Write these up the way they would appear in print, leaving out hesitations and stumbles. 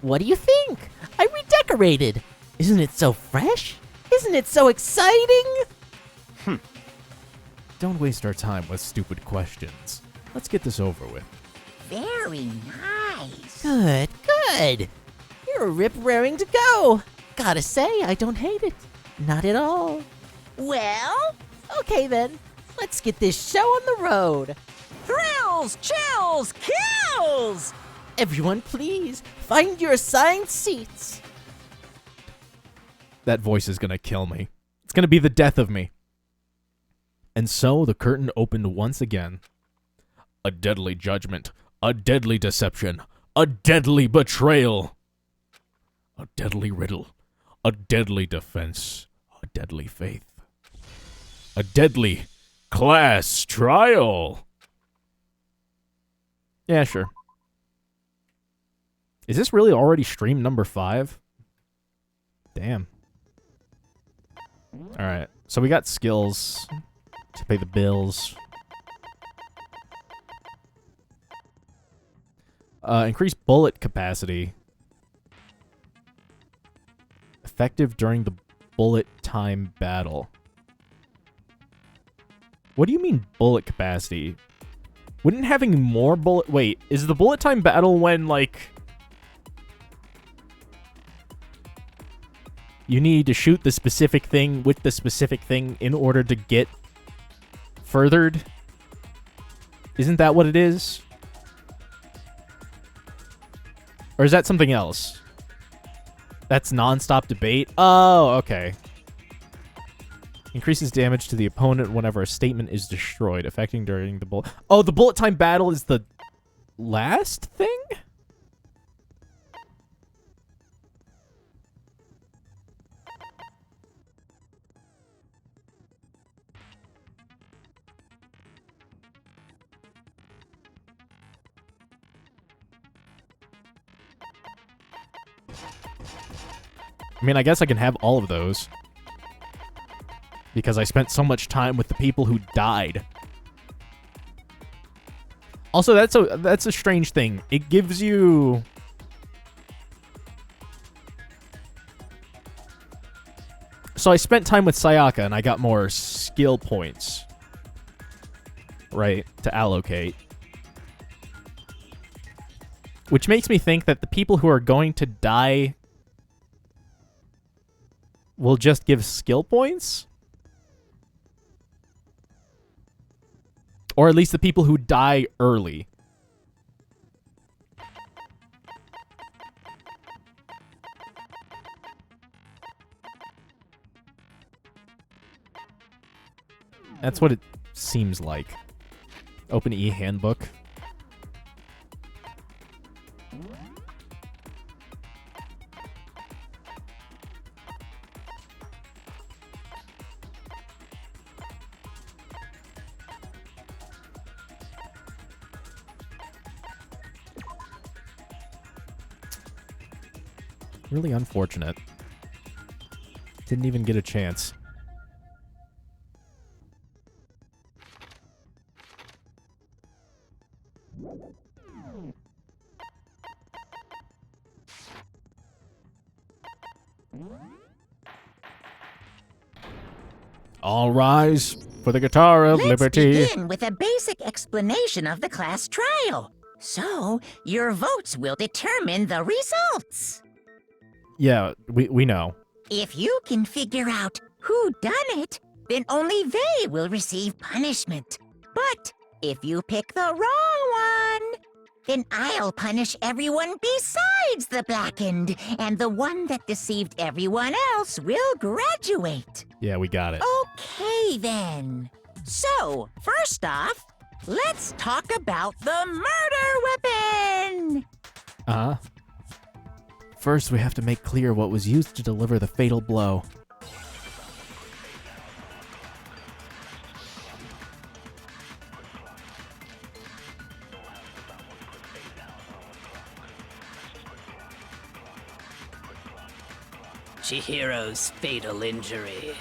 What do you think? I redecorated. Isn't it so fresh? Isn't it so exciting? Don't waste our time with stupid questions. Let's get this over with. Very nice. Good, good. You're rip-raring to go. Gotta say, I don't hate it. Not at all. Well, Okay then, let's get this show on the road. thrills, chills, kills! Everyone, please, find your assigned seats. That voice is gonna kill me. It's gonna be the death of me. And so the curtain opened once again. A deadly judgment, a deadly deception, a deadly betrayal, a deadly riddle, a deadly defense, a deadly faith, a deadly class trial. Yeah, sure. Is this really already stream number 5? Damn. Alright, so we got skills to pay the bills. Increase bullet capacity. Effective during the bullet time battle. What do you mean bullet capacity? Wouldn't having more bullet... Wait, is the bullet time battle when, like... you need to shoot the specific thing with the specific thing in order to get furthered? Isn't that what it is? Or is that something else? That's non-stop debate? Oh, okay. Increases damage to the opponent whenever a statement is destroyed, affecting during the bullet... Oh, the bullet time battle is the last thing? I mean, I guess I can have all of those. Because I spent so much time with the people who died. Also, that's a strange thing. It gives you... So I spent time with Sayaka and I got more skill points. Right? To allocate. Which makes me think that the people who are going to die will just give skill points? Or at least the people who die early. That's what it seems like. Open e-handbook. Really unfortunate. Didn't even get a chance. All rise for the guitar of liberty. Let's begin with a basic explanation of the class trial. So, your votes will determine the results. Yeah, we know. If you can figure out who done it, then only they will receive punishment. But if you pick the wrong one, then I'll punish everyone besides the blackened, and the one that deceived everyone else will graduate. Yeah, we got it. Okay, then. So, first off, let's talk about the murder weapon! Uh-huh. First, we have to make clear what was used to deliver the fatal blow. Chihiro's fatal injury.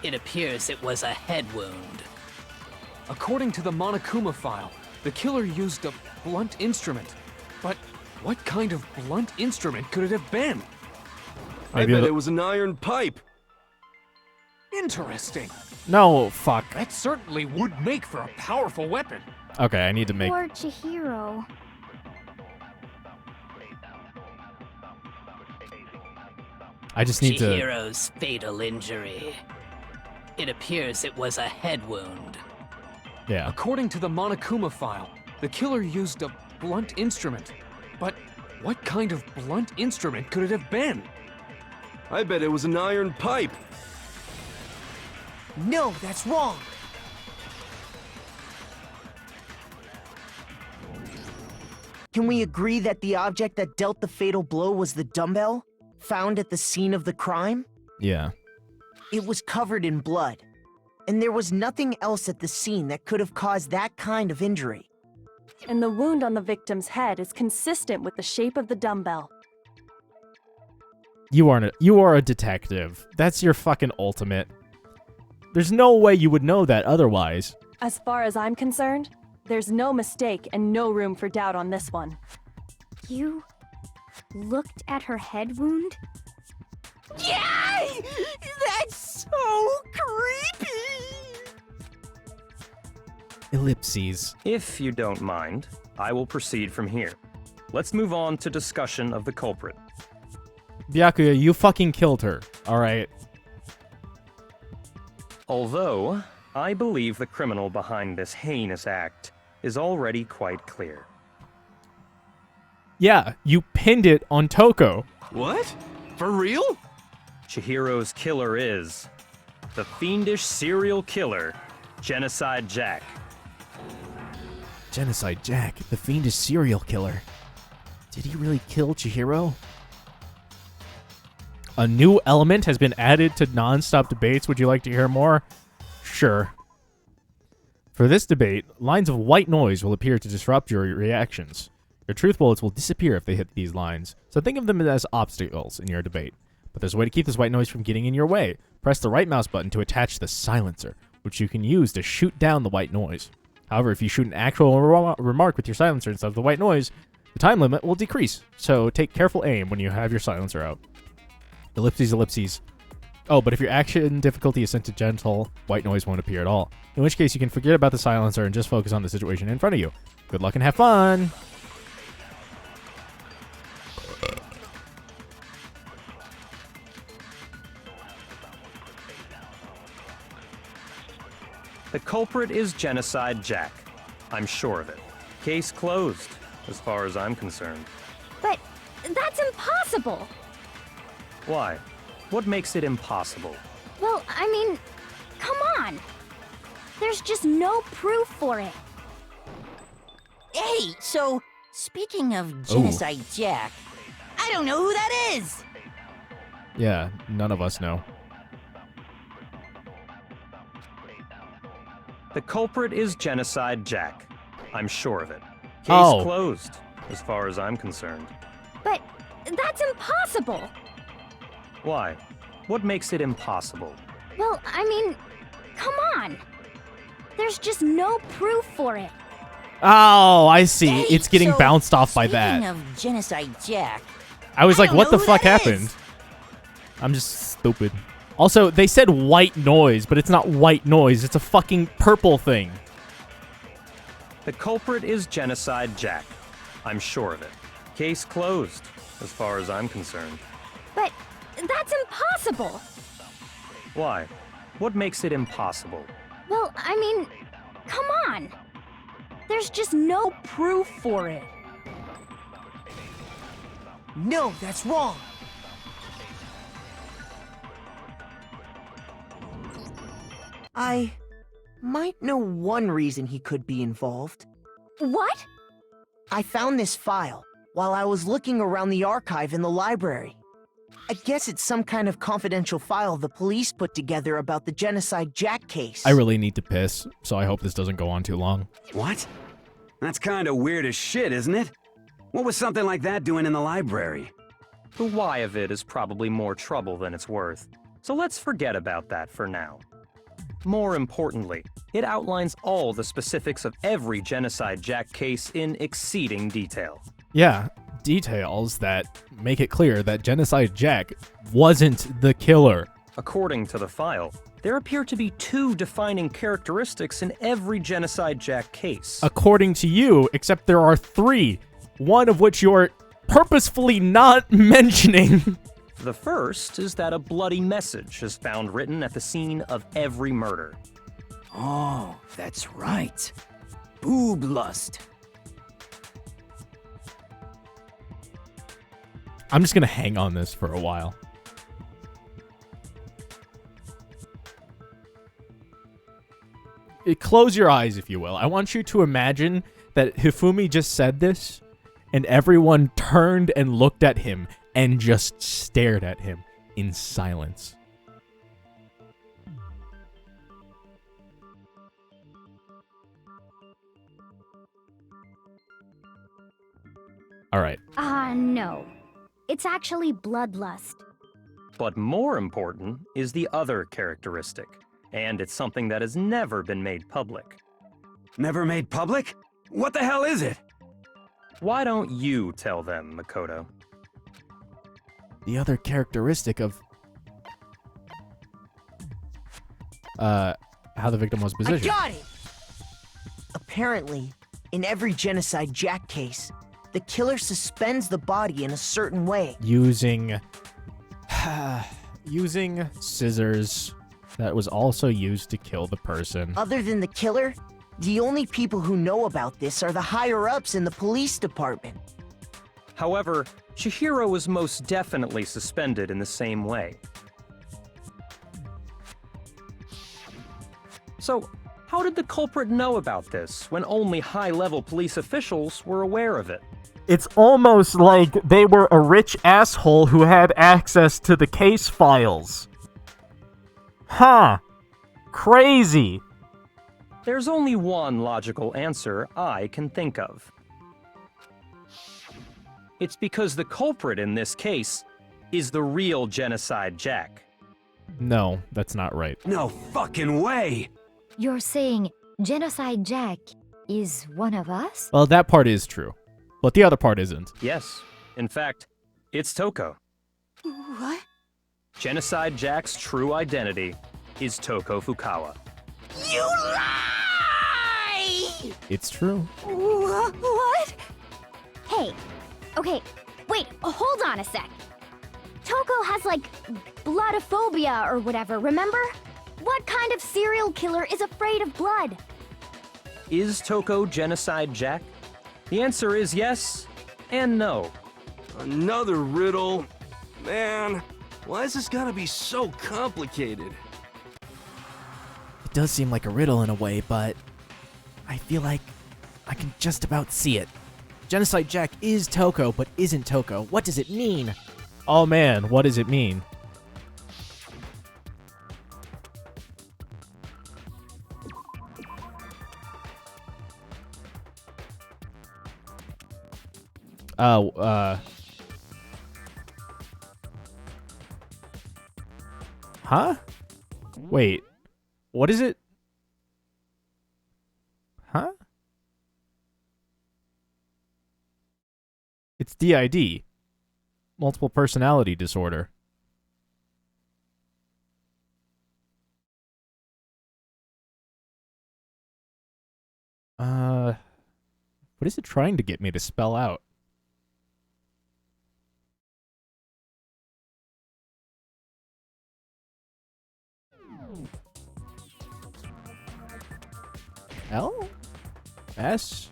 It appears it was a head wound. According to the Monokuma file, the killer used a blunt instrument. But what kind of blunt instrument could it have been? I bet it was an iron pipe. Interesting. No, fuck. That certainly would make for a powerful weapon. Okay, I need to make... Poor Chihiro. I just need to... Chihiro's fatal injury. It appears it was a head wound. Yeah. According to the Monokuma file, the killer used a blunt instrument. But what kind of blunt instrument could it have been? I bet it was an iron pipe. No, that's wrong. Can we agree that the object that dealt the fatal blow was the dumbbell, found at the scene of the crime? Yeah. It was covered in blood, and there was nothing else at the scene that could have caused that kind of injury. And the wound on the victim's head is consistent with the shape of the dumbbell. You are a detective. That's your fucking ultimate. There's no way you would know that otherwise. As far as I'm concerned, there's no mistake and no room for doubt on this one. You looked at her head wound? Yay! That's so creepy! Ellipses. If you don't mind, I will proceed from here. Let's move on to discussion of the culprit. Byakuya, you fucking killed her, alright? Although, I believe the criminal behind this heinous act is already quite clear. Yeah, you pinned it on Toko. What? For real? Chihiro's killer is the fiendish serial killer, Genocide Jack. Genocide Jack, the fiendish serial killer. Did he really kill Chihiro? A new element has been added to non-stop debates. Would you like to hear more? Sure. For this debate, lines of white noise will appear to disrupt your reactions. Your truth bullets will disappear if they hit these lines, so think of them as obstacles in your debate. But there's a way to keep this white noise from getting in your way. Press the right mouse button to attach the silencer, which you can use to shoot down the white noise. However, if you shoot an actual remark with your silencer instead of the white noise, the time limit will decrease, so take careful aim when you have your silencer out. Ellipses, ellipses. Oh, but if your action difficulty is set to gentle, white noise won't appear at all. In which case, you can forget about the silencer and just focus on the situation in front of you. Good luck and have fun! The culprit is Genocide Jack. I'm sure of it. Case closed, as far as I'm concerned. But that's impossible. Why? What makes it impossible? Well, I mean, come on. There's just no proof for it. Hey, so, speaking of Genocide Jack, I don't know who that is! Yeah, none of us know. The culprit is Genocide Jack. I'm sure of it. Case closed, as far as I'm concerned. But that's impossible. Why? What makes it impossible? Well, I mean, come on. There's just no proof for it. Oh, I see. Hey, It's getting so, bounced off by that. Speaking of Genocide Jack, I was I like, don't what know the who fuck that happened? is. I'm just stupid. Also, they said white noise, but it's not white noise. It's a fucking purple thing. The culprit is Genocide Jack. I'm sure of it. Case closed, as far as I'm concerned. But that's impossible. Why? What makes it impossible? Well, I mean, come on. There's just no proof for it. No, that's wrong. I might know one reason he could be involved. What? I found this file while I was looking around the archive in the library. I guess it's some kind of confidential file the police put together about the Genocide Jack case. I really need to piss, so I hope this doesn't go on too long. What? That's kinda weird as shit, isn't it? What was something like that doing in the library? The why of it is probably more trouble than it's worth, so let's forget about that for now. More importantly, it outlines all the specifics of every Genocide Jack case in exceeding detail. Yeah, details that make it clear that Genocide Jack wasn't the killer. According to the file, there appear to be 2 defining characteristics in every Genocide Jack case. According to you, except there are 3, one of which you're purposefully not mentioning. The first is that a bloody message is found written at the scene of every murder. Oh, that's right. Boob lust. I'm just gonna hang on this for a while. Close your eyes, if you will. I want you to imagine that Hifumi just said this, and everyone turned and looked at him and just stared at him in silence. All right. No. It's actually bloodlust. But more important is the other characteristic, and it's something that has never been made public. Never made public? What the hell is it? Why don't you tell them, Makoto? The other characteristic of how the victim was positioned. I got it! Apparently, in every Genocide Jack case, the killer suspends the body in a certain way. Using scissors that was also used to kill the person. Other than the killer, the only people who know about this are the higher-ups in the police department. However, Chihiro was most definitely suspended in the same way. So, how did the culprit know about this when only high-level police officials were aware of it? It's almost like they were a rich asshole who had access to the case files. Huh. Crazy. There's only one logical answer I can think of. It's because the culprit in this case is the real Genocide Jack. No, that's not right. No fucking way! You're saying Genocide Jack is one of us? Well, that part is true, but the other part isn't. Yes. In fact, it's Toko. What? Genocide Jack's true identity is Toko Fukawa. You lie! It's true. What? Hey, okay, wait, hold on a sec. Toko has, like, bloodophobia or whatever, remember? What kind of serial killer is afraid of blood? Is Toko Genocide Jack? The answer is yes and no. Another riddle? Man, why is this gotta be so complicated? It does seem like a riddle in a way, but I feel like I can just about see it. Genocide Jack is Toko, but isn't Toko. What does it mean? Oh man, what does it mean? Huh? Wait, what is it? Huh? It's DID. Multiple personality disorder. What is it trying to get me to spell out? L? S?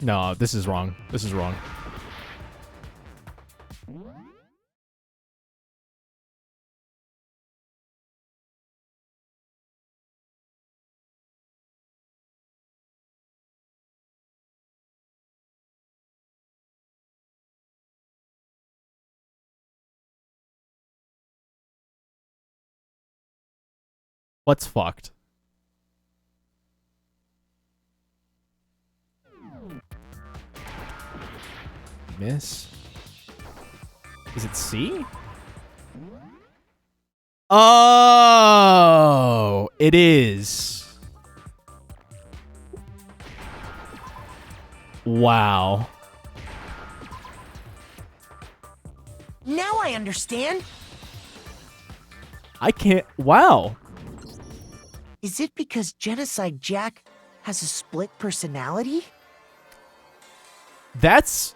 No, this is wrong. This is wrong. What's fucked? Miss? Is it C? Oh, it is. Wow. Now I understand. I can't. Wow. Is it because Genocide Jack has a split personality? That's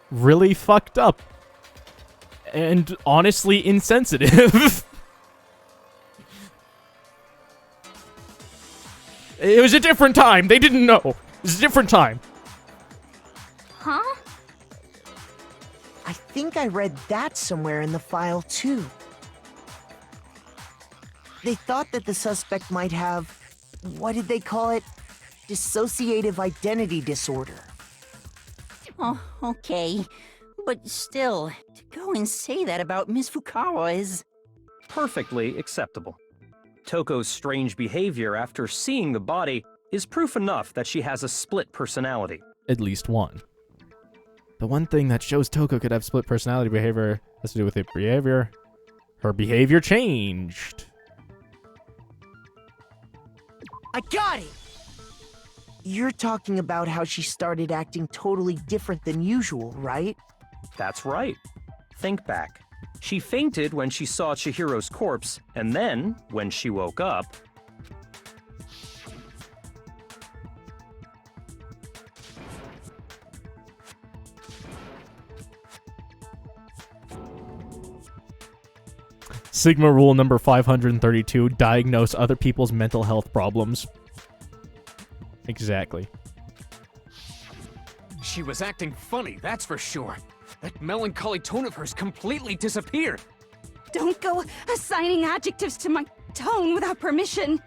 really fucked up. And honestly insensitive. It was a different time. They didn't know. It was a different time. Huh? I think I read that somewhere in the file, too. They thought that the suspect might have, what did they call it? Dissociative identity disorder. Oh, okay. But still, to go and say that about Miss Fukawa is... Perfectly acceptable. Toko's strange behavior after seeing the body is proof enough that she has a split personality. At least one. The one thing that shows Toko could have split personality behavior has to do with her behavior. Her behavior changed. I got it! You're talking about how she started acting totally different than usual, right? That's right. Think back. She fainted when she saw Chihiro's corpse, and then, when she woke up... Sigma rule number 532, diagnose other people's mental health problems. Exactly. She was acting funny, that's for sure. That melancholy tone of hers completely disappeared. Don't go assigning adjectives to my tone without permission.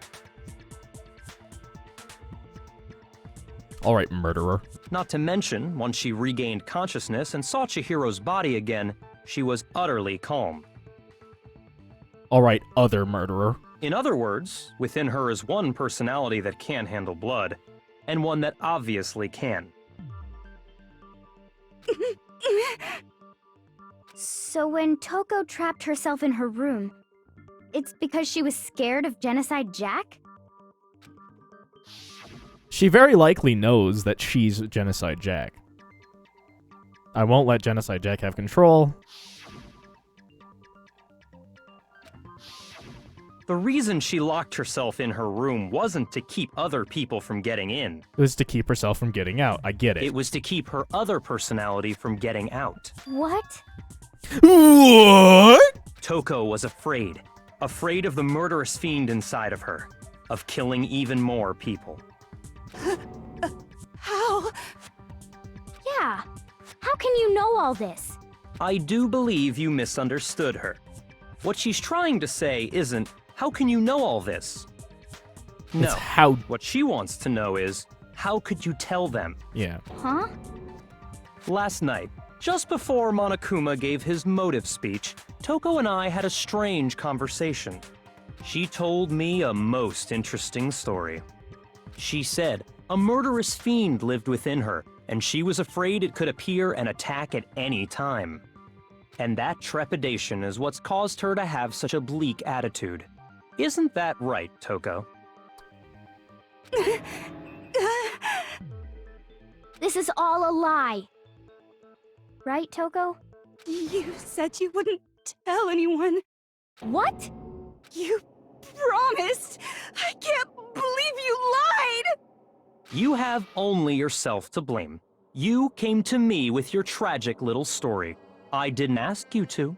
All right, murderer. Not to mention, once she regained consciousness and saw Chihiro's body again, she was utterly calm. All right, other murderer. In other words, within her is one personality that can handle blood, and one that obviously can. So when Toko trapped herself in her room, it's because she was scared of Genocide Jack? She very likely knows that she's Genocide Jack. I won't let Genocide Jack have control. The reason she locked herself in her room wasn't to keep other people from getting in. It was to keep herself from getting out. I get it. It was to keep her other personality from getting out. What? What? Toko was afraid. Afraid of the murderous fiend inside of her. Of killing even more people. How? Yeah. How can you know all this? I do believe you misunderstood her. What she's trying to say isn't, how can you know all this? No. It's how... What she wants to know is, how could you tell them? Yeah. Huh? Last night, just before Monokuma gave his motive speech, Toko and I had a strange conversation. She told me a most interesting story. She said a murderous fiend lived within her, and she was afraid it could appear and attack at any time. And that trepidation is what's caused her to have such a bleak attitude. Isn't that right, Toko? This is all a lie. Right, Toko? You said you wouldn't tell anyone. What? You promised! I can't believe you lied! You have only yourself to blame. You came to me with your tragic little story. I didn't ask you to.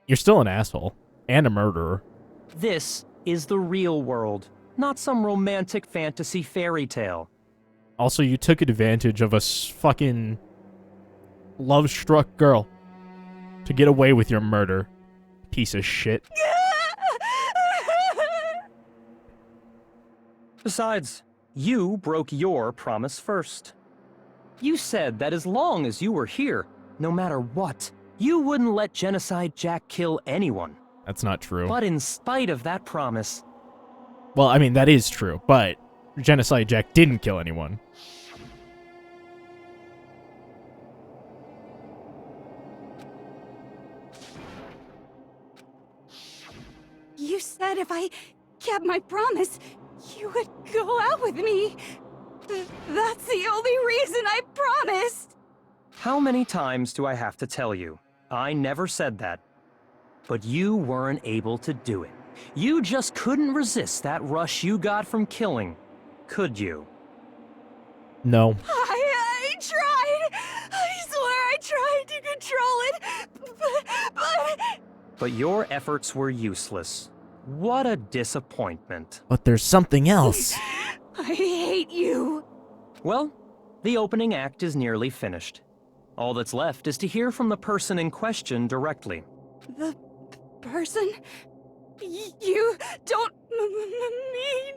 You're still an asshole. And a murderer. This is the real world, not some romantic fantasy fairy tale. Also, you took advantage of a fucking love-struck girl to get away with your murder. Piece of shit. Besides, you broke your promise first. You said that as long as you were here, no matter what, you wouldn't let Genocide Jack kill anyone. That's not true. But in spite of that promise, Well, I mean, that is true, but Genocide Jack didn't kill anyone. You said if I kept my promise, you would go out with me. That's the only reason I promised. how many times do I have to tell you? I never said that. But you weren't able to do it. You just couldn't resist that rush you got from killing, could you? No. I tried. I swear I tried to control it, but... But your efforts were useless. What a disappointment. But there's something else. I hate you. Well, the opening act is nearly finished. All that's left is to hear from the person in question directly. The person? You don't mean...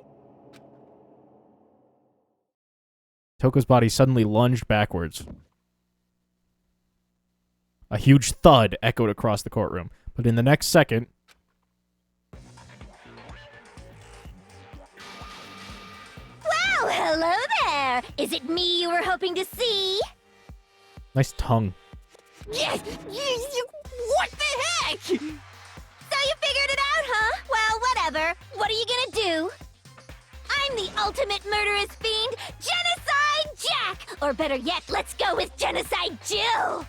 Toko's body suddenly lunged backwards. A huge thud echoed across the courtroom, but in the next second... Well, hello there! Is it me you were hoping to see? Nice tongue. Yes! What the heck? So you figured it out, huh? Well, whatever. What are you gonna do? I'm the ultimate murderous fiend, Genocide Jack! Or better yet, let's go with Genocide Jill!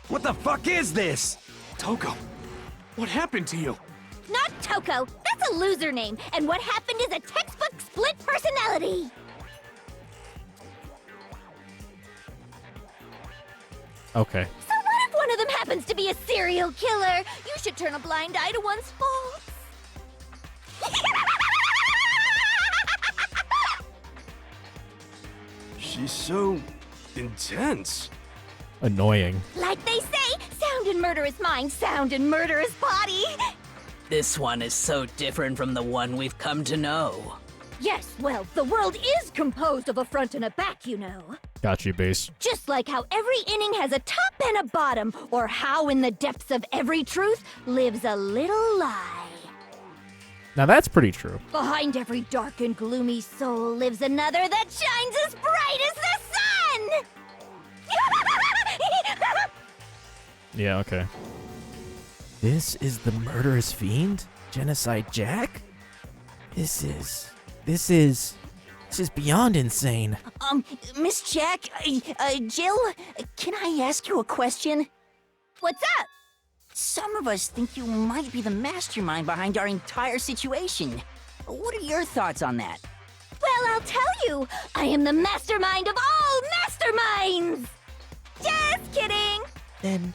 What the fuck is this? Toko, what happened to you? Not Toko. That's a loser name. And what happened is a textbook split personality. Okay. So what if one of them happens to be a serial killer? You should turn a blind eye to one's faults. She's so intense. Annoying. Like they say, sound in murderous mind, sound in murderous body. This one is so different from the one we've come to know. Yes, well, the world is composed of a front and a back, you know. Got you, base. Just like how every inning has a top and a bottom, or how in the depths of every truth lives a little lie. Now that's pretty true. Behind every dark and gloomy soul lives another that shines as bright as the sun! Yeah, okay. This is the murderous fiend? Genocide Jack? This is beyond insane. Miss Jack, Jill, can I ask you a question? What's up? Some of us think you might be the mastermind behind our entire situation. What are your thoughts on that? Well, I'll tell you. I am the mastermind of all masterminds! Just kidding! Then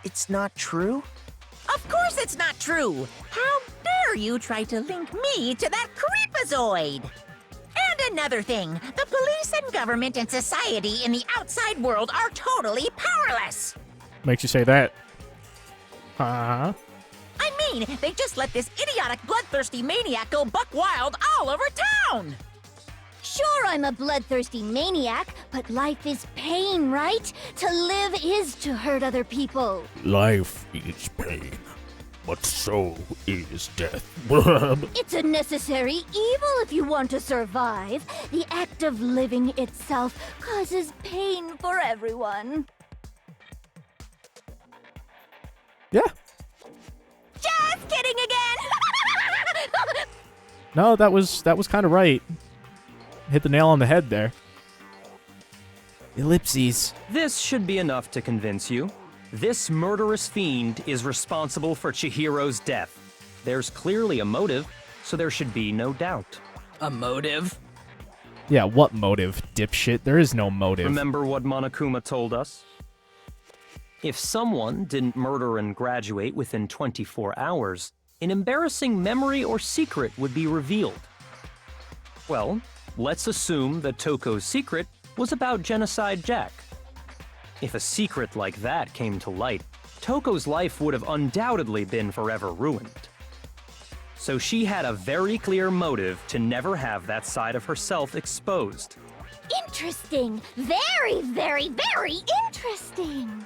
it's not true? Of course it's not true! How dare you try to link me to that creepazoid? And another thing, the police and government and society in the outside world are totally powerless! Makes you say that. Huh? I mean, they just let this idiotic, bloodthirsty maniac go buck wild all over town! Sure, I'm a bloodthirsty maniac, but life is pain, right? To live is to hurt other people. Life is pain, but so is death. It's a necessary evil if you want to survive. The act of living itself causes pain for everyone. Yeah. Just kidding again! No, that was kind of right. Hit the nail on the head there. Ellipses. This should be enough to convince you. This murderous fiend is responsible for Chihiro's death. There's clearly a motive, so there should be no doubt. A motive? Yeah, what motive, dipshit? There is no motive. Remember what Monokuma told us? If someone didn't murder and graduate within 24 hours, an embarrassing memory or secret would be revealed. Well, let's assume that Toko's secret was about Genocide Jack. If a secret like that came to light, Toko's life would have undoubtedly been forever ruined. So she had a very clear motive to never have that side of herself exposed. Interesting. Very, very, very interesting.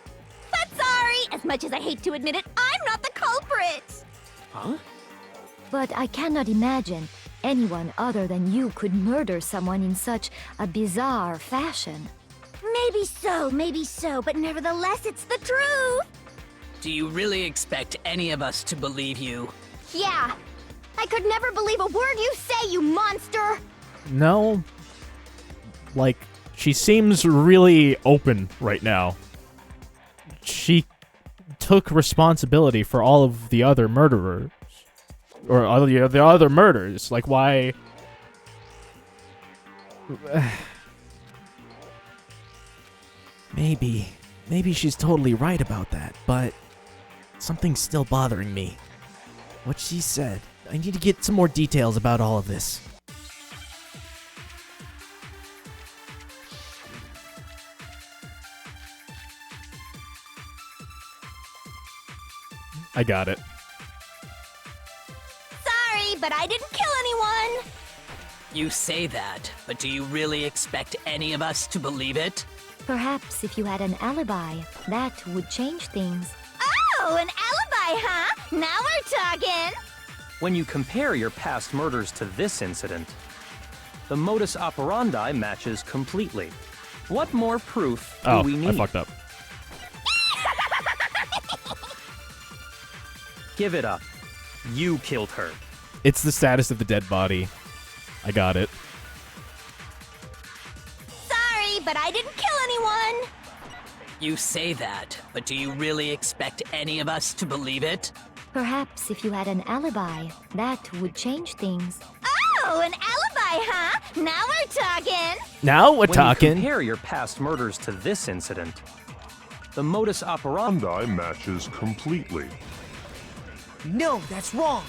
But sorry, as much as I hate to admit it, I'm not the culprit. culprit! Huh? But I cannot imagine anyone other than you could murder someone in such a bizarre fashion. Maybe so, but nevertheless, it's the truth! Do you really expect any of us to believe you? Yeah! I could never believe a word you say, you monster! No. Like, she seems really open right now. She took responsibility for all of the other murderers. Or the other murders. Like, why... Maybe she's totally right about that, but something's still bothering me. What she said. I need to get some more details about all of this. I got it. Sorry, but I didn't kill anyone! You say that, but do you really expect any of us to believe it? Perhaps if you had an alibi, that would change things. Oh, an alibi, huh? Now we're talking! When you compare your past murders to this incident, the modus operandi matches completely. What more proof do we need? I fucked up. Give it up. You killed her. It's the status of the dead body. I got it. Sorry, but I didn't kill anyone! You say that, but do you really expect any of us to believe it? Perhaps if you had an alibi, that would change things. Oh, an alibi, huh? Now we're talking! Now we're When you talking. compare your past murders to this incident, the modus operandi matches completely. No, that's wrong.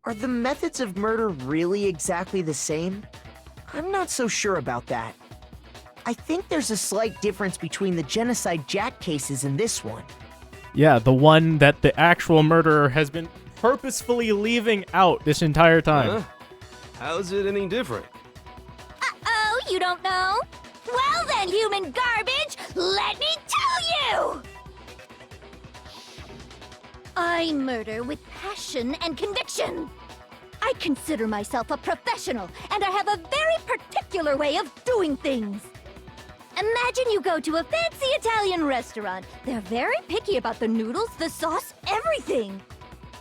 Are the methods of murder really exactly the same? I'm not so sure about that. I think there's a slight difference between the Genocide Jack cases and this one. Yeah, the one that the actual murderer has been purposefully leaving out this entire time. Huh? How's it any different? Uh-oh, you don't know? Well then, human garbage, let me tell you! I murder with passion and conviction. I consider myself a professional, and I have a very particular way of doing things. Imagine you go to a fancy Italian restaurant. They're very picky about the noodles, the sauce, everything.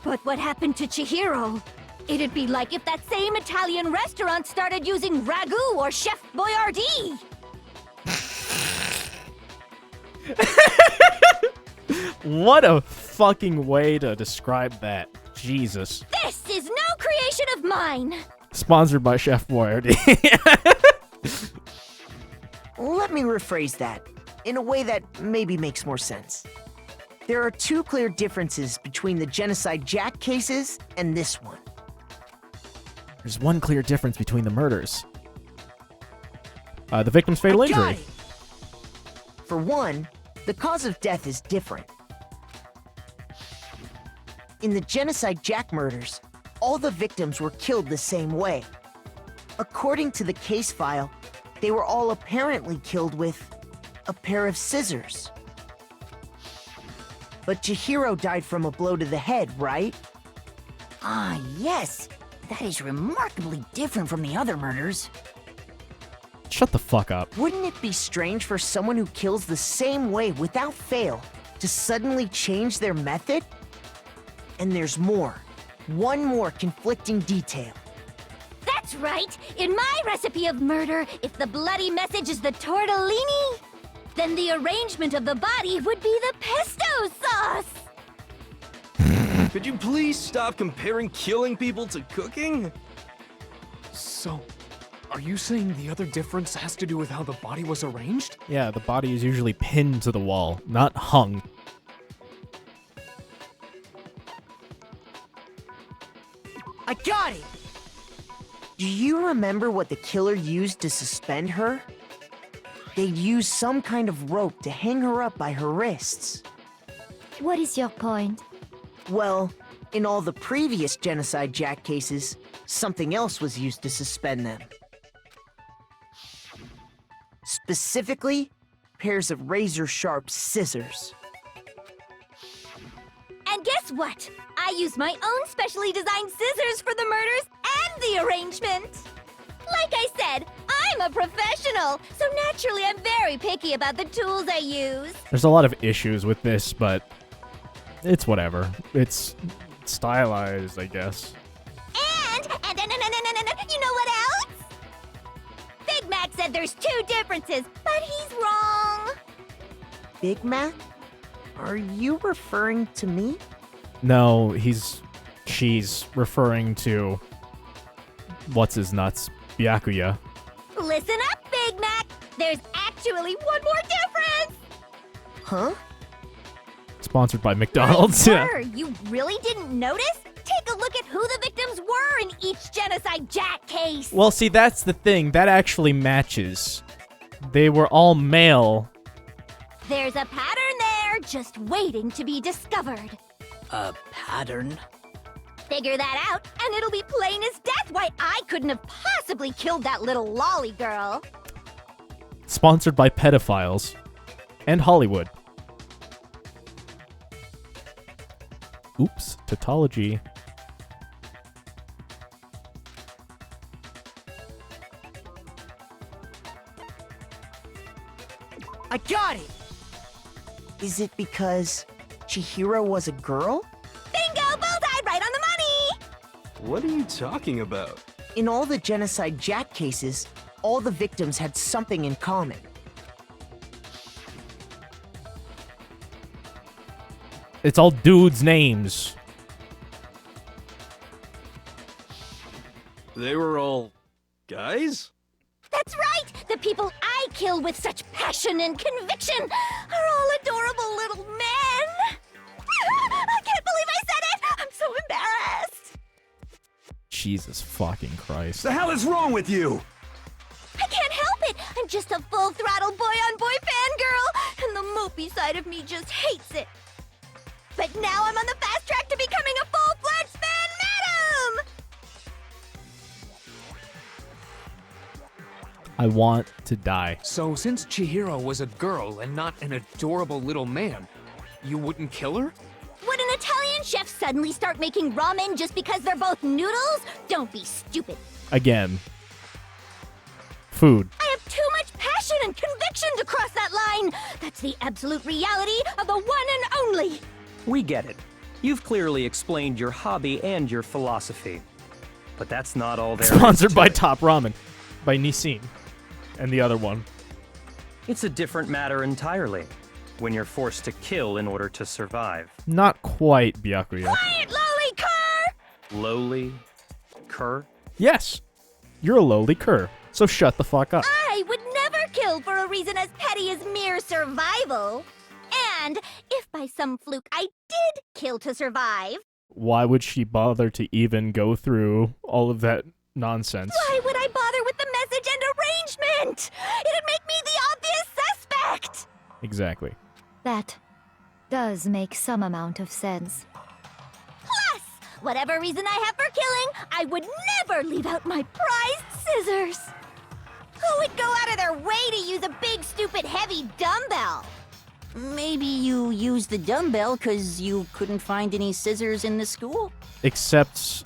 But what happened to Chihiro? It'd be like if that same Italian restaurant started using Ragu or Chef Boyardee. What a fucking way to describe that. Jesus. This is no creation of mine. Sponsored by Chef Boyardee. Let me rephrase that in a way that maybe makes more sense. There are two clear differences between the Genocide Jack cases and this one. There's one clear difference between the murders. The victim's fatal I got injury. it. For one, the cause of death is different. In the Genocide Jack murders, all the victims were killed the same way. According to the case file, they were all apparently killed with a pair of scissors. But Chihiro died from a blow to the head, right? Ah, yes. That is remarkably different from the other murders. Shut the fuck up. Wouldn't it be strange for someone who kills the same way without fail to suddenly change their method? And there's more. One more conflicting detail. That's right. In my recipe of murder, if the bloody message is the tortellini, then the arrangement of the body would be the pesto sauce. Could you please stop comparing killing people to cooking? So, are you saying the other difference has to do with how the body was arranged? Yeah, the body is usually pinned to the wall, not hung. I got it! Do you remember what the killer used to suspend her? They'd use some kind of rope to hang her up by her wrists. What is your point? Well, in all the previous Genocide Jack cases, something else was used to suspend them. Specifically, pairs of razor-sharp scissors. And guess what? I used my own specially designed scissors for the murders and the arrangement. Like I said, I'm a professional, so naturally I'm very picky about the tools I use. There's a lot of issues with this, but it's whatever. It's stylized, I guess. And you know what else? Big Mac said there's 2 differences, but he's wrong. Big Mac? Are you referring to me? No, she's referring to what's-his-nuts, Byakuya. Listen up, Big Mac. There's actually one more difference. Huh? Sponsored by McDonald's. Sure, you really didn't notice? Take a look at who the victims were in each Genocide Jack case. Well, see, that's the thing. That actually matches. They were all male. There's a pattern there, just waiting to be discovered. A pattern? Figure that out, and it'll be plain as death why I couldn't have possibly killed that little lolly girl. Sponsored by pedophiles. And Hollywood. Oops, tautology. I got it! Is it because Chihiro was a girl? Bingo! Bullseye! Right on the money! What are you talking about? In all the Genocide Jack cases, all the victims had something in common. It's all dudes' names. They were all guys? That's right! The people I kill with such passion and conviction are all adorable little men! I can't believe I said it! I'm so embarrassed! Jesus fucking Christ. The hell is wrong with you? I can't help it! I'm just a full-throttle boy-on-boy fangirl, and the mopey side of me just hates it. But now I'm on the fast track to becoming a full-fledged fan madam! I want to die. So since Chihiro was a girl and not an adorable little man, you wouldn't kill her? Would an Italian chef suddenly start making ramen just because they're both noodles? Don't be stupid. Again. Food. I have too much passion and conviction to cross that line. That's the absolute reality of the one and only. We get it. You've clearly explained your hobby and your philosophy. But that's not all there is Sponsored to by it. Top Ramen. By Nissin. And the other one. It's a different matter entirely. When you're forced to kill in order to survive. Not quite, Byakuya. Quiet, lowly cur! Lowly? Cur? Yes. You're a lowly cur. So shut the fuck up. I would never kill for a reason as petty as mere survival. And if by some fluke I did kill to survive, Why would she bother to even go through all of that nonsense? why would I bother with the message and arrangement? It'd make me the obvious suspect! Exactly. That does make some amount of sense. Plus, whatever reason I have for killing, I would never leave out my prized scissors. Who would go out of their way to use a big, stupid, heavy dumbbell? Maybe you used the dumbbell because you couldn't find any scissors in the school? Except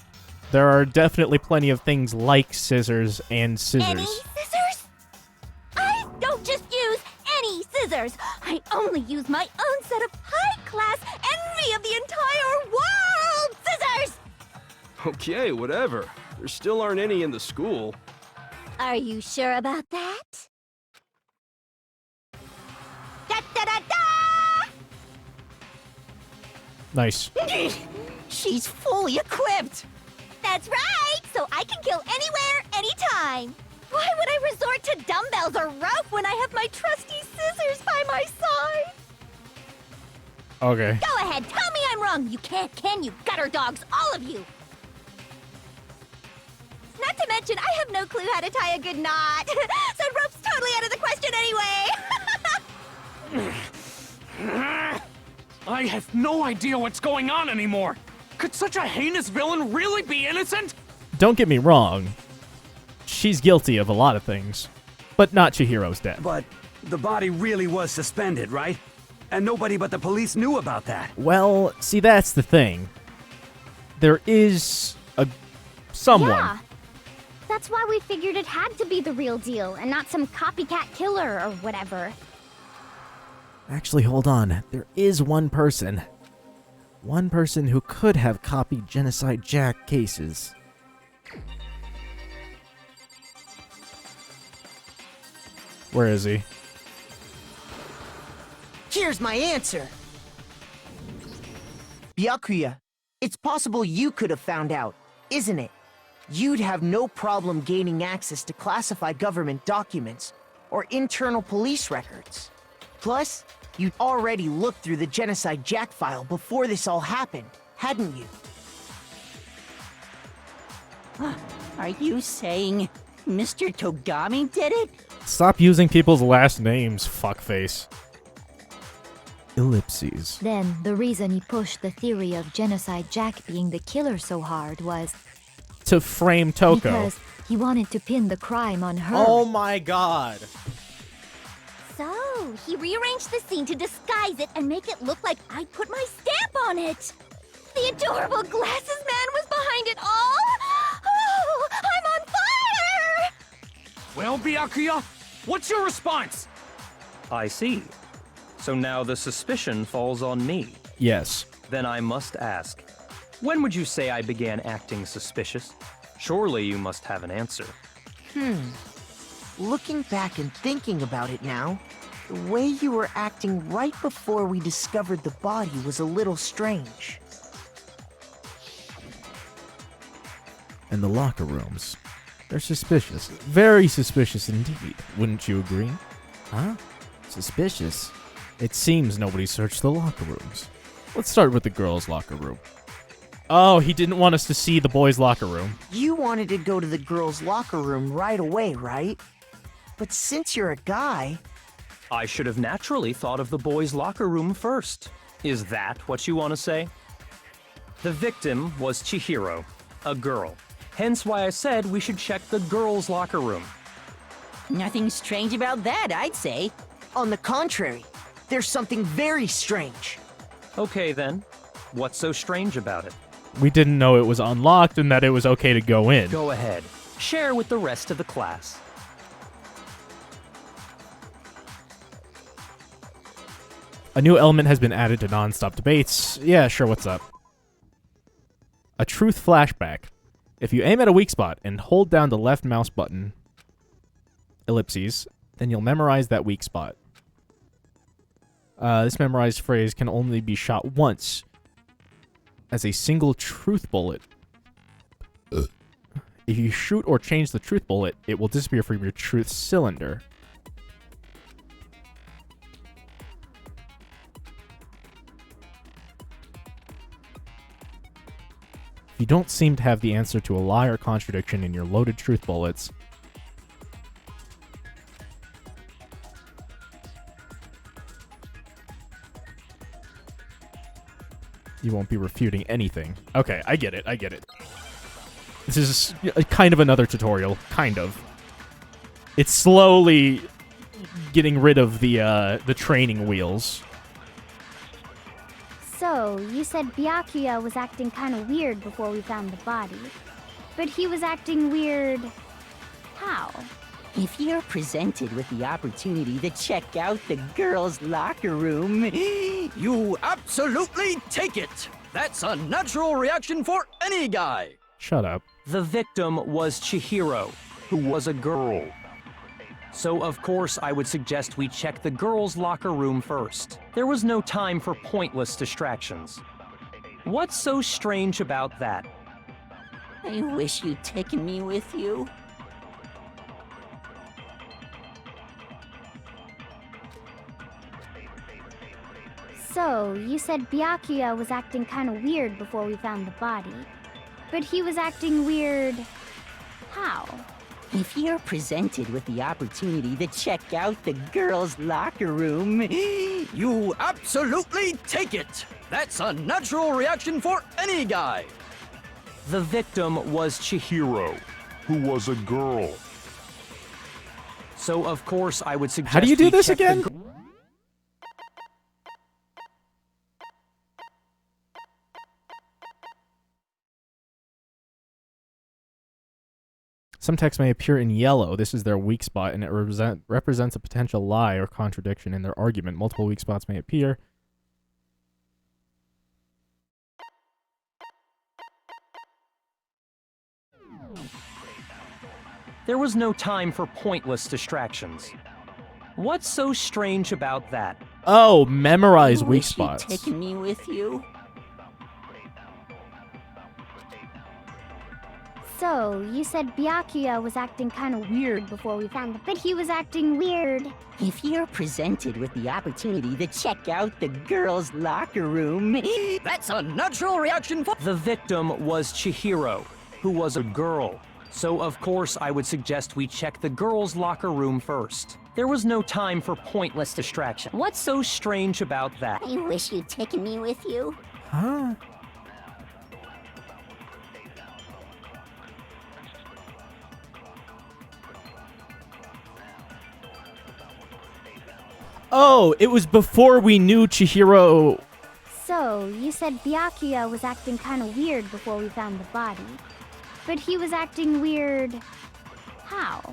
there are definitely plenty of things like scissors and scissors. Any scissors? I don't just use any scissors. I only use my own set of high-class envy of the entire world scissors! Okay, whatever. There still aren't any in the school. Are you sure about that? Da-da-da-da! Nice. She's fully equipped! That's right! So I can kill anywhere, anytime! Why would I resort to dumbbells or rope when I have my trusty scissors by my side? Okay. Go ahead, tell me I'm wrong! You can't, can you, gutter dogs, all of you! Not to mention, I have no clue how to tie a good knot. So rope's totally out of the question anyway. I have no idea what's going on anymore. Could such a heinous villain really be innocent? Don't get me wrong. She's guilty of a lot of things. But not Chihiro's death. But The body really was suspended, right? And nobody but the police knew about that. Well, see, that's the thing. There is someone. Yeah. That's why we figured it had to be the real deal and not some copycat killer or whatever. Actually, hold on. There is one person. One person who could have copied Genocide Jack cases. Where is he? Here's my answer. Byakuya, it's possible you could have found out, isn't it? You'd have no problem gaining access to classified government documents or internal police records. Plus, you'd already looked through the Genocide Jack file before this all happened, hadn't you? Are you saying Mr. Togami did it? Stop using people's last names, fuckface. Ellipses. Then, the reason he pushed the theory of Genocide Jack being the killer so hard was To frame Toko. because he wanted to pin the crime on her. Oh my god. So, he rearranged the scene to disguise it and make it look like I put my stamp on it. The adorable glasses man was behind it all. Oh, I'm on fire! Well, Byakuya, what's your response? I see. So now the suspicion falls on me. Yes. Then I must ask, when would you say I began acting suspicious? Surely you must have an answer. Looking back and thinking about it now, the way you were acting right before we discovered the body was a little strange. And the locker rooms. They're suspicious. Very suspicious indeed. Wouldn't you agree? Huh? Suspicious? It seems nobody searched the locker rooms. Let's start with the girls' locker room. Oh, he didn't want us to see the boys' locker room. You wanted to go to the girls' locker room right away, right? But since you're a guy... I should have naturally thought of the boys' locker room first. Is that what you want to say? The victim was Chihiro, a girl. Hence why I said we should check the girls' locker room. Nothing strange about that, I'd say. On the contrary, there's something very strange. Okay then, what's so strange about it? We didn't know it was unlocked and that it was okay to go in. Go ahead, share with the rest of the class. A new element has been added to non-stop debates. Yeah, sure, what's up? A truth flashback. If you aim at a weak spot and hold down the left mouse button, ellipses, then you'll memorize that weak spot. This memorized phrase can only be shot once as a single truth bullet. If you shoot or change the truth bullet, it will disappear from your truth cylinder. If you don't seem to have the answer to a lie or contradiction in your loaded truth bullets, you won't be refuting anything. Okay, I get it. This is kind of another tutorial. Kind of. It's slowly getting rid of the training wheels. So, you said Byakuya was acting kind of weird before we found the body. But he was acting weird... how? If you're presented with the opportunity to check out the girls' locker room, you absolutely take it! That's a natural reaction for any guy! Shut up. The victim was Chihiro, who was a girl. So of course I would suggest we check the girls' locker room first. There was no time for pointless distractions. What's so strange about that? I wish you'd taken me with you. So, you said Byakuya was acting kind of weird before we found the body. But he was acting weird... how? If you're presented with the opportunity to check out the girls' locker room, you absolutely take it! That's a natural reaction for any guy! The victim was Chihiro, who was a girl. So, of course, I would suggest How do you do we this check the again? Some text may appear in yellow. This is their weak spot, and it represents a potential lie or contradiction in their argument. Multiple weak spots may appear. There was no time for pointless distractions. What's so strange about that? Oh, memorize weak Wish you'd spots. taken me with you. So, you said Byakuya was acting kind of weird before we found him, but he was acting weird. If you're presented with the opportunity to check out the girls' locker room, That's a natural reaction for. The victim was Chihiro, who was a girl. So, of course, I would suggest we check the girls' locker room first. There was no time for pointless distraction. What's so strange about that? I wish you'd taken me with you. Huh? Oh, it was before we knew Chihiro. So, you said Byakuya was acting kind of weird before we found the body. But he was acting weird... how?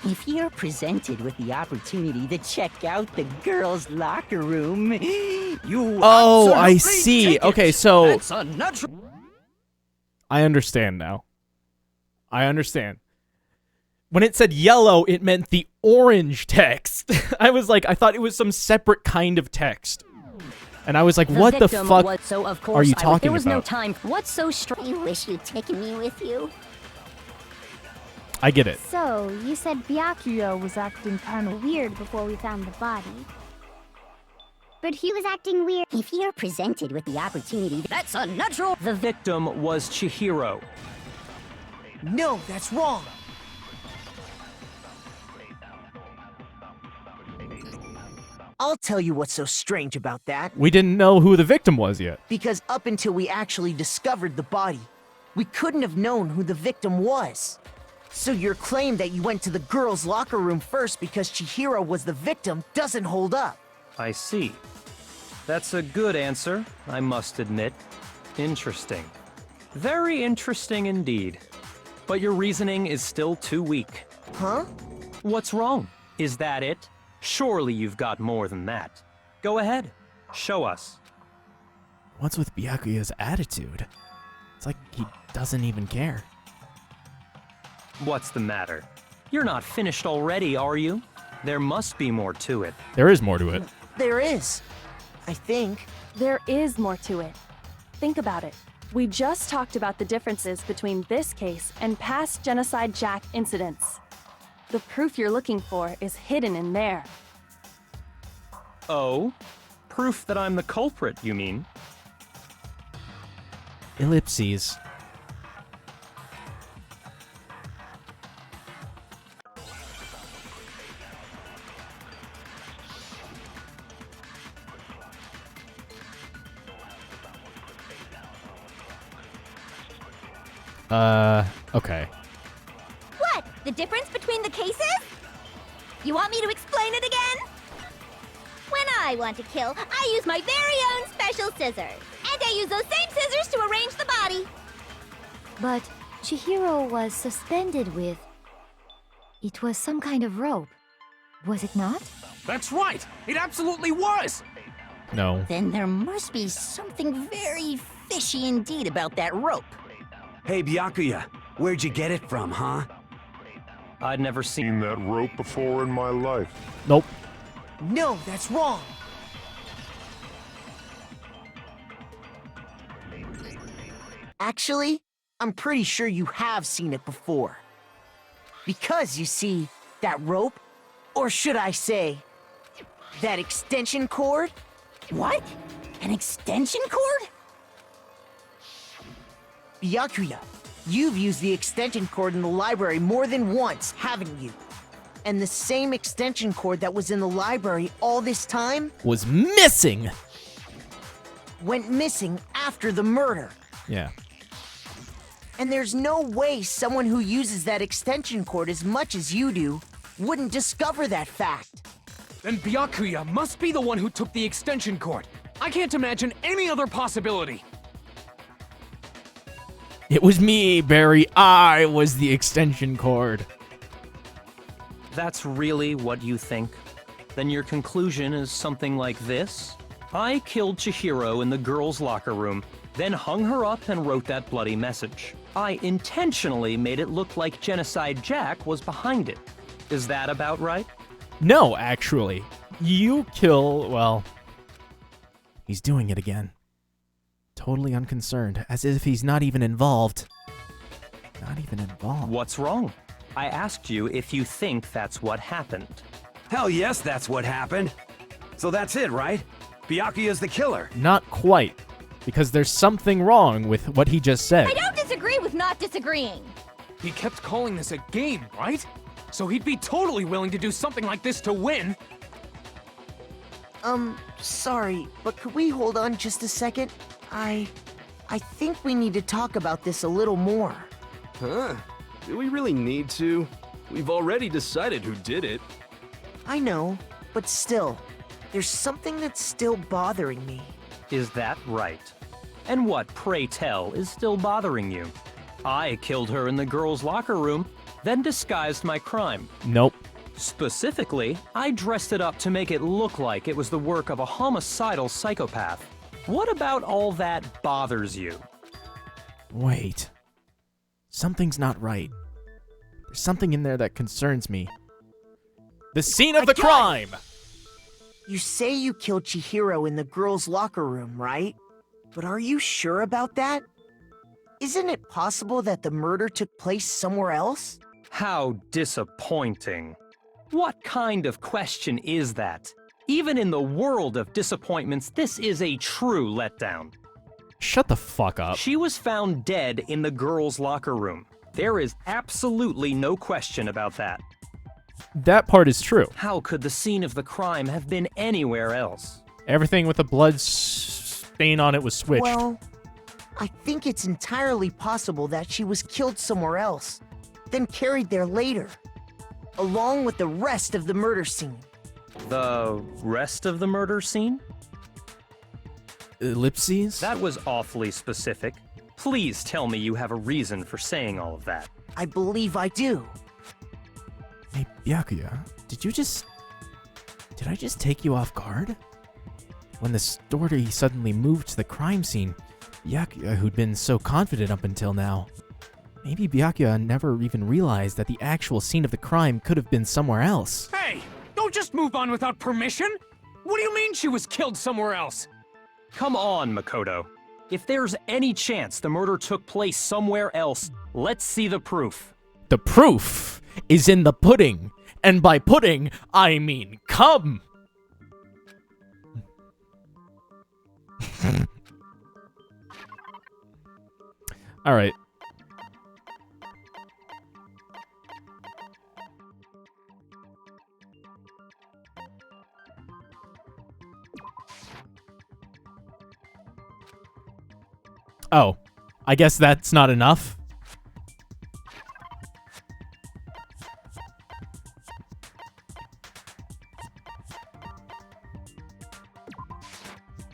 If you're presented with the opportunity to check out the girls' locker room, you Oh, I absolutely see. take it. Okay, so That's a natural. I understand now. I understand. When it said yellow, it meant the orange text. I was like, I thought it was some separate kind of text. And I was like, what the fuck so of are you talking there was no about? time. What's so strange? I wish you'd taken me with you. I get it. So, you said Byakuya was acting kind of weird before we found the body. But he was acting weird. If you're presented with the opportunity, That's a natural. The victim was Chihiro. No, that's wrong. I'll tell you what's so strange about that. We didn't know who the victim was yet. Because up until we actually discovered the body, we couldn't have known who the victim was. So your claim that you went to the girls' locker room first because Chihiro was the victim doesn't hold up. I see. That's a good answer, I must admit. Interesting. Very interesting indeed. But your reasoning is still too weak. Huh? What's wrong? Is that it? Surely you've got more than that. Go ahead. Show us. What's with Byakuya's attitude? It's like he doesn't even care. What's the matter? You're not finished already, are you? There must be more to it. There is more to it. There is. I think. There is more to it. Think about it. We just talked about the differences between this case and past Genocide Jack incidents. The proof you're looking for is hidden in there. Oh? Proof that I'm the culprit, you mean? Ellipses. Okay. What? The difference between the cases? You want me to explain it again? When I want to kill, I use my very own special scissors. And I use those same scissors to arrange the body. But Chihiro was suspended with... It was some kind of rope. Was it not? That's right. It absolutely was. No. Then there must be something very fishy indeed about that rope. Hey, Byakuya, where'd you get it from, huh? I'd never seen That rope before in my life. Nope. No, that's wrong. Actually, I'm pretty sure you have seen it before. Because, you see, that rope, or should I say, that extension cord? What? An extension cord? Byakuya, you've used the extension cord in the library more than once, haven't you? And the same extension cord that was in the library all this time Was missing. went missing after the murder. Yeah. And there's no way someone who uses that extension cord as much as you do wouldn't discover that fact. Then Byakuya must be the one who took the extension cord. I can't imagine any other possibility. It was me, Barry. I was the extension cord. That's really what you think? Then your conclusion is something like this? I killed Chihiro in the girls' locker room, then hung her up and wrote that bloody message. I intentionally made it look like Genocide Jack was behind it. Is that about right? No, actually. You kill, well... He's doing it again. Totally unconcerned, as if he's not even involved. Not even involved. What's wrong? I asked you if you think that's what happened. Hell yes, that's what happened. So that's it, right? Byakuya's the killer. Not quite. Because there's something wrong with what he just said. I don't disagree with not disagreeing. He kept calling this a game, right? So he'd be totally willing to do something like this to win. Sorry, but could we hold on just a second? I think we need to talk about this a little more. Huh? Do we really need to? We've already decided who did it. I know, but still, there's something that's still bothering me. Is that right? And what, pray tell, is still bothering you? I killed her in the girls' locker room, then disguised my crime. Nope. Specifically, I dressed it up to make it look like it was the work of a homicidal psychopath. What about all that bothers you? Wait. Something's not right. There's something in there that concerns me. The scene of the crime! You say you killed Chihiro in the girls' locker room, right? But are you sure about that? Isn't it possible that the murder took place somewhere else? How disappointing. What kind of question is that? Even in the world of disappointments, this is a true letdown. Shut the fuck up. She was found dead in the girls' locker room. There is absolutely no question about that. That part is true. How could the scene of the crime have been anywhere else? Everything with a blood stain on it was switched. Well, I think it's entirely possible that she was killed somewhere else, then carried there later, along with the rest of the murder scene. The rest of the murder scene? Ellipses? That was awfully specific. Please tell me you have a reason for saying all of that. I believe I do. Hey, Byakuya, did I just take you off guard? When the story suddenly moved to the crime scene, Byakuya, who'd been so confident up until now, maybe Byakuya never even realized that the actual scene of the crime could have been somewhere else. Hey, don't just move on without permission! What do you mean she was killed somewhere else? Come on, Makoto. If there's any chance the murder took place somewhere else, let's see the proof. The proof is in the pudding. And by pudding, I mean cum. All right. Oh, I guess that's not enough.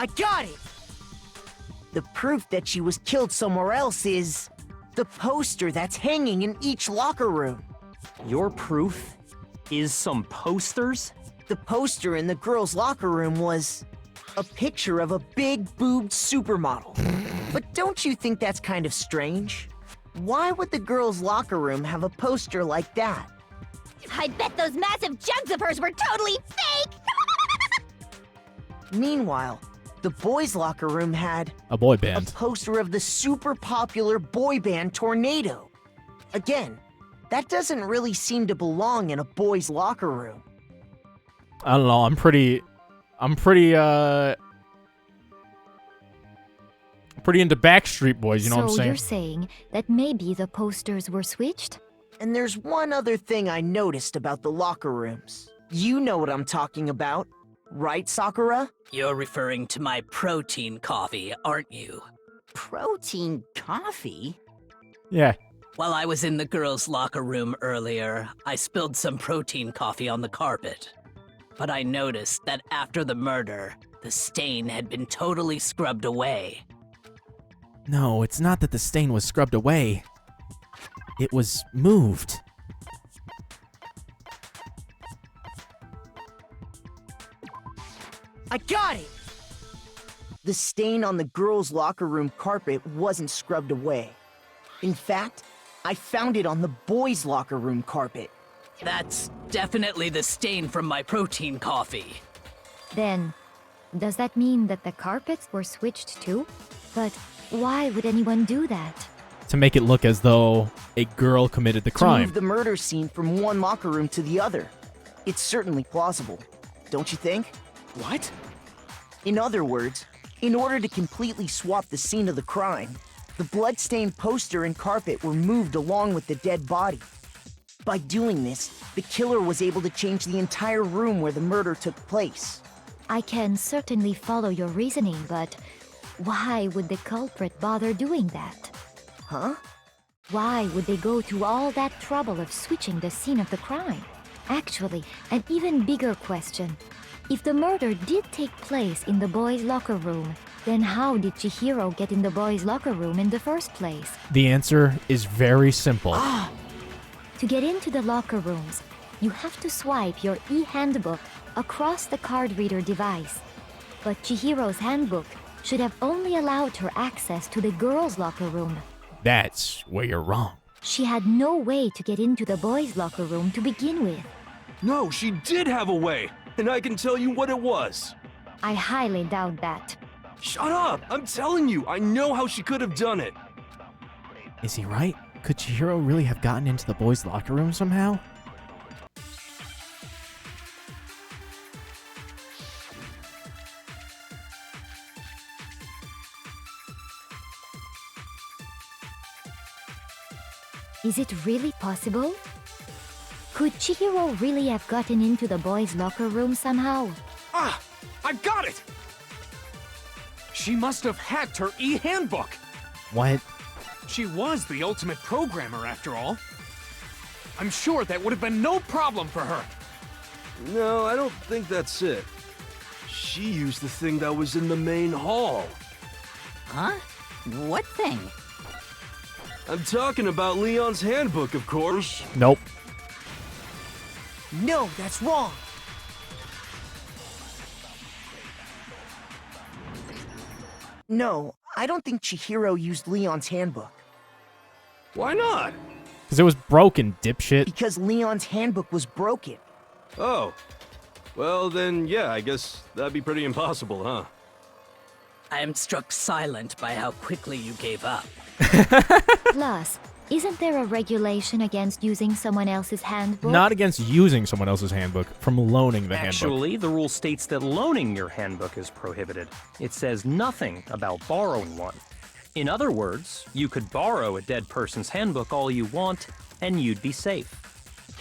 I got it! The proof that she was killed somewhere else is the poster that's hanging in each locker room. Your proof is some posters? The poster in the girls' locker room was a picture of a big-boobed supermodel. But don't you think that's kind of strange? Why would the girls' locker room have a poster like that? I bet those massive jugs of hers were totally fake! Meanwhile, the boys' locker room had a boy a band. poster of the super popular boy band Tornado. Again, that doesn't really seem to belong in a boys' locker room. I don't know. I'm pretty into Backstreet Boys, you know what I'm So saying? you're saying that maybe the posters were switched? And there's one other thing I noticed about the locker rooms. You know what I'm talking about, right, Sakura? You're referring to my protein coffee, aren't you? Protein coffee? Yeah. While I was in the girls' locker room earlier, I spilled some protein coffee on the carpet. But I noticed that after the murder, the stain had been totally scrubbed away. No, it's not that the stain was scrubbed away. It was moved. I got it! The stain on the girls' locker room carpet wasn't scrubbed away. In fact, I found it on the boys' locker room carpet. That's definitely the stain from my protein coffee. Then, does that mean that the carpets were switched too? But why would anyone do that? To make it look as though a girl committed the To crime. move the murder scene from one locker room to the other. It's certainly plausible, don't you think? What? In other words, in order to completely swap the scene of the crime, the bloodstained poster and carpet were moved along with the dead body. By doing this, the killer was able to change the entire room where the murder took place. I can certainly follow your reasoning, but why would the culprit bother doing that? Huh? Why would they go to all that trouble of switching the scene of the crime? Actually, an even bigger question. If the murder did take place in the boys' locker room, then how did Chihiro get in the boys' locker room in the first place? The answer is very simple. To get into the locker rooms, you have to swipe your e-handbook across the card reader device. But Chihiro's handbook should have only allowed her access to the girls' locker room. That's where you're wrong. She had no way to get into the boys' locker room to begin with. No, she did have a way, and I can tell you what it was. I highly doubt that. Shut up! I'm telling you, I know how she could have done it. Is he right? Could Chihiro really have gotten into the boys' locker room somehow? Is it really possible? Could Chihiro really have gotten into the boys' locker room somehow? Ah! I got it! She must have hacked her e-handbook! What? She was the ultimate programmer, after all. I'm sure that would have been no problem for her. No, I don't think that's it. She used the thing that was in the main hall. Huh? What thing? I'm talking about Leon's handbook, of course. Nope. No, that's wrong. No, I don't think Chihiro used Leon's handbook. Why not? Because it was broken, dipshit. Because Leon's handbook was broken. Oh. Well, then, yeah, I guess that'd be pretty impossible, huh? I am struck silent by how quickly you gave up. Plus, isn't there a regulation against using someone else's handbook? Not against using someone else's handbook, from loaning the handbook. Actually, the rule states that loaning your handbook is prohibited. It says nothing about borrowing one. In other words, you could borrow a dead person's handbook all you want, and you'd be safe.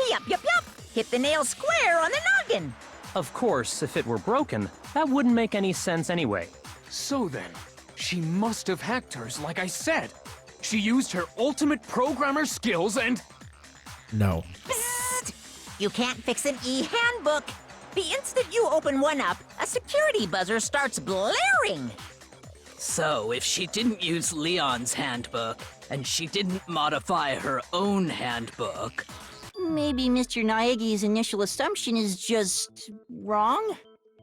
Yup, yup, yup! Hit the nail square on the noggin! Of course, if it were broken, that wouldn't make any sense anyway. So then, she must have hacked hers, like I said. She used her ultimate programmer skills and... No. Psst! You can't fix an e-handbook! The instant you open one up, a security buzzer starts blaring! So, if she didn't use Leon's handbook, and she didn't modify her own handbook... Maybe Mr. Naegi's initial assumption is just wrong?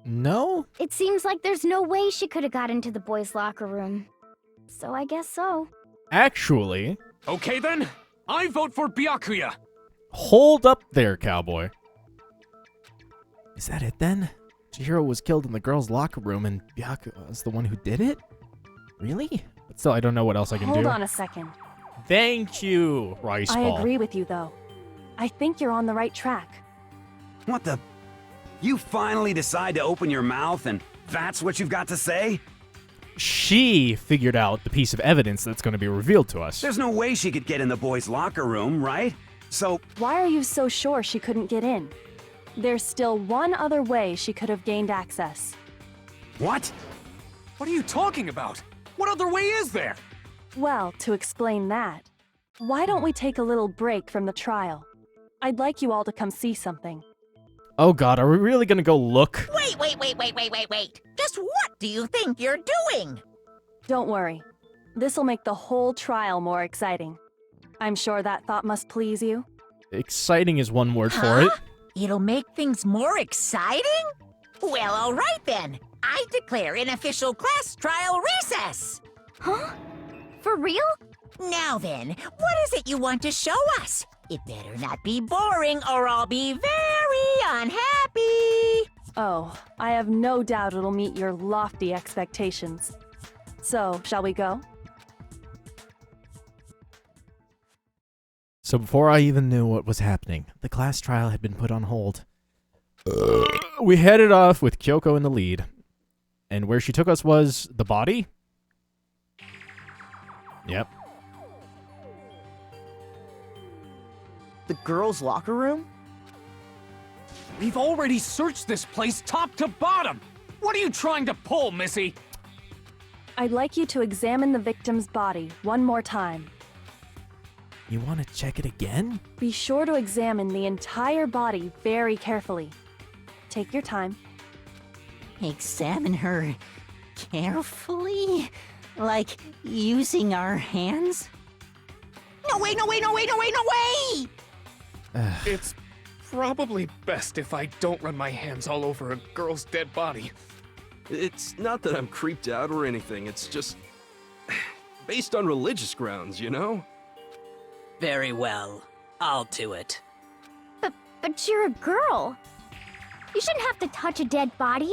No? It seems like there's no way she could have got into the boys' locker room. So I guess so. Actually... Okay then, I vote for Byakuya! Hold up there, cowboy. Is that it then? Chihiro was killed in the girls' locker room and Byakuya was the one who did it? Really? But still, I don't know what else I can do. Hold on a second. Thank you, Rice I Ball. agree with you, though. I think you're on the right track. What the? You finally decide to open your mouth and that's what you've got to say? She figured out the piece of evidence that's going to be revealed to us. There's no way she could get in the boys' locker room, right? So... Why are you so sure she couldn't get in? There's still one other way she could have gained access. What? What are you talking about? What other way is there? Well, to explain that, Why don't we take a little break from the trial? I'd like you all to come see something. Oh god, are we really gonna go look? Wait. Just what do you think you're doing? Don't worry. This'll make the whole trial more exciting. I'm sure that thought must please you. Exciting is one word for it. It'll make things more exciting? Well, all right then. I declare an official class trial recess. Huh? For real? Now then, what is it you want to show us? It better not be boring or I'll be very unhappy. Oh, I have no doubt it'll meet your lofty expectations. So, shall we go? So before I even knew what was happening, the class trial had been put on hold. We headed off with Kyoko in the lead. And where she took us was the body? Yep. The girls' locker room? We've already searched this place top to bottom! What are you trying to pull, Missy? I'd like you to examine the victim's body one more time. You want to check it again? Be sure to examine the entire body very carefully. Take your time. Examine her carefully? Like using our hands? No way! It's probably best if I don't run my hands all over a girl's dead body. It's not that I'm creeped out or anything, it's just based on religious grounds, you know? Very well. I'll do it. But you're a girl. You shouldn't have to touch a dead body.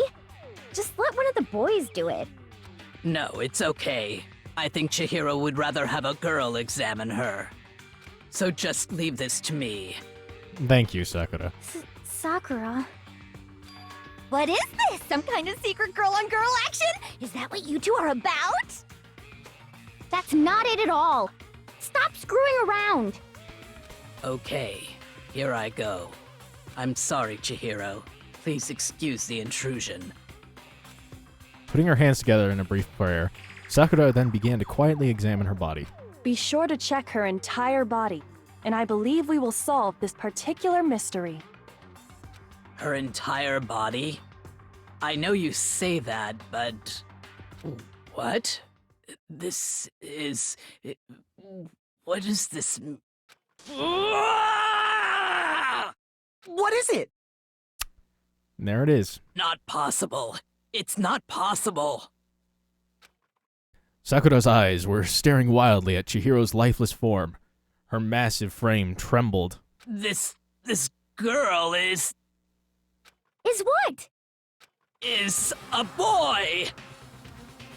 Just let one of the boys do it. No, it's okay. I think Chihiro would rather have a girl examine her. So just leave this to me. Thank you, Sakura. Sakura? What is this? Some kind of secret girl-on-girl action? Is that what you two are about? That's not it at all. Stop screwing around. Okay, here I go. I'm sorry, Chihiro. Please excuse the intrusion. Putting her hands together in a brief prayer, Sakura then began to quietly examine her body. Be sure to check her entire body, and I believe we will solve this particular mystery. Her entire body? I know you say that, but... What? This is... What is this... What is it? And there it is. Not possible. It's not possible. Sakura's eyes were staring wildly at Chihiro's lifeless form. Her massive frame trembled. This girl is what? Is a boy!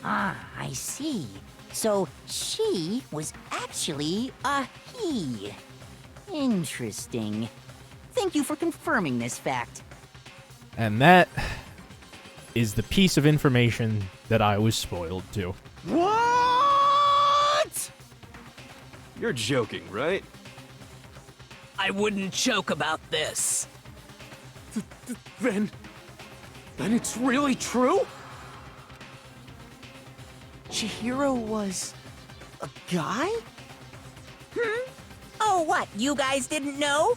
Ah, I see. So she was actually a he. Interesting. Thank you for confirming this fact. And that is the piece of information that I was spoiled to. What? You're joking, right? I wouldn't joke about this. Then it's really true? Chihiro was a guy? Oh, what? You guys didn't know?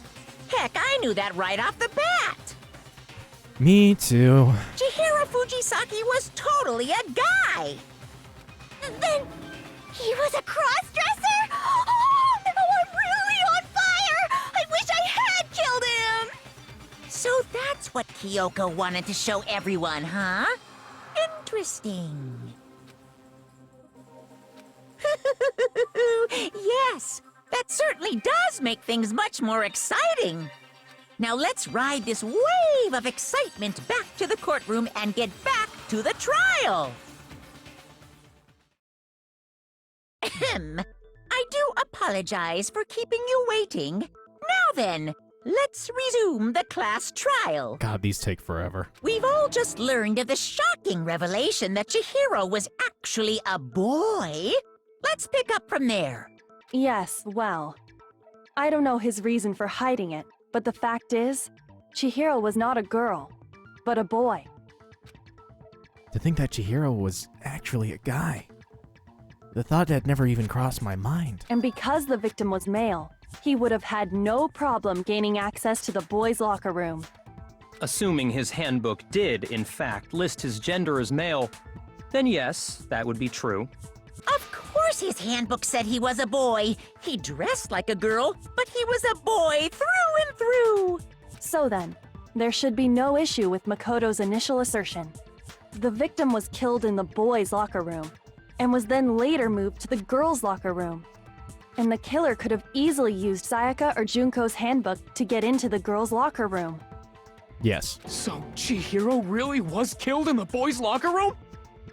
Heck, I knew that right off the bat. Me too. Chihiro Fujisaki was totally a guy. Then he was a cross-dresser? Oh, now I'm really on fire! I wish I had killed him! So that's what Kyoko wanted to show everyone, huh? Interesting. Yes, that certainly does make things much more exciting. Now let's ride this wave of excitement back to the courtroom and get back to the trial. Ahem. I do apologize for keeping you waiting. Now then, let's resume the class trial. God, these take forever. We've all just learned of the shocking revelation that Chihiro was actually a boy. Let's pick up from there. Yes, well, I don't know his reason for hiding it, but the fact is, Chihiro was not a girl, but a boy. To think that Chihiro was actually a guy. The thought had never even crossed my mind. And because the victim was male, he would have had no problem gaining access to the boys' locker room. Assuming his handbook did, in fact, list his gender as male, then yes, that would be true. Of course his handbook said he was a boy. He dressed like a girl, but he was a boy through and through. So then, there should be no issue with Makoto's initial assertion. The victim was killed in the boys' locker room, and was then later moved to the girls' locker room. And the killer could have easily used Sayaka or Junko's handbook to get into the girls' locker room. Yes. So Chihiro really was killed in the boys' locker room?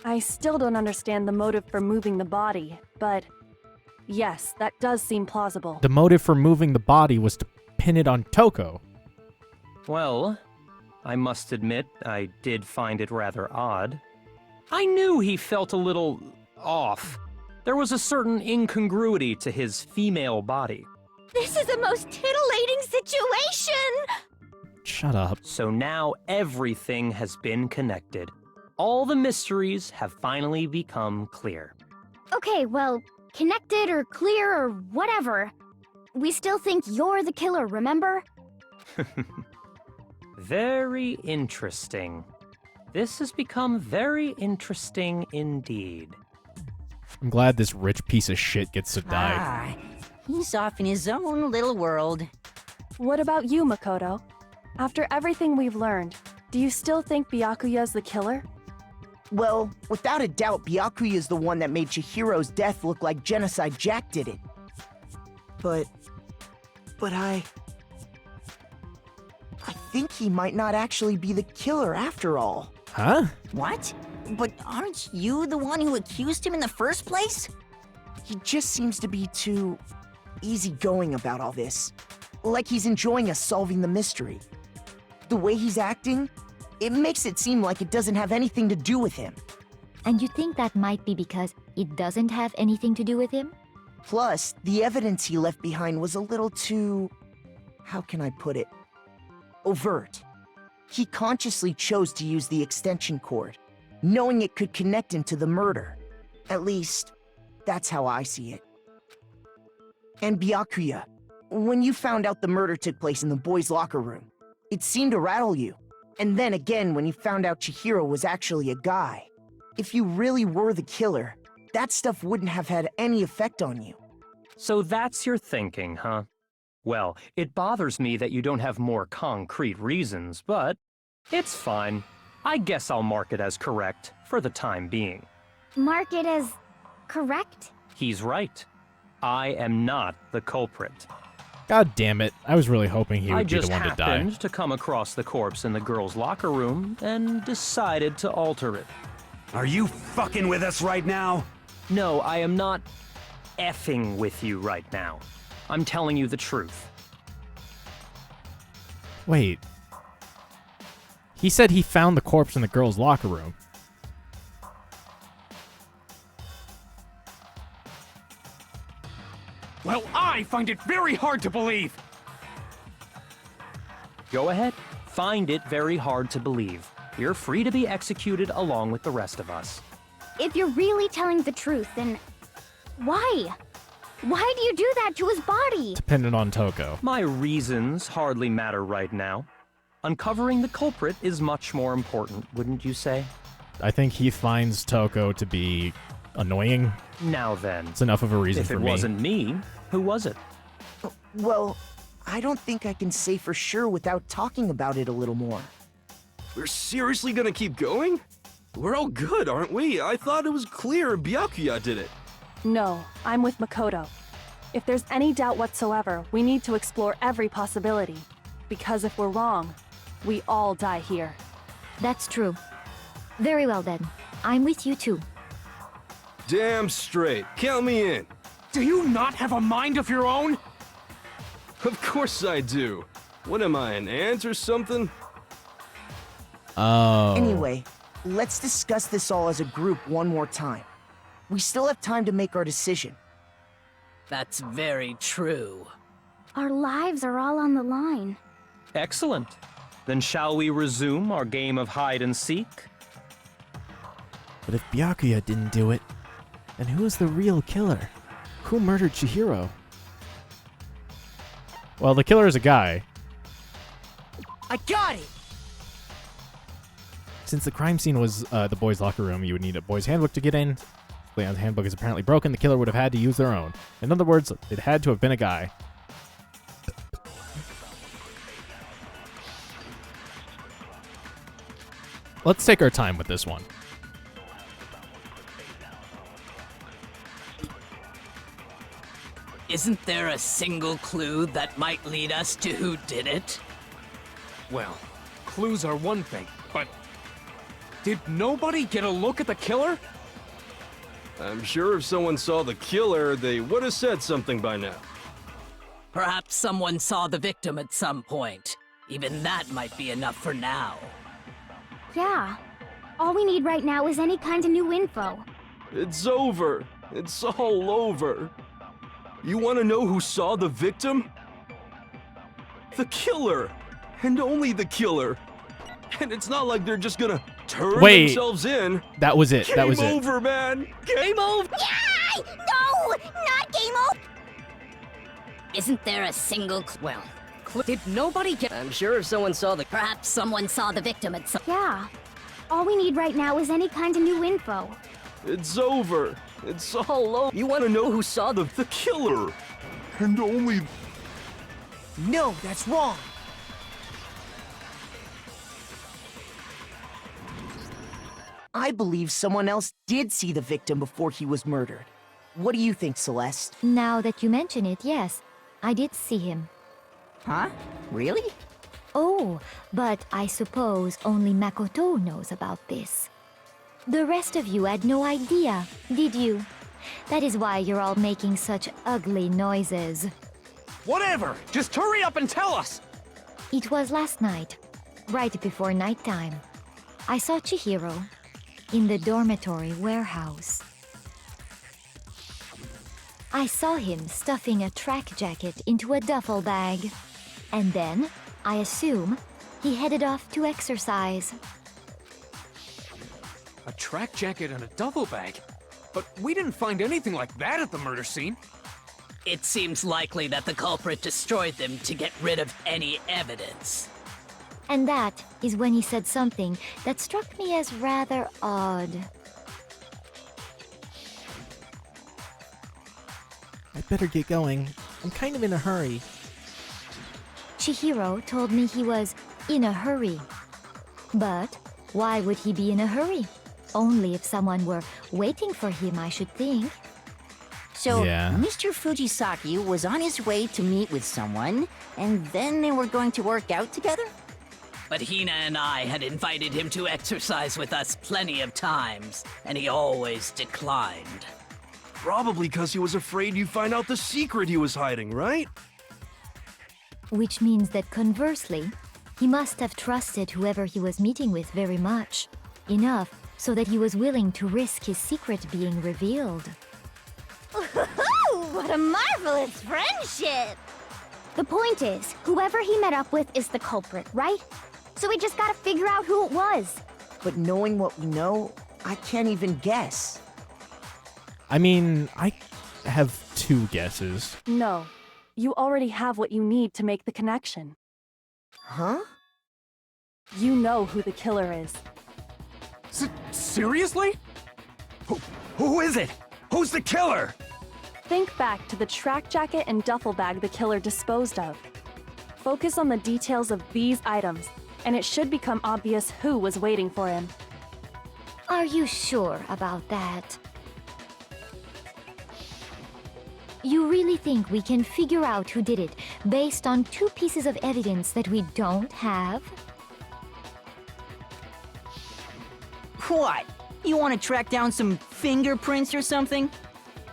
I still don't understand the motive for moving the body, but yes, that does seem plausible. The motive for moving the body was to pin it on Toko. Well, I must admit, I did find it rather odd. I knew he felt a little off. There was a certain incongruity to his female body. This is a most titillating situation! Shut up. So now everything has been connected. All the mysteries have finally become clear. Okay, well, connected or clear or whatever. We still think you're the killer, remember? Very interesting. This has become very interesting indeed. I'm glad this rich piece of shit gets to die. Ah, he's off in his own little world. What about you, Makoto? After everything we've learned, do you still think Byakuya's the killer? Well, without a doubt, Byakuya is the one that made Chihiro's death look like Genocide Jack did it. But I think he might not actually be the killer after all. Huh? What? But aren't you the one who accused him in the first place? He just seems to be too easygoing about all this. Like he's enjoying us solving the mystery. The way he's acting, it makes it seem like it doesn't have anything to do with him. And you think that might be because it doesn't have anything to do with him? Plus, the evidence he left behind was a little too... how can I put it? Overt. He consciously chose to use the extension cord, knowing it could connect him to the murder. At least, that's how I see it. And Byakuya, when you found out the murder took place in the boys' locker room, it seemed to rattle you. And then again when you found out Chihiro was actually a guy. If you really were the killer, that stuff wouldn't have had any effect on you. So that's your thinking, huh? Well, it bothers me that you don't have more concrete reasons, but it's fine. I guess I'll mark it as correct for the time being. Mark it as correct? He's right. I am not the culprit. God damn it. I was really hoping he I would be the just one to die. happened to come across the corpse in the girls' locker room and decided to alter it. Are you fucking with us right now? No, I am not effing with you right now. I'm telling you the truth. Wait. He said he found the corpse in the girls' locker room. Well, I find it very hard to believe. Go ahead. Find it very hard to believe. You're free to be executed along with the rest of us. If you're really telling the truth, then why? Why do you do that to his body? Dependent on Toko. My reasons hardly matter right now. Uncovering the culprit is much more important, wouldn't you say? I think he finds Toko to be annoying. Now then. It's enough of a reason for me. If it wasn't me, who was it? Well, I don't think I can say for sure without talking about it a little more. We're seriously gonna keep going? We're all good, aren't we? I thought it was clear Byakuya did it. No, I'm with Makoto. If there's any doubt whatsoever, we need to explore every possibility. Because if we're wrong, we all die here. That's true. Very well then. I'm with you too. Damn straight. Count me in. Do you not have a mind of your own? Of course I do. What am I, an ant or something? Oh. Anyway, let's discuss this all as a group one more time. We still have time to make our decision. That's very true. Our lives are all on the line. Excellent. Then shall we resume our game of hide and seek? But if Byakuya didn't do it, And who is the real killer? Who murdered Chihiro? Well, the killer is a guy. I got it! Since the crime scene was the boys' locker room, you would need a boys' handbook to get in. Leon's handbook is apparently broken. The killer would have had to use their own. In other words, it had to have been a guy. Let's take our time with this one. Isn't there a single clue that might lead us to who did it? Well, clues are one thing, but did nobody get a look at the killer? I'm sure if someone saw the killer, they would have said something by now. Perhaps someone saw the victim at some point. Even that might be enough for now. Yeah. All we need right now is any kind of new info. It's over. It's all over. You want to know who saw the victim? The killer. And only the killer. And it's not like they're just gonna turn themselves in. That was it. That was it. Game over, man. Game over. Yay! No! Not game over! Isn't there a single Did nobody get... I'm sure if someone saw the... Perhaps someone saw the victim at some... Yeah. All we need right now is any kind of new info. It's over. It's all over. You want to know who saw the killer? And only... No, that's wrong. I believe someone else did see the victim before he was murdered. What do you think, Celeste? Now that you mention it, yes, I did see him. Huh? Really? Oh, but I suppose only Makoto knows about this. The rest of you had no idea, did you? That is why you're all making such ugly noises. Whatever! Just hurry up and tell us! It was last night, right before nighttime. I saw Chihiro in the dormitory warehouse. I saw him stuffing a track jacket into a duffel bag. And then, I assume, he headed off to exercise. A track jacket and a duffel bag? But we didn't find anything like that at the murder scene. It seems likely that the culprit destroyed them to get rid of any evidence. And that is when he said something that struck me as rather odd. I better get going. I'm kind of in a hurry. Chihiro told me he was in a hurry. But why would he be in a hurry? Only if someone were waiting for him, I should think. So, Yeah. Mr. Fujisaki was on his way to meet with someone, and then they were going to work out together? But Hina and I had invited him to exercise with us plenty of times, and he always declined. Probably because he was afraid you'd find out the secret he was hiding, right? Which means that conversely, he must have trusted whoever he was meeting with very much. Enough so that he was willing to risk his secret being revealed. What a marvelous friendship! The point is, whoever he met up with is the culprit, right? So we just gotta figure out who it was. But knowing what we know, I can't even guess. I mean, I have two guesses. No. You already have what you need to make the connection. Huh? You know who the killer is. Seriously? Who is it? Who's the killer? Think back to the track jacket and duffel bag the killer disposed of. Focus on the details of these items, and it should become obvious who was waiting for him. Are you sure about that? You really think we can figure out who did it based on two pieces of evidence that we don't have? What? You want to track down some fingerprints or something?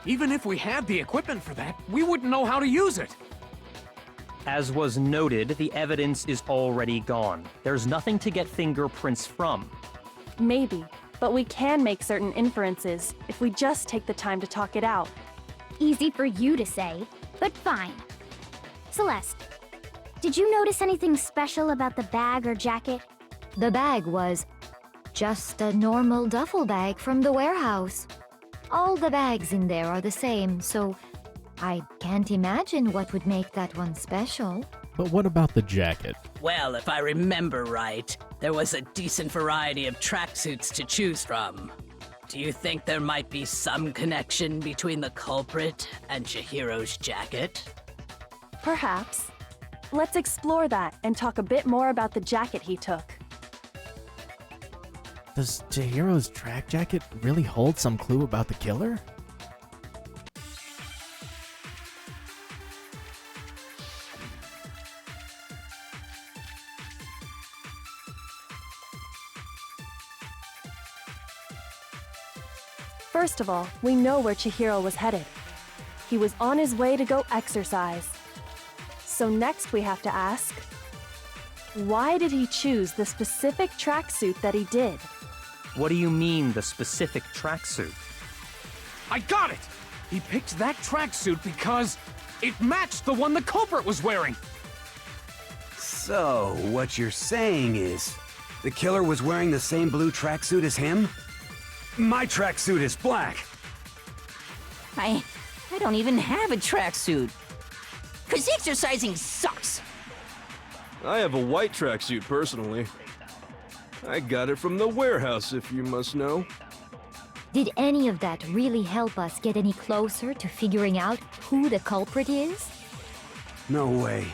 Even if we had the equipment for that, we wouldn't know how to use it. As was noted, the evidence is already gone. There's nothing to get fingerprints from. Maybe, but we can make certain inferences if we just take the time to talk it out. Easy for you to say, but fine. Celeste, did you notice anything special about the bag or jacket? The bag was just a normal duffel bag from the warehouse. All the bags in there are the same, so I can't imagine what would make that one special. But what about the jacket? Well, if I remember right, there was a decent variety of tracksuits to choose from. Do you think there might be some connection between the culprit and Chihiro's jacket? Perhaps. Let's explore that and talk a bit more about the jacket he took. Does Chihiro's track jacket really hold some clue about the killer? First of all, we know where Chihiro was headed. He was on his way to go exercise. So next we have to ask, why did he choose the specific tracksuit that he did? What do you mean, the specific tracksuit? I got it! He picked that tracksuit because it matched the one the culprit was wearing! So, what you're saying is, the killer was wearing the same blue tracksuit as him? My tracksuit is black! I don't even have a tracksuit. 'Cause exercising sucks! I have a white tracksuit personally. I got it from the warehouse, if you must know. Did any of that really help us get any closer to figuring out who the culprit is? No way.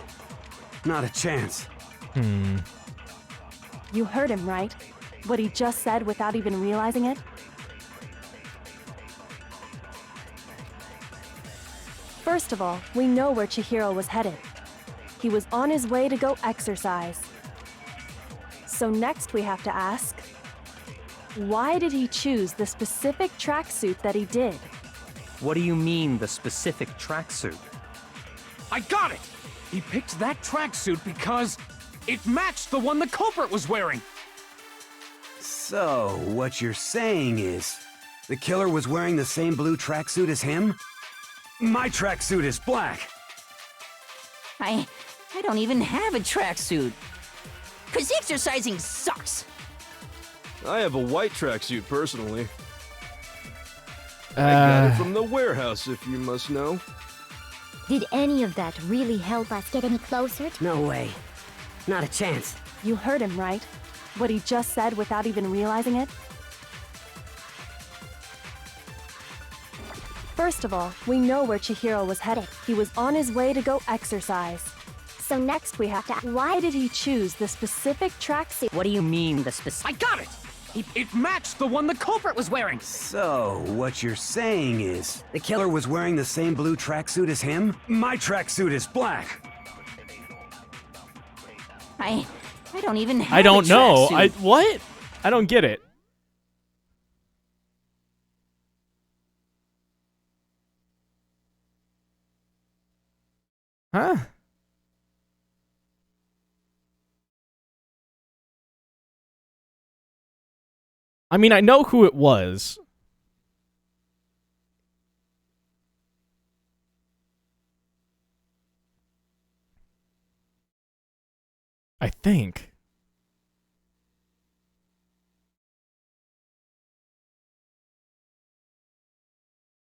Not a chance. You heard him, right? What he just said without even realizing it? First of all, we know where Chihiro was headed. He was on his way to go exercise. So next we have to ask, why did he choose the specific tracksuit that he did? What do you mean, the specific tracksuit? I got it! He picked that tracksuit because it matched the one the culprit was wearing! So, what you're saying is, the killer was wearing the same blue tracksuit as him? My tracksuit is black! I don't even have a tracksuit. 'Cause exercising sucks! I have a white tracksuit personally. I got it from the warehouse, if you must know. Did any of that really help us get any closer? No way. Not a chance. You heard him, right? What he just said without even realizing it? First of all, we know where Chihiro was headed. He was on his way to go exercise. So next we have to ask, why did he choose the specific tracksuit? What do you mean, the specific? I got it! It matched the one the culprit was wearing! So, what you're saying is, the killer was wearing the same blue tracksuit as him? My tracksuit is black! I don't even have I don't a know. tracksuit. What? I don't get it. Huh? I mean, I know who it was. I think.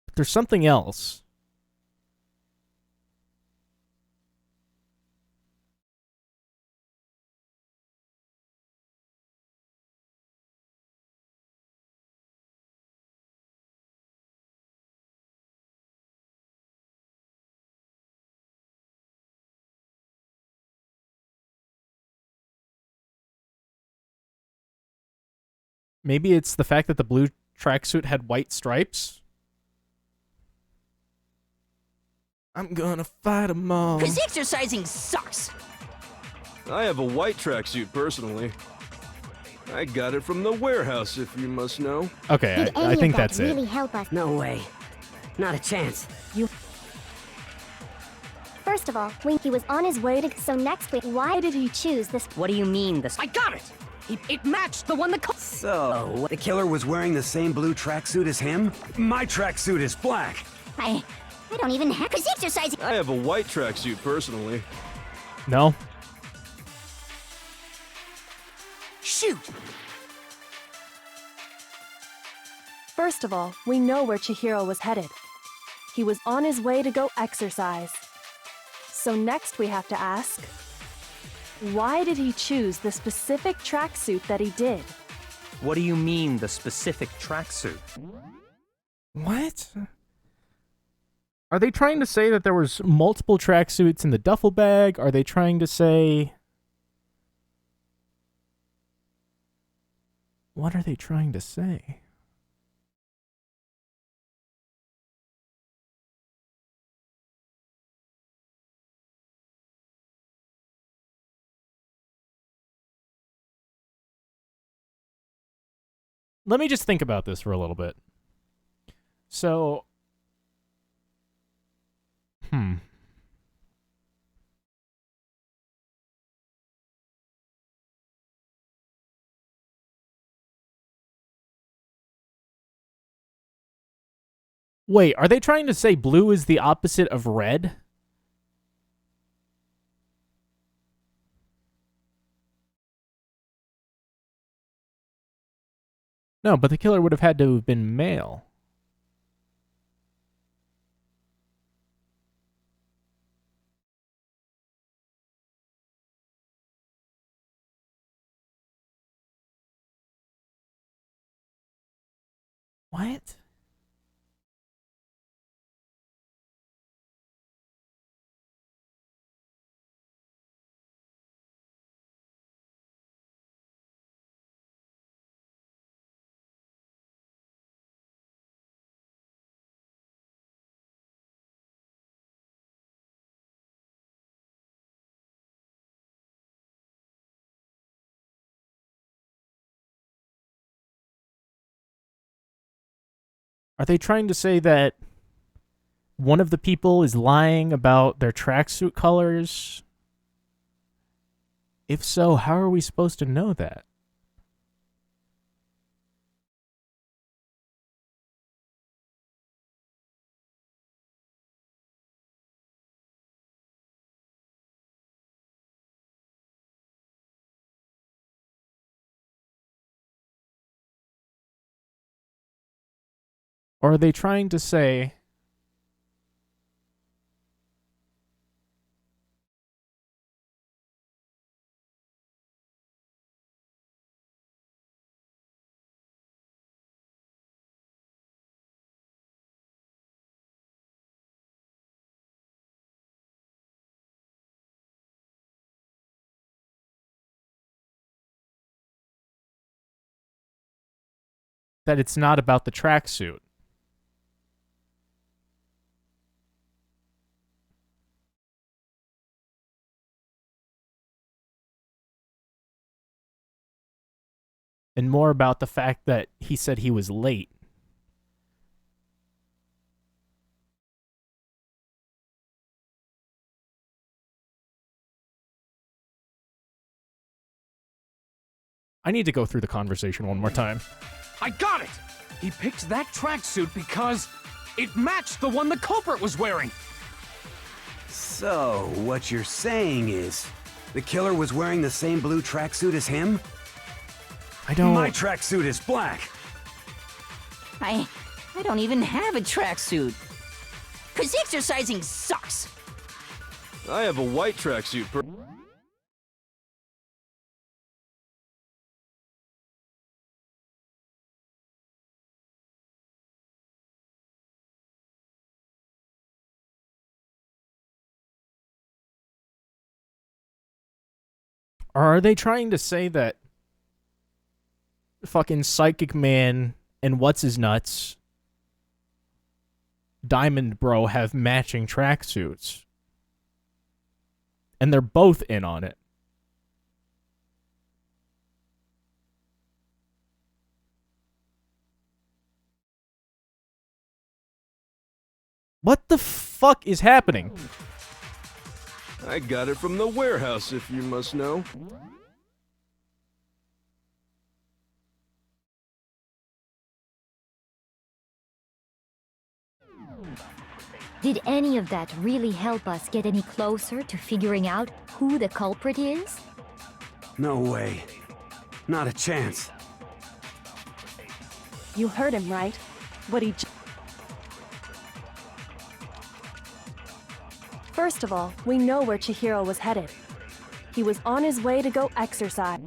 But there's something else. Maybe it's the fact that the blue tracksuit had white stripes? I'm gonna fight them all. 'Cause exercising sucks! I have a white tracksuit personally. I got it from the warehouse, if you must know. Okay, I think that's it. Help us? No way. Not a chance. First of all, Winky was on his way to. So next week, why did he choose this? What do you mean, the I got it! It matched the one the culprit. So, the killer was wearing the same blue tracksuit as him? My tracksuit is black! I don't even have. 'Cause exercising. I have a white tracksuit personally. No? Shoot! First of all, we know where Chihiro was headed. He was on his way to go exercise. So next we have to ask, why did he choose the specific tracksuit that he did? What do you mean, the specific tracksuit? What? Are they trying to say that there was multiple tracksuits in the duffel bag? Are they trying to say... What are they trying to say? Let me just think about this for a little bit. So... Wait, are they trying to say blue is the opposite of red? No, but the killer would have had to have been male. What? Are they trying to say that one of the people is lying about their tracksuit colors? If so, how are we supposed to know that? Or are they trying to say... that it's not about the tracksuit? And more about the fact that he said he was late. I need to go through the conversation one more time. I got it! He picked that tracksuit because it matched the one the culprit was wearing! So, what you're saying is, the killer was wearing the same blue tracksuit as him? I don't... My tracksuit is black! I don't even have a tracksuit. 'Cause exercising sucks! I have a white tracksuit. Or are they trying to say that fucking Psychic Man and What's-His-Nuts, Diamond Bro, have matching tracksuits? And they're both in on it. What the fuck is happening? I got it from the warehouse, if you must know. Did any of that really help us get any closer to figuring out who the culprit is? No way. Not a chance. You heard him, right? what he... First of all, we know where Chihiro was headed. He was on his way to go exercise.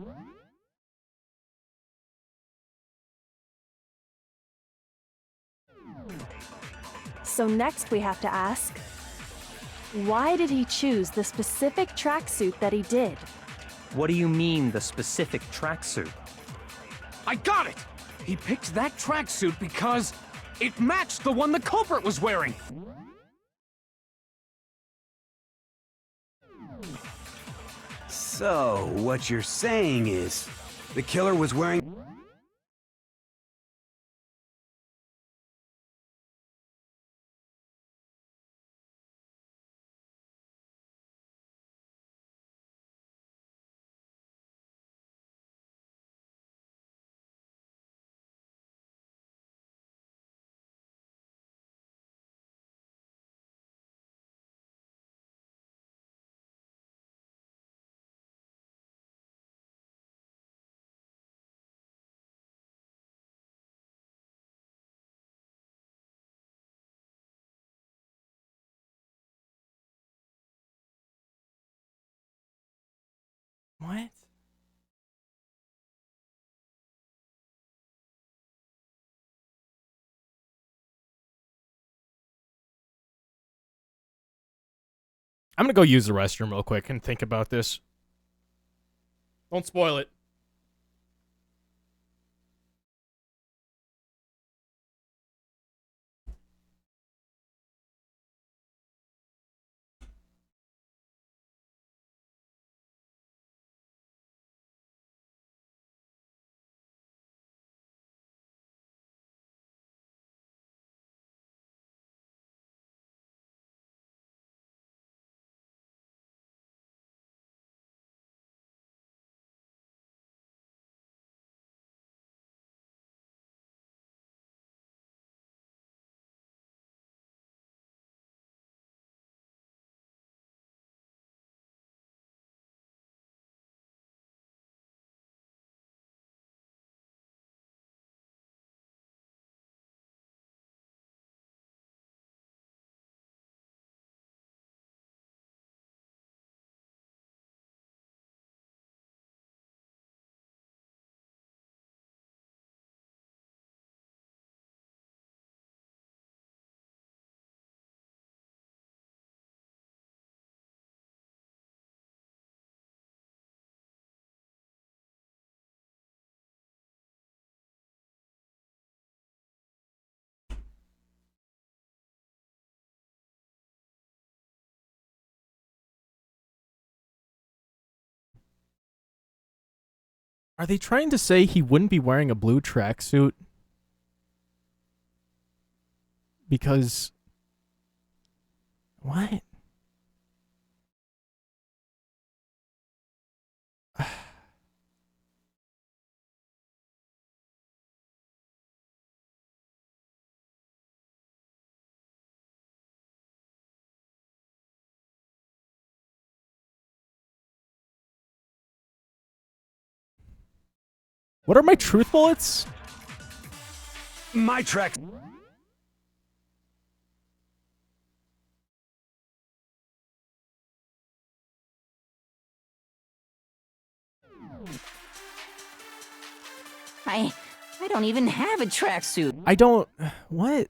So next we have to ask, why did he choose the specific tracksuit that he did? What do you mean, the specific tracksuit? I got it! He picked that tracksuit because it matched the one the culprit was wearing! So, what you're saying is, the killer was wearing... What? I'm gonna go use the restroom real quick and think about this. Don't spoil it. Are they trying to say he wouldn't be wearing a blue tracksuit? Because... What? What are my truth bullets? My track... I don't even have a tracksuit. I don't... What?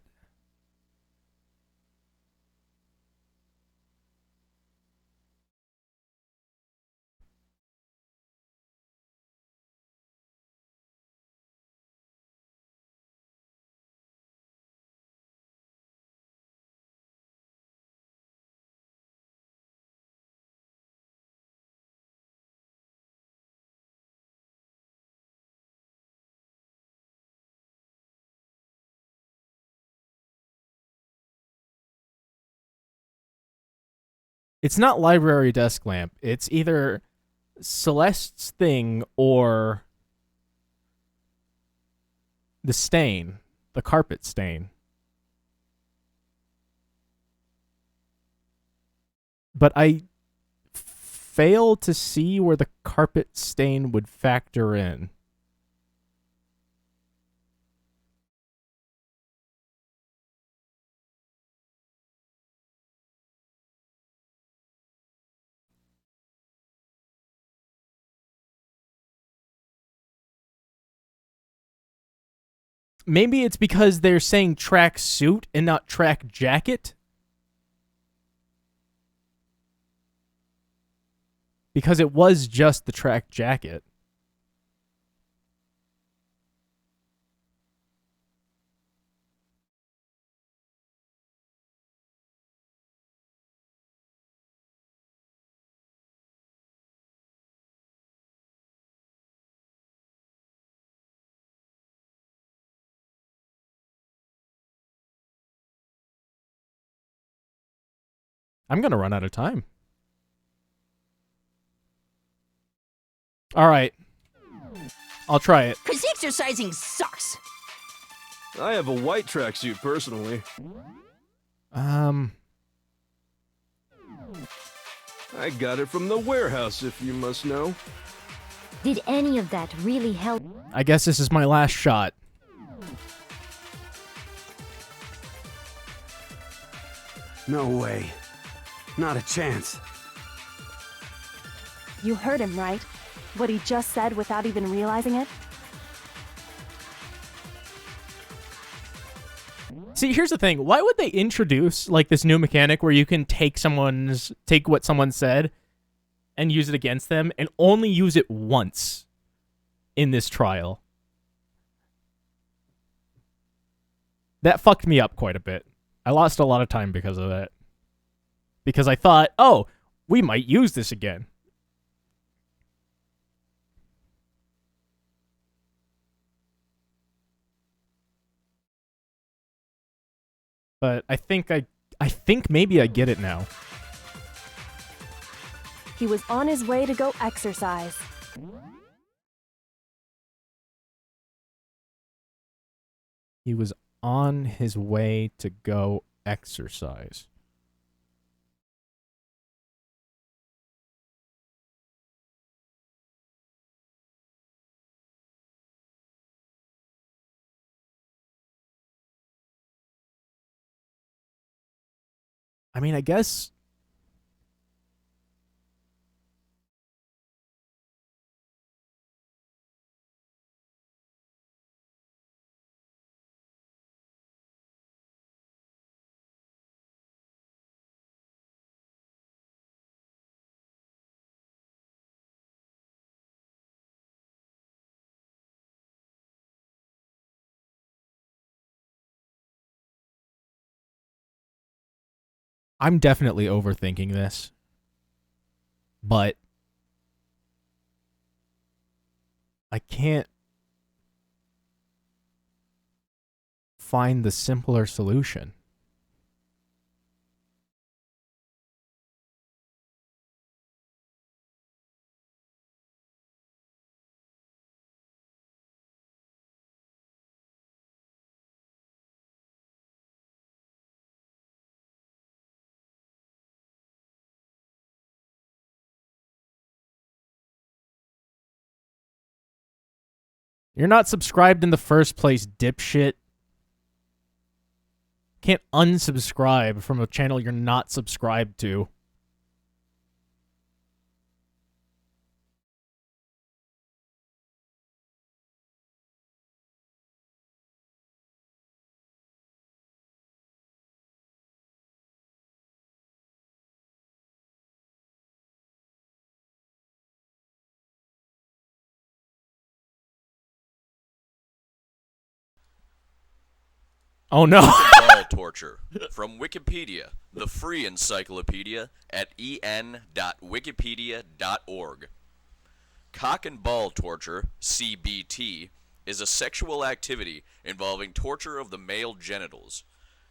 It's not library desk lamp. It's either Celeste's thing or the stain, the carpet stain. But I fail to see where the carpet stain would factor in. maybe it's because they're saying track suit and not track jacket. Because it was just the track jacket. I'm gonna run out of time. All right. I'll try it. Cause exercising sucks. I have a white tracksuit personally. Um, I got it from the warehouse, if you must know. Did any of that really help? I guess this is my last shot. No way. Not a chance. You heard him, right? What he just said without even realizing it? See, here's the thing. Why would they introduce like this new mechanic where you can take what someone said and use it against them and only use it once in this trial? That fucked me up quite a bit. I lost a lot of time because of that. Because I thought, oh, we might use this again. But I think maybe I get it now. He was on his way to go exercise. He was on his way to go exercise. I mean, I guess... I'm definitely overthinking this. But I can't find the simpler solution. You're not subscribed in the first place, dipshit. Can't unsubscribe from a channel you're not subscribed to. Oh no. Ball torture. From Wikipedia, the free encyclopedia at en.wikipedia.org. Cock and ball torture, CBT, is a sexual activity involving torture of the male genitals.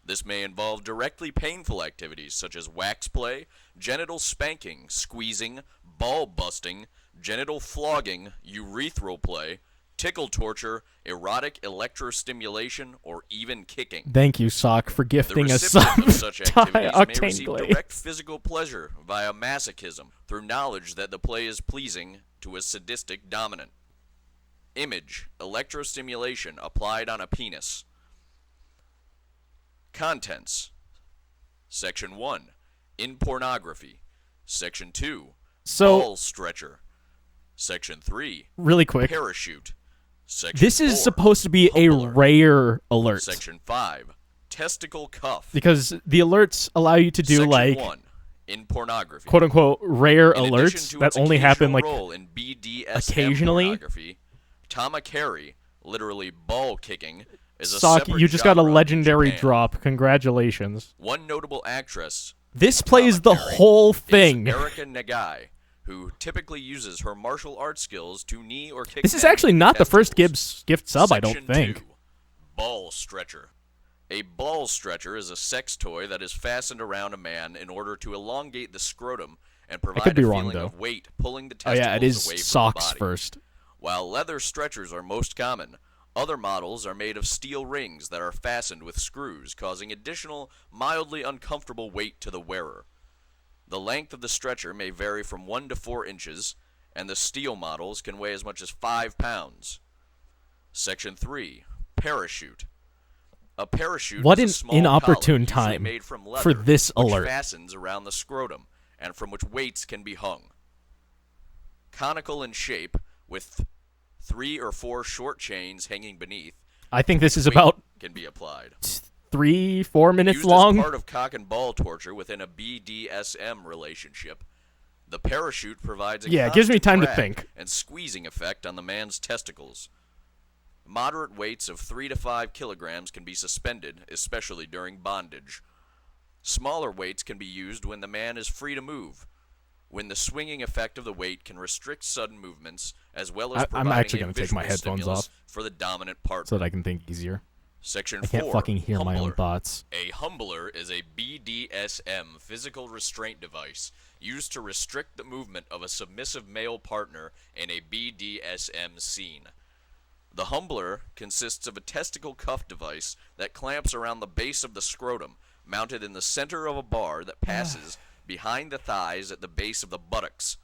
This may involve directly painful activities such as wax play, genital spanking, squeezing, ball busting, genital flogging, urethral play, tickle torture, erotic electrostimulation, or even kicking. Thank you, Sock, for gifting us The some recipient of such activities may octane receive glaze. direct physical pleasure via masochism through knowledge that the play is pleasing to a sadistic dominant. Image, electrostimulation applied on a penis. Contents. Section 1, in pornography. Section 2, So- ball stretcher. Section 3, Really quick. parachute. Section This 4, is supposed to be a rare alert. Section 5, testicle cuff. Because the alerts allow you to do Section like 1, in pornography. quote unquote rare In addition alerts to that its only happen like occasional role in BDSM occasionally. pornography, tamakeri, literally ball kicking, is a Sock, separate you just got a genre in legendary Japan. drop. Congratulations. One notable actress This plays the whole thing. is Erika Nagai, who typically uses her martial arts skills to knee or kick. This is men actually in not the first testicles. gift sub, I don't Section think. 2, ball stretcher. A ball stretcher is a sex toy that is fastened around a man in order to elongate the scrotum and provide could be a wrong, feeling though. of weight pulling the Oh testicles yeah, it is away from socks the body. first. While leather stretchers are most common, other models are made of steel rings that are fastened with screws, causing additional, mildly uncomfortable weight to the wearer. The length of the stretcher may vary from 1 to 4 inches, and the steel models can weigh as much as 5 pounds. Section 3, parachute. A parachute What is an a small inopportune collar, usually time made from for leather, this which alert. fastens around the scrotum, and from which weights can be hung. Conical in shape, with 3 or 4 short chains hanging beneath. I think this is weight about can be applied. 3-4 minutes Used long. as part of cock and ball torture within a BDSM relationship, the parachute provides a Yeah, it gives me constant time to drag think. and squeezing effect on the man's testicles. Moderate weights of 3 to 5 kilograms can be suspended, especially during bondage. Smaller weights can be used when the man is free to move, when the swinging effect of the weight can restrict sudden movements, as well as I'm providing actually going to take my headphones stimulus off for the dominant partner. so that I can think easier. Section I can't 4, fucking hear my own humbler. thoughts. A humbler is a BDSM physical restraint device used to restrict the movement of a submissive male partner in a BDSM scene. The humbler consists of a testicle cuff device that clamps around the base of the scrotum, mounted in the center of a bar that passes behind the thighs at the base of the buttocks.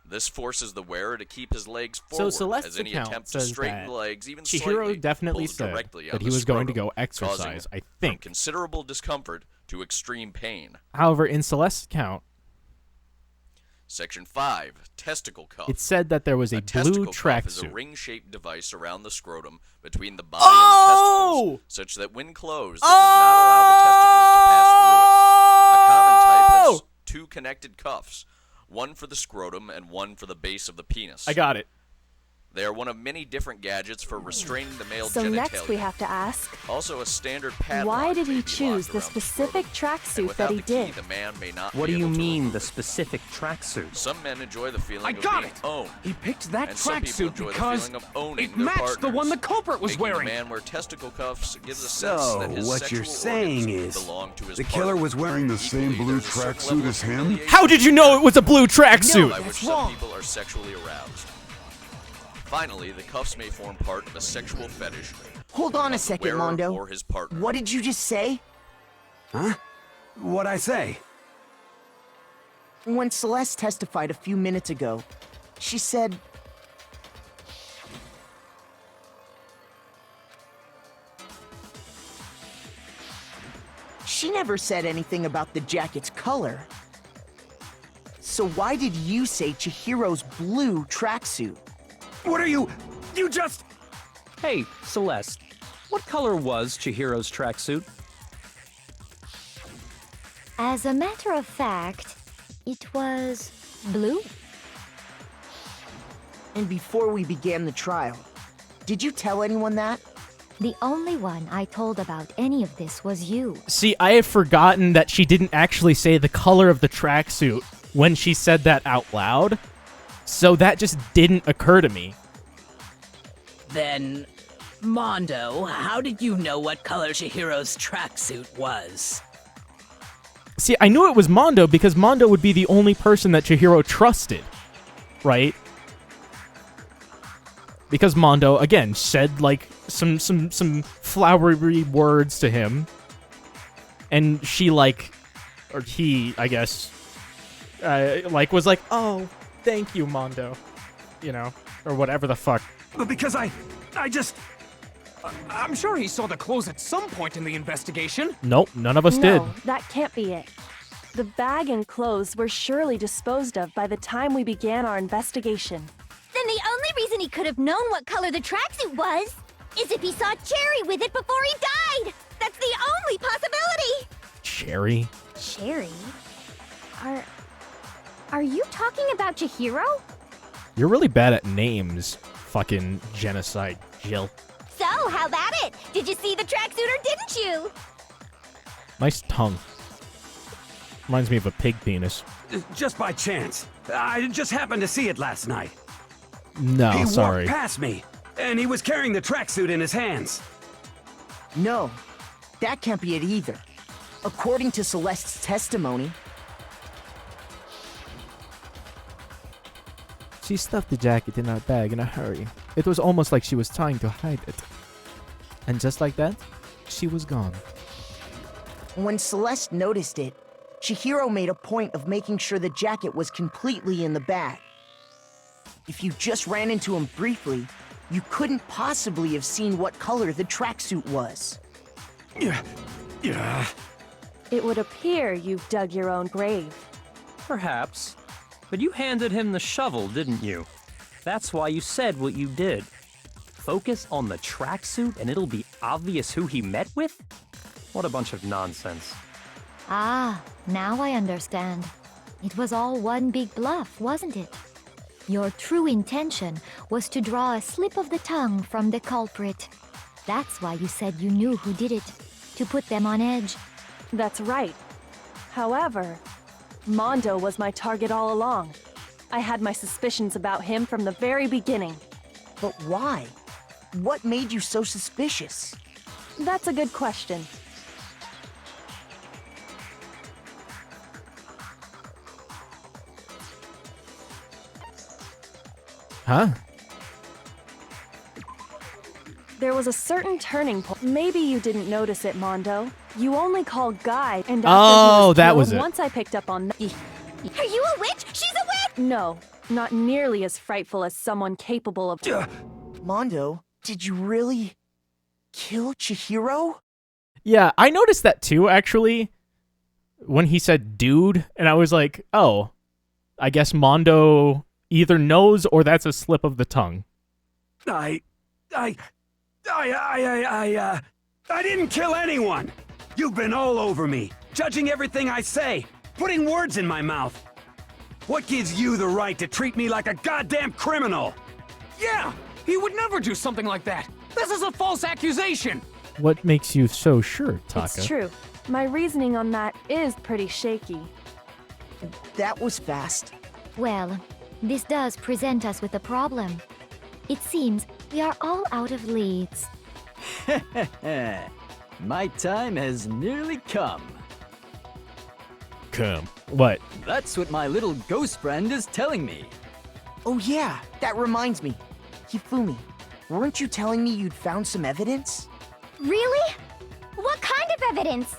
This forces the wearer to keep his legs forward, Celeste's as any account attempt to says straighten that the legs even Chihiro slightly definitely pulls said directly that on he the was going to scrotum, go exercise, causing I think. from considerable discomfort to extreme pain. However, in Celeste's account, Section 5, testicle cuff. it said that there was a blue Testicle cuff is a tracksuit. ring-shaped device around the scrotum between the body and the testicles, such that when closed, it does not allow the testicles to pass through it. A common type has 2 connected cuffs, one for the scrotum and one for the base of the penis. I got it. They are one of many different gadgets for restraining the male So genitalia. next we have to ask, Also, a standard padlock why did may he be choose locked the around the specific scrotum, and tracksuit without that he the key, did? the man may not What be do you able to mean, remove the it. specific tracksuit? Some men enjoy the feeling I of got being it! owned. He picked that And some people tracksuit enjoy the because feeling of owning it their matched partners. the one the culprit was Making wearing. The man wear testicle cuffs gives a sense So, that his what you're sexual saying organs is, belong to his the partner. killer was wearing the same Equally, blue there's a certain tracksuit level as of him? humiliation How did you know it was a blue tracksuit? by which some people are sexually aroused. Finally, the cuffs may form part of a sexual fetish. Hold on a of the second, wearer Mondo. Or his partner. What did you just say? Huh? What'd I say? When Celeste testified a few minutes ago, she said... She never said anything about the jacket's color. So why did you say Chihiro's blue tracksuit? What are you... You just... Hey, Celeste, what color was Chihiro's tracksuit? As a matter of fact, it was blue. And before we began the trial, did you tell anyone that? The only one I told about any of this was you. See, I have forgotten that she didn't actually say the color of the tracksuit when she said that out loud. So that just didn't occur to me. Then, Mondo, how did you know what color Chihiro's tracksuit was? See, I knew it was Mondo because Mondo would be the only person that Chihiro trusted, right? Because Mondo, again, said, like, some flowery words to him. And she, like, or he, I guess, like, was like, oh, thank you, Mondo. You know, or whatever the fuck. But because I just... I'm sure he saw the clothes at some point in the investigation. Nope, none of us did. No, that can't be it. The bag and clothes were surely disposed of by the time we began our investigation. Then the only reason reason he could have known what color the tracksuit was is if he saw Cherry with it before he died. That's the only possibility. Cherry? Cherry? Are you talking about Chihiro? You're really bad at names, fucking genocide Jill. So, how about it? Did you see the tracksuit or didn't you? Nice tongue. Reminds me of a pig penis. Just by chance. I just happened to see it last night. No, he sorry. walked past me, and he was carrying the tracksuit in his hands. No, that can't be it either. According to Celeste's testimony, She stuffed the jacket in her bag in a hurry. It was almost like she was trying to hide it. And just like that, she was gone. when Celeste noticed it, Chihiro made a point of making sure the jacket was completely in the bag. If you just ran into him briefly, you couldn't possibly have seen what color the tracksuit was. Yeah. It would appear you've dug your own grave. Perhaps. But you handed him the shovel, didn't you? That's why you said what you did. Focus on the tracksuit and it'll be obvious who he met with? What a bunch of nonsense. Ah, now I understand. It was all one big bluff, wasn't it? Your true intention was to draw a slip of the tongue from the culprit. That's why you said you knew who did it, to put them on edge. That's right. However, Mondo was my target all along. I had my suspicions about him from the very beginning. But why? What made you so suspicious? That's a good question. Huh? There was a certain turning point. Maybe you didn't notice it, Mondo. You only called Guy, and after Oh, he was that killed, was it. once I picked up on that. Are you a witch? She's a witch! No, not nearly as frightful as someone capable of. Mondo, did you really kill Chihiro? Yeah, I noticed that too, actually, when he said dude, and I was like, oh, I guess Mondo either knows or that's a slip of the tongue. I didn't kill anyone! You've been all over me, judging everything I say, putting words in my mouth. What gives you the right to treat me like a goddamn criminal? Yeah! He would never do something like that! This is a false accusation! What makes you so sure, Taka? It's true. My reasoning on that is pretty shaky. That was fast. Well, this does present us with a problem. It seems we are all out of leads. My time has nearly come. What? That's what my little ghost friend is telling me. Oh yeah, that reminds me. Hifumi, weren't you telling me you'd found some evidence? Really? What kind of evidence?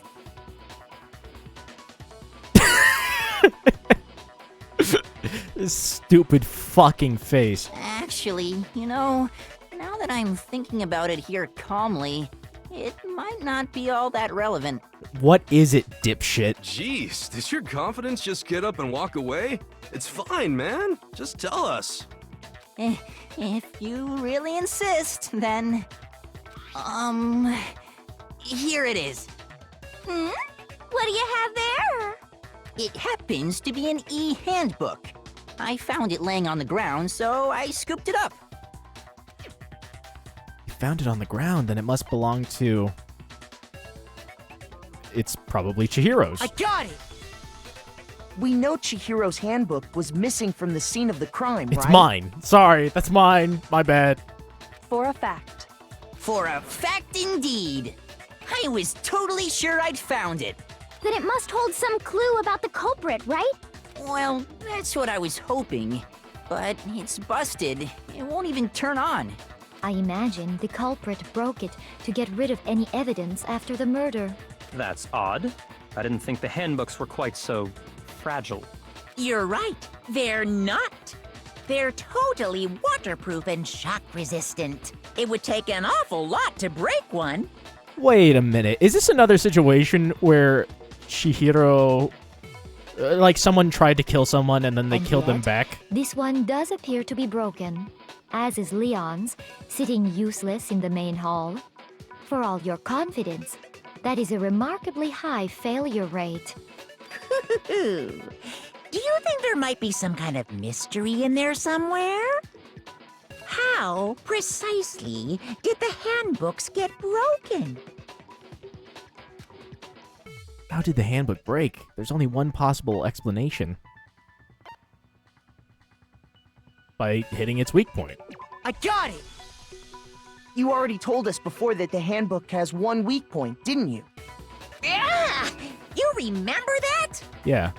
This stupid fucking face. Actually, you know, now that I'm thinking about it here calmly, it might not be all that relevant. What is it, dipshit? Jeez, did your confidence just get up and walk away? It's fine, man. Just tell us. If you really insist, then... here it is. What do you have there? It happens to be an e-handbook. I found it laying on the ground, so I scooped it up. You found it on the ground, then it must belong to... It's probably Chihiro's. I got it! We know Chihiro's handbook was missing from the scene of the crime, right? It's mine. Sorry, that's mine. My bad. For a fact. For a fact indeed. I was totally sure I'd found it. Then it must hold some clue about the culprit, right? Well, that's what I was hoping. But it's busted. It won't even turn on. I imagine the culprit broke it to get rid of any evidence after the murder. That's odd. I didn't think the handbooks were quite so fragile. You're right. They're not. They're totally waterproof and shock resistant. It would take an awful lot to break one. Wait a minute. Is this another situation where Chihiro... like someone tried to kill someone and then they And killed them yet, back? This one does appear to be broken. as is Leon's, sitting useless in the main hall. For all your confidence, that is a remarkably high failure rate. Do you think there might be some kind of mystery in there somewhere? How, precisely, did the handbooks get broken? How did the handbook break? There's only one possible explanation. By hitting its weak point. I got it! You already told us before that the handbook has one weak point, didn't you? Yeah! You remember that? Yeah.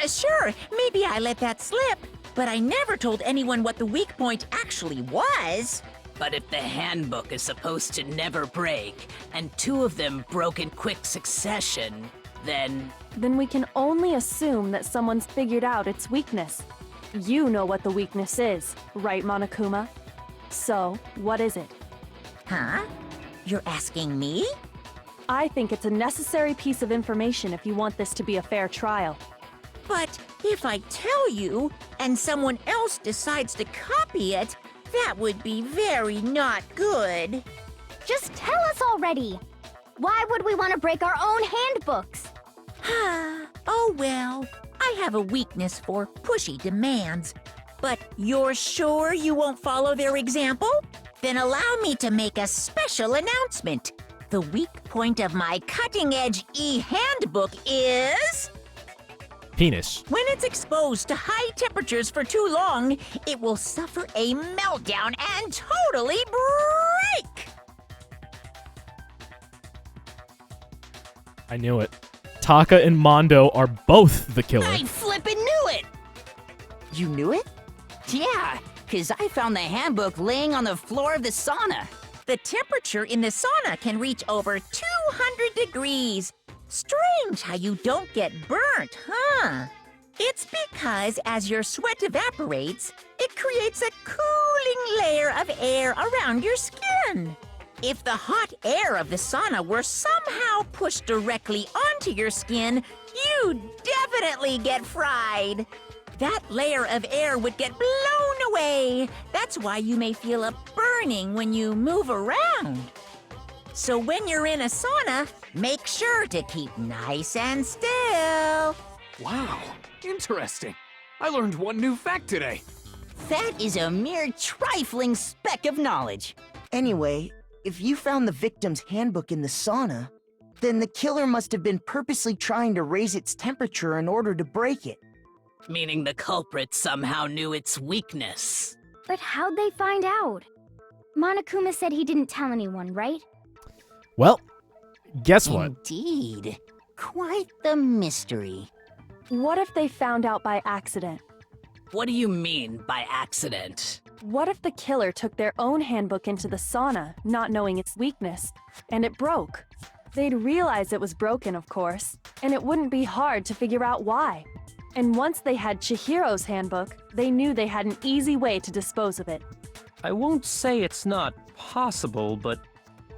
Sure, maybe I let that slip, but I never told anyone what the weak point actually was. But if the handbook is supposed to never break, and two of them broke in quick succession, then we can only assume that someone's figured out its weakness. You know what the weakness is, right, Monokuma? So, what is it? Huh? You're asking me? I think it's a necessary piece of information if you want this to be a fair trial. But if I tell you, and someone else decides to copy it, that would be very not good. Just tell us already! Why would we want to break our own handbooks? Oh well, I have a weakness for pushy demands. But you're sure you won't follow their example? Then allow me to make a special announcement. The weak point of my cutting-edge e-handbook is... Penis. When it's exposed to high temperatures for too long, it will suffer a meltdown and totally break! I knew it. Taka and Mondo are both the killer. I flippin' knew it! You knew it? Yeah, 'cause I found the handbook laying on the floor of the sauna. The temperature in the sauna can reach over 200 degrees. Strange how you don't get burnt, huh? It's because as your sweat evaporates, it creates a cooling layer of air around your skin. If the hot air of the sauna were somehow pushed directly onto your skin, you'd definitely get fried. That layer of air would get blown away. That's why you may feel a burning when you move around. So when you're in a sauna, make sure to keep nice and still. Wow, interesting. I learned one new fact today. That is a mere trifling speck of knowledge. Anyway, if you found the victim's handbook in the sauna, then the killer must have been purposely trying to raise its temperature in order to break it. meaning the culprit somehow knew its weakness. But how'd they find out? Monokuma said he didn't tell anyone, right? Well, guess what? Indeed. Quite the mystery. What if they found out by accident? What do you mean by accident? What if the killer took their own handbook into the sauna, not knowing its weakness, and it broke? They'd realize it was broken, of course, and it wouldn't be hard to figure out why. And once they had Chihiro's handbook, they knew they had an easy way to dispose of it. I won't say it's not possible, but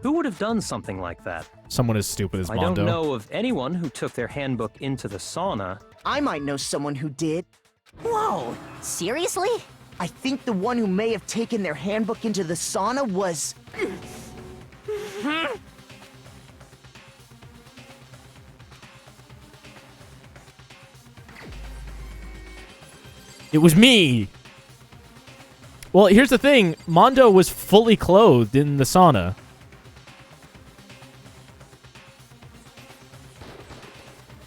who would have done something like that? Someone as stupid as I Mondo. don't know of anyone who took their handbook into the sauna. I might know someone who did. Whoa, seriously? I think the one who may have taken their handbook into the sauna was... It was me! Well, here's the thing. Mondo was fully clothed in the sauna.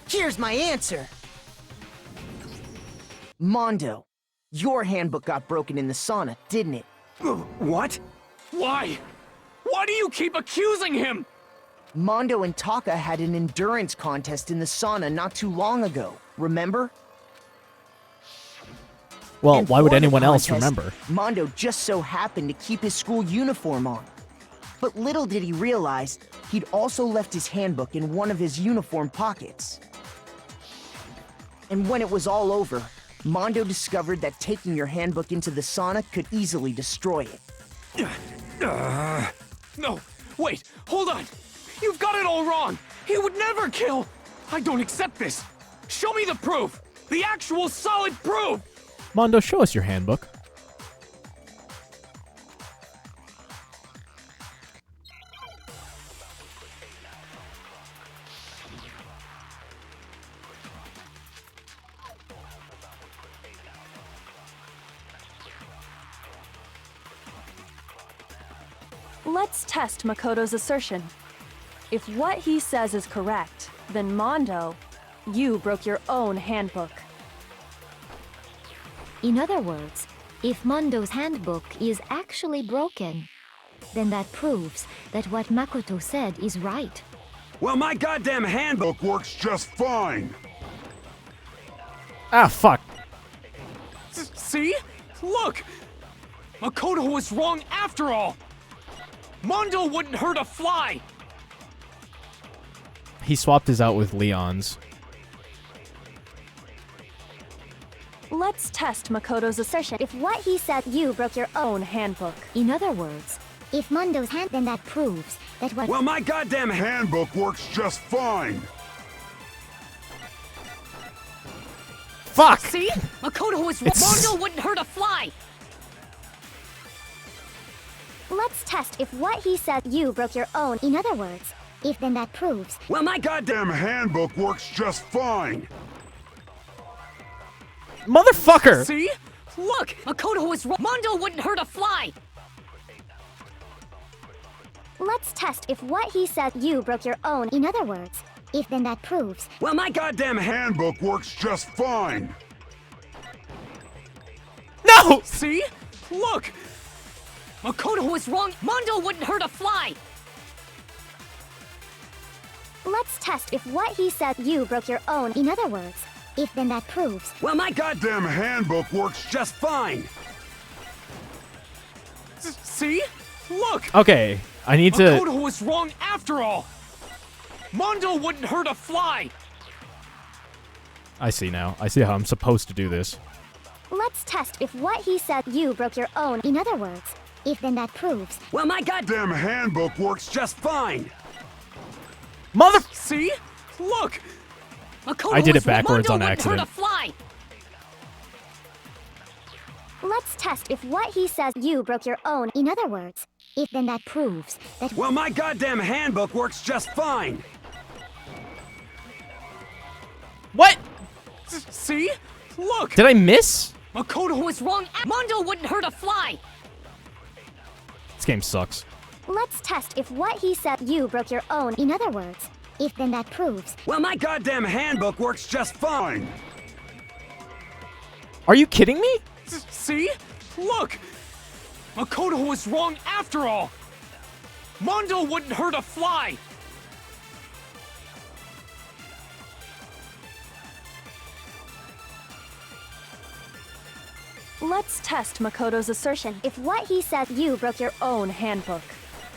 Here's my answer. Mondo, your handbook got broken in the sauna, didn't it? What? Why? Why do you keep accusing him? Mondo and Taka had an endurance contest in the sauna not too long ago, remember? Well, And why would for the anyone else contest, remember? Mondo just so happened to keep his school uniform on. But little did he realize, he'd also left his handbook in one of his uniform pockets. And when it was all over, Mondo discovered that taking your handbook into the sauna could easily destroy it. No, wait, hold on. You've got it all wrong. He would never kill. I don't accept this. Show me the proof. The actual solid proof. Mondo, show us your handbook. Let's test Makoto's assertion. If what he says is correct, then Mondo, you broke your own handbook. In other words, if Mondo's handbook is actually broken, then that proves that what Makoto said is right. Well, my goddamn handbook works just fine. Ah, fuck. See? Look! Makoto was wrong after all! Mondo wouldn't hurt a fly! He swapped his out with Leon's. Let's test Makoto's assertion. If what he said, You broke your own handbook. In other words, if Mondo's hand, then that proves that what. Well, my goddamn handbook works just fine. Fuck! See? Makoto was wrong. Mondo wouldn't hurt a fly! Let's test if what he said, you broke your own. In other words, if then that proves. Well, my goddamn handbook works just fine. Motherfucker! See? Look! Makoto was wrong. Mondo wouldn't hurt a fly! Let's test if what he said, you broke your own. In other words, if then that proves. Well, my goddamn handbook works just fine. No! See? Look! Makoto was wrong. Mondo wouldn't hurt a fly! Let's test if what he said, you broke your own. In other words, if then that proves. Well, my goddamn handbook works just fine. See? Look! Okay, I need to... Makoto was wrong after all! Mondo wouldn't hurt a fly! I see now. I see how I'm supposed to do this. Let's test if what he said, you broke your own. In other words, if then that proves. Well, my goddamn handbook works just fine. Mother... See? Look! Makoto I did was it backwards Mondo on wouldn't hurt accident. a fly! Let's test if what he says, you broke your own. In other words, if then that proves that. Well, my goddamn handbook works just fine. What? See? Look! Did I miss? Makoto was wrong. Mondo wouldn't hurt a fly! This game sucks. Let's test if what he said, you broke your own. In other words, if then that proves. Well, my goddamn handbook works just fine. Are you kidding me? See? Look! Makoto was wrong after all! Mondo wouldn't hurt a fly! Let's test Makoto's assertion. If what he said, you broke your Own handbook.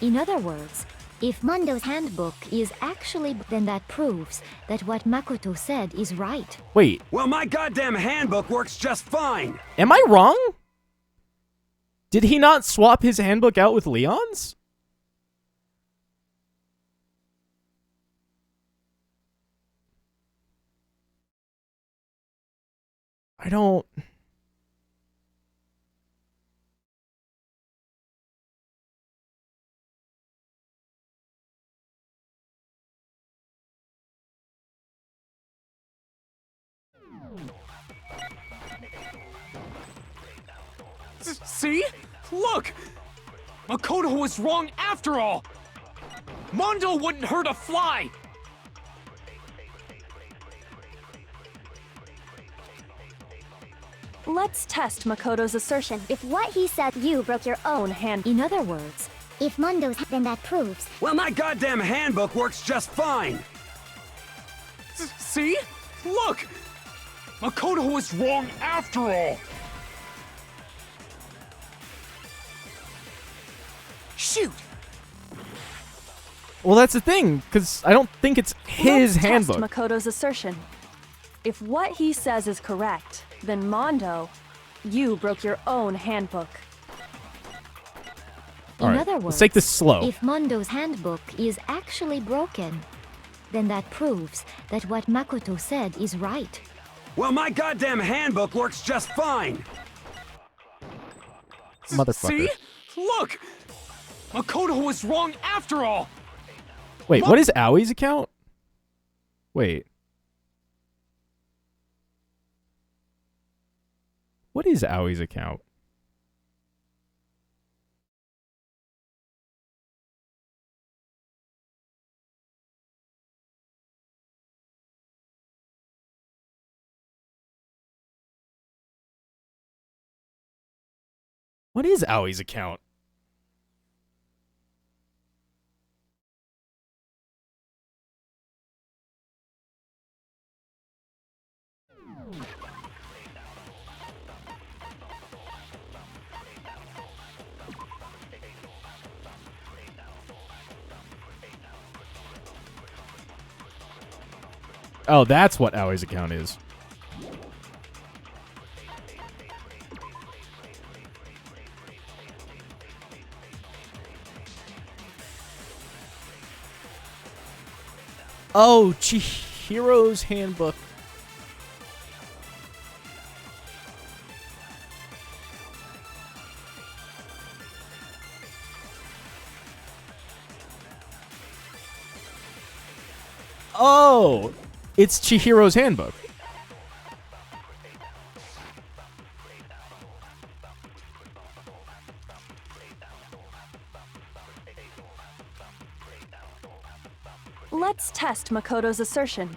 in other words, if Mondo's handbook is actually... then that proves that what Makoto said is right. Wait, Well, my goddamn handbook works just fine. am I wrong? Did he not swap his handbook out with Leon's? I don't... See? Look! Makoto was wrong after all! Mondo wouldn't hurt a fly! Let's test Makoto's assertion. If what he said, you broke your own. Own hand. In other words, If Mondo's, then that proves. Well, my goddamn handbook works just fine. See? Look! Makoto was wrong after all! Shoot! Well, that's the thing, because I don't think it's his Let's handbook. test Makoto's assertion. If what he says is correct, then Mondo, you broke your own handbook. in Alright, other words, let's take this slow. if Mondo's handbook is actually broken, then that proves that what Makoto said is right. Well, my goddamn handbook works just fine. Motherfucker. See? Look! Makoto was wrong after all! Wait, what is Aoi's account? Wait. What is Aoi's account? What is Aoi's account? Oh, that's what Aoi's account is. Oh, Chihiro's handbook. Oh, it's Chihiro's handbook. Let's test Makoto's assertion.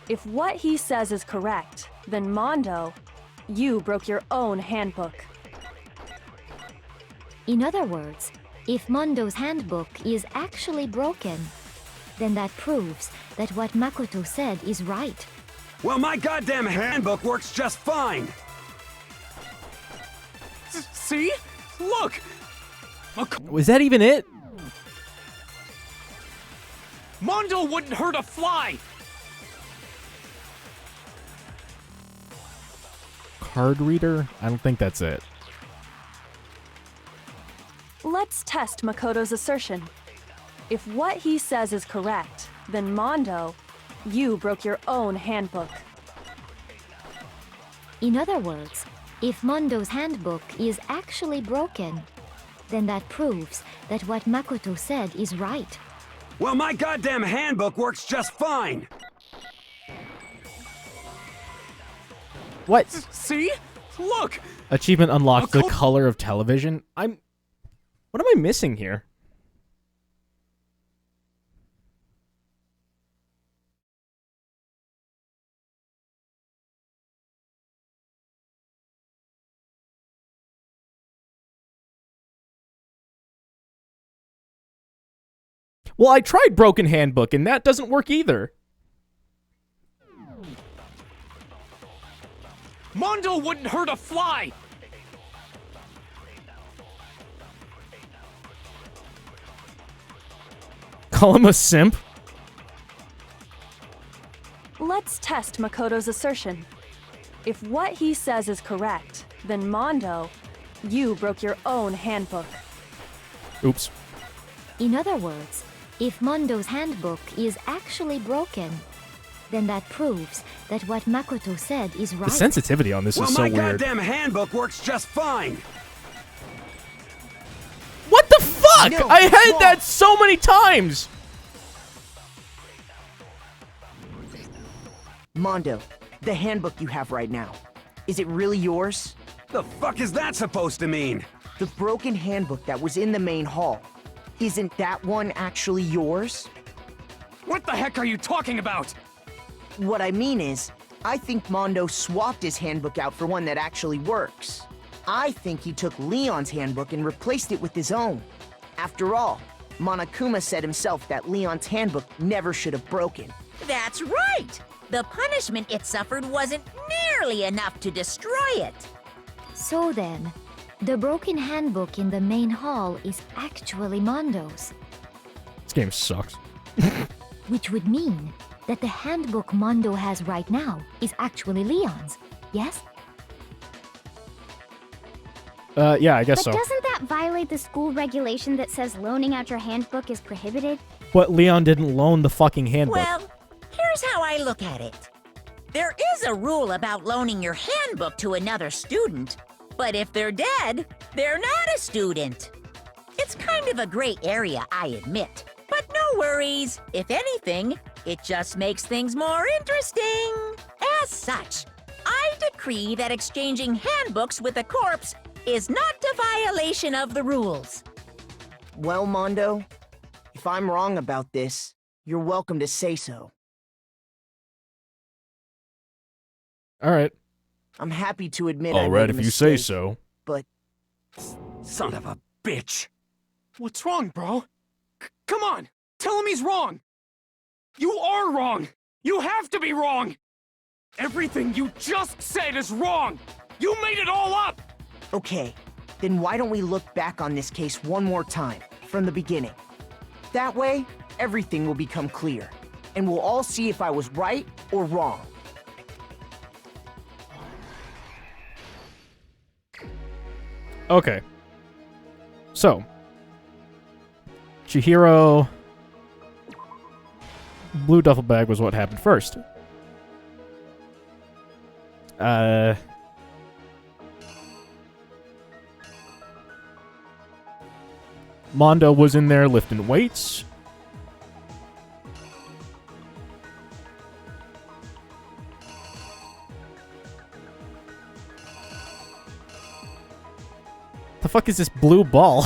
If what he says is correct, then Mondo, you broke your own handbook. In other words, if Mondo's handbook is actually broken, then that proves that what Makoto said is right. Well, my goddamn handbook works just fine! See? Look! Was that even it? Mondo wouldn't hurt a fly! Card reader? I don't think that's it. Let's test Makoto's assertion. If what he says is correct, then Mondo, you broke your own handbook. In other words, if Mondo's handbook is actually broken, then that proves that what Makoto said is right. Well, my goddamn handbook works just fine! What? See? Look! Achievement unlocked. The color of television. What am I missing here? Well, I tried Broken Handbook, and that doesn't work either. Mondo wouldn't hurt a fly! Call him a simp? Let's test Makoto's assertion. If what he says is correct, then Mondo, you broke your own handbook. Oops. In other words, if Mondo's handbook is actually broken, then that proves that what Makoto said is right. The sensitivity on this is so weird. Well, my goddamn handbook works just fine! What the fuck? No, I had wrong. that so many times! Mondo, the handbook you have right now, is it really yours? The fuck is that supposed to mean? The broken handbook that was in the main hall, isn't that one actually yours? What the heck are you talking about? What I mean is, I think Mondo swapped his handbook out for one that actually works. I think he took Leon's handbook and replaced it with his own. After all, Monokuma said himself that Leon's handbook never should have broken. That's right! The punishment it suffered wasn't nearly enough to destroy it. So then, the broken handbook in the main hall is actually Mondo's. This game sucks. Which would mean that the handbook Mondo has right now is actually Leon's, yes? Yeah, I guess But so. doesn't that violate the school regulation that says loaning out your handbook is prohibited? But Leon didn't loan the fucking handbook. Well, here's how I look at it. There is a rule about loaning your handbook to another student, but if they're dead, they're not a student. It's kind of a gray area, I admit. But no worries. If anything, it just makes things more interesting. As such, I decree that exchanging handbooks with a corpse is not a violation of the rules. Well, Mondo, if I'm wrong about this, you're welcome to say so. All right. I'm happy to admit I All made right, a if you say mistake, so. But Son of a bitch. What's wrong, bro? Come on! Tell him he's wrong! You are wrong! You have to be wrong! Everything you just said is wrong! You made it all up! Okay, then why don't we look back on this case one more time, from the beginning? That way, everything will become clear, and we'll all see if I was right or wrong. Okay. So, Chihiro... Blue duffel bag was what happened first. Mondo was in there lifting weights. The fuck is this blue ball?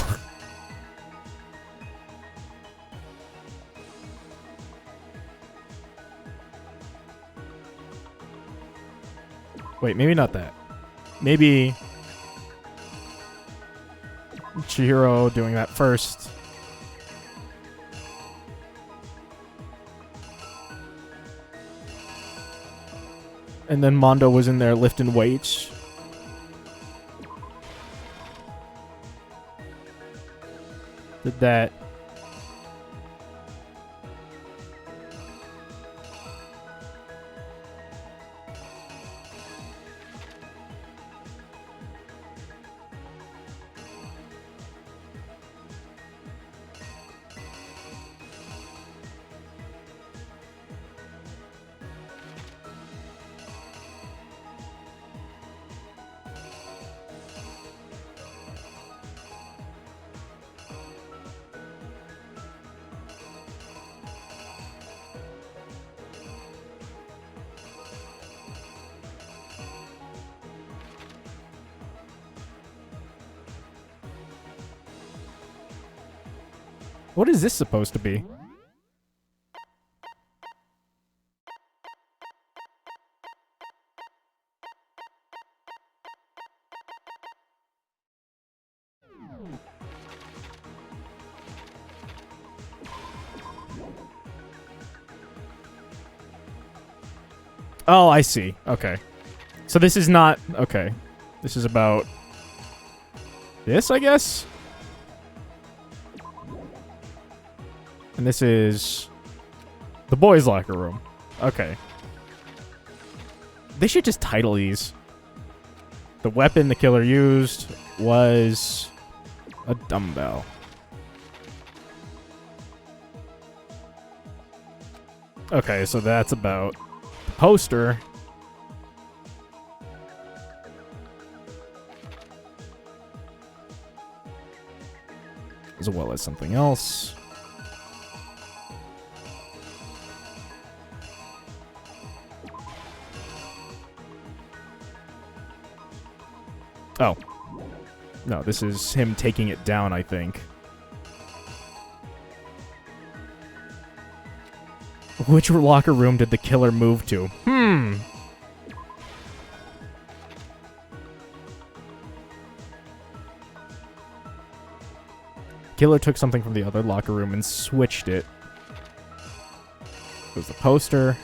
Wait, maybe not that. Maybe Chihiro doing that first. And then Mondo was in there lifting weights. Did that. What is this supposed to be? Oh, I see. Okay. So this is not... Okay. This is about... this, I guess? And this is... the boys' locker room. Okay. They should just title these. The weapon the killer used was... a dumbbell. Okay, so that's about... the poster. As well as something else. Oh. No, this is him taking it down, I think. Which locker room did the killer move to? Killer took something from the other locker room and switched it. It was the poster.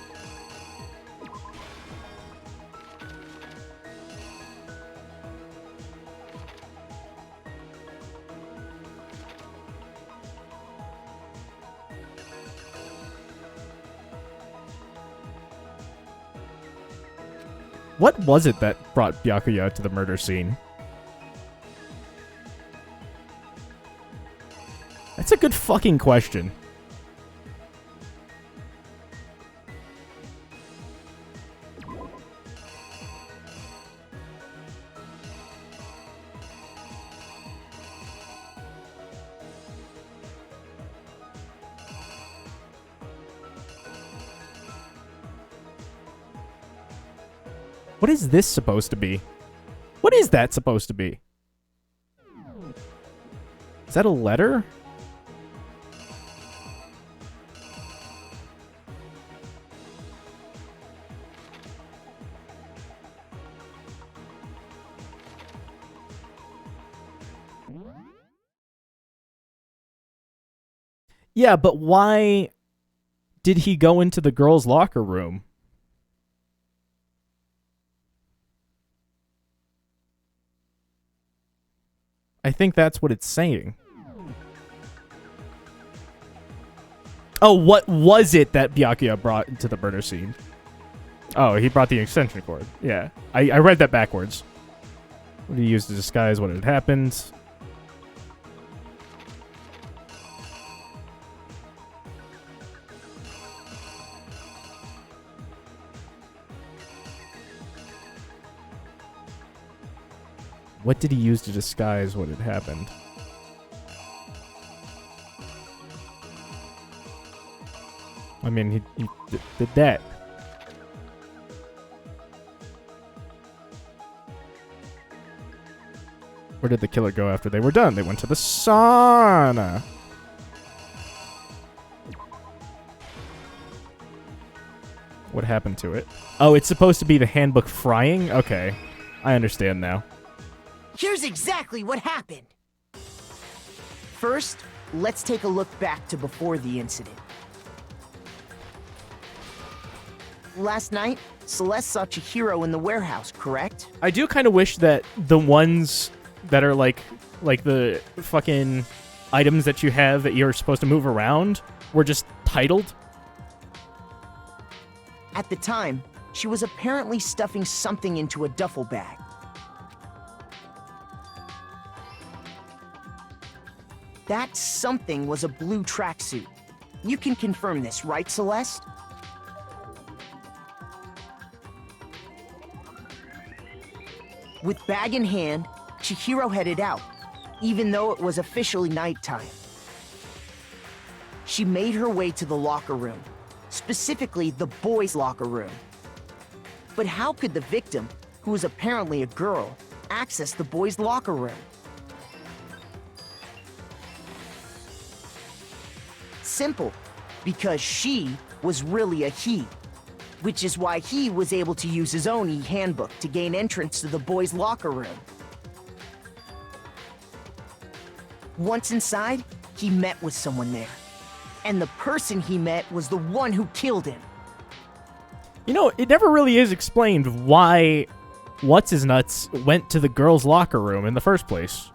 What was it that brought Byakuya to the murder scene? That's a good fucking question. What is this supposed to be? What is that supposed to be? Is that a letter? Yeah, but why did he go into the girls' locker room? I think that's what it's saying. Oh, what was it that Byakuya brought into the murder scene? Oh, he brought the extension cord. Yeah, I read that backwards. What he used to disguise what had happened. What did he use to disguise what had happened? I mean, he did that. Where did the killer go after they were done? They went to the sauna. What happened to it? Oh, it's supposed to be the handbook frying? Okay. I understand now. Here's exactly what happened. First, let's take a look back to before the incident. Last night, Celeste saw Chihiro in the warehouse, correct? I do kind of wish that the ones that are like the fucking items that you have that you're supposed to move around were just titled. At the time, she was apparently stuffing something into a duffel bag. That something was a blue tracksuit. You can confirm this, right, Celeste? With bag in hand, Chihiro headed out, even though it was officially nighttime. She made her way to the locker room, specifically the boys' locker room. But how could the victim, who was apparently a girl, access the boys' locker room? Simple, because she was really a he, which is why he was able to use his own e-handbook to gain entrance to the boys' locker room. Once inside, he met with someone there, and the person he met was the one who killed him. You know, it never really is explained why What's-His-Nuts went to the girls' locker room in the first place.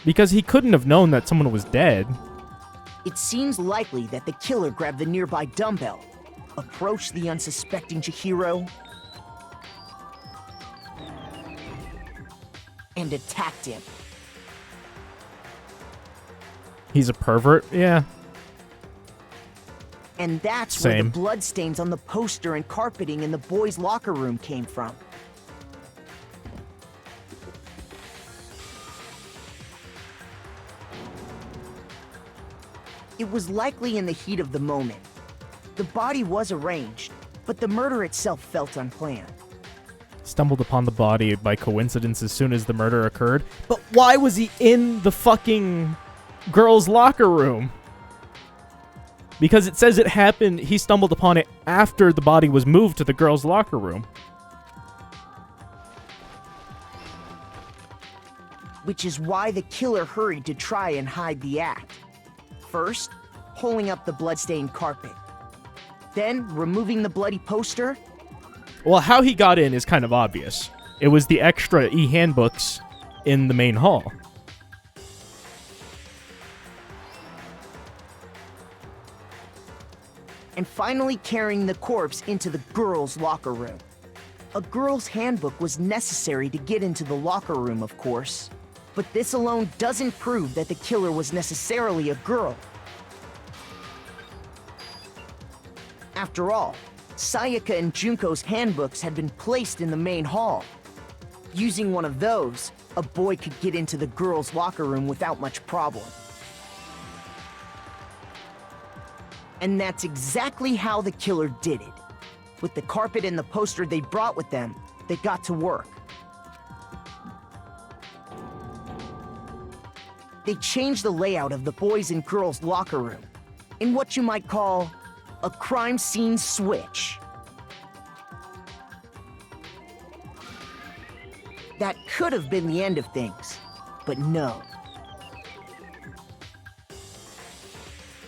Because he couldn't have known that someone was dead. It seems likely that the killer grabbed the nearby dumbbell, approached the unsuspecting Chihiro, and attacked him. He's a pervert? Yeah. And that's Same. where the bloodstains on the poster and carpeting in the boys' locker room came from. It was likely in the heat of the moment. The body was arranged, but the murder itself felt unplanned. Stumbled upon the body by coincidence as soon as the murder occurred. But why was he in the fucking girls' locker room? Because it says it happened, he stumbled upon it after the body was moved to the girls' locker room. Which is why the killer hurried to try and hide the act. First, pulling up the bloodstained carpet. Then, removing the bloody poster. Well, how he got in is kind of obvious. It was the extra e-handbooks in the main hall. And finally carrying the corpse into the girls' locker room. A girl's handbook was necessary to get into the locker room, of course. But this alone doesn't prove that the killer was necessarily a girl. After all, Sayaka and Junko's handbooks had been placed in the main hall. Using one of those, a boy could get into the girls' locker room without much problem. And that's exactly how the killer did it. With the carpet and the poster they brought with them, they got to work. They changed the layout of the boys' and girls' locker room in what you might call a crime scene switch. That could have been the end of things, but no.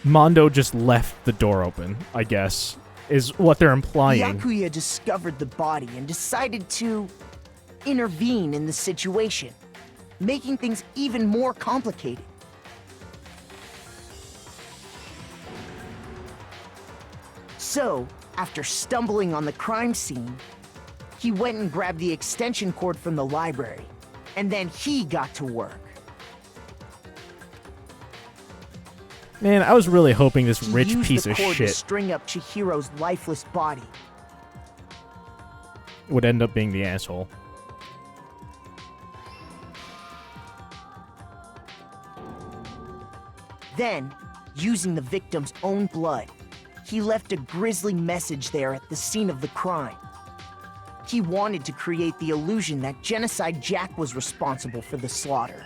Mondo just left the door open, I guess, is what they're implying. Byakuya discovered the body and decided to intervene in the situation, making things even more complicated. So, after stumbling on the crime scene, he went and grabbed the extension cord from the library, and then he got to work. Man, I was really hoping this rich He used piece the of cord shit to string up Chihiro's lifeless body. would end up being the asshole. Then, using the victim's own blood, he left a grisly message there at the scene of the crime. He wanted to create the illusion that Genocide Jack was responsible for the slaughter.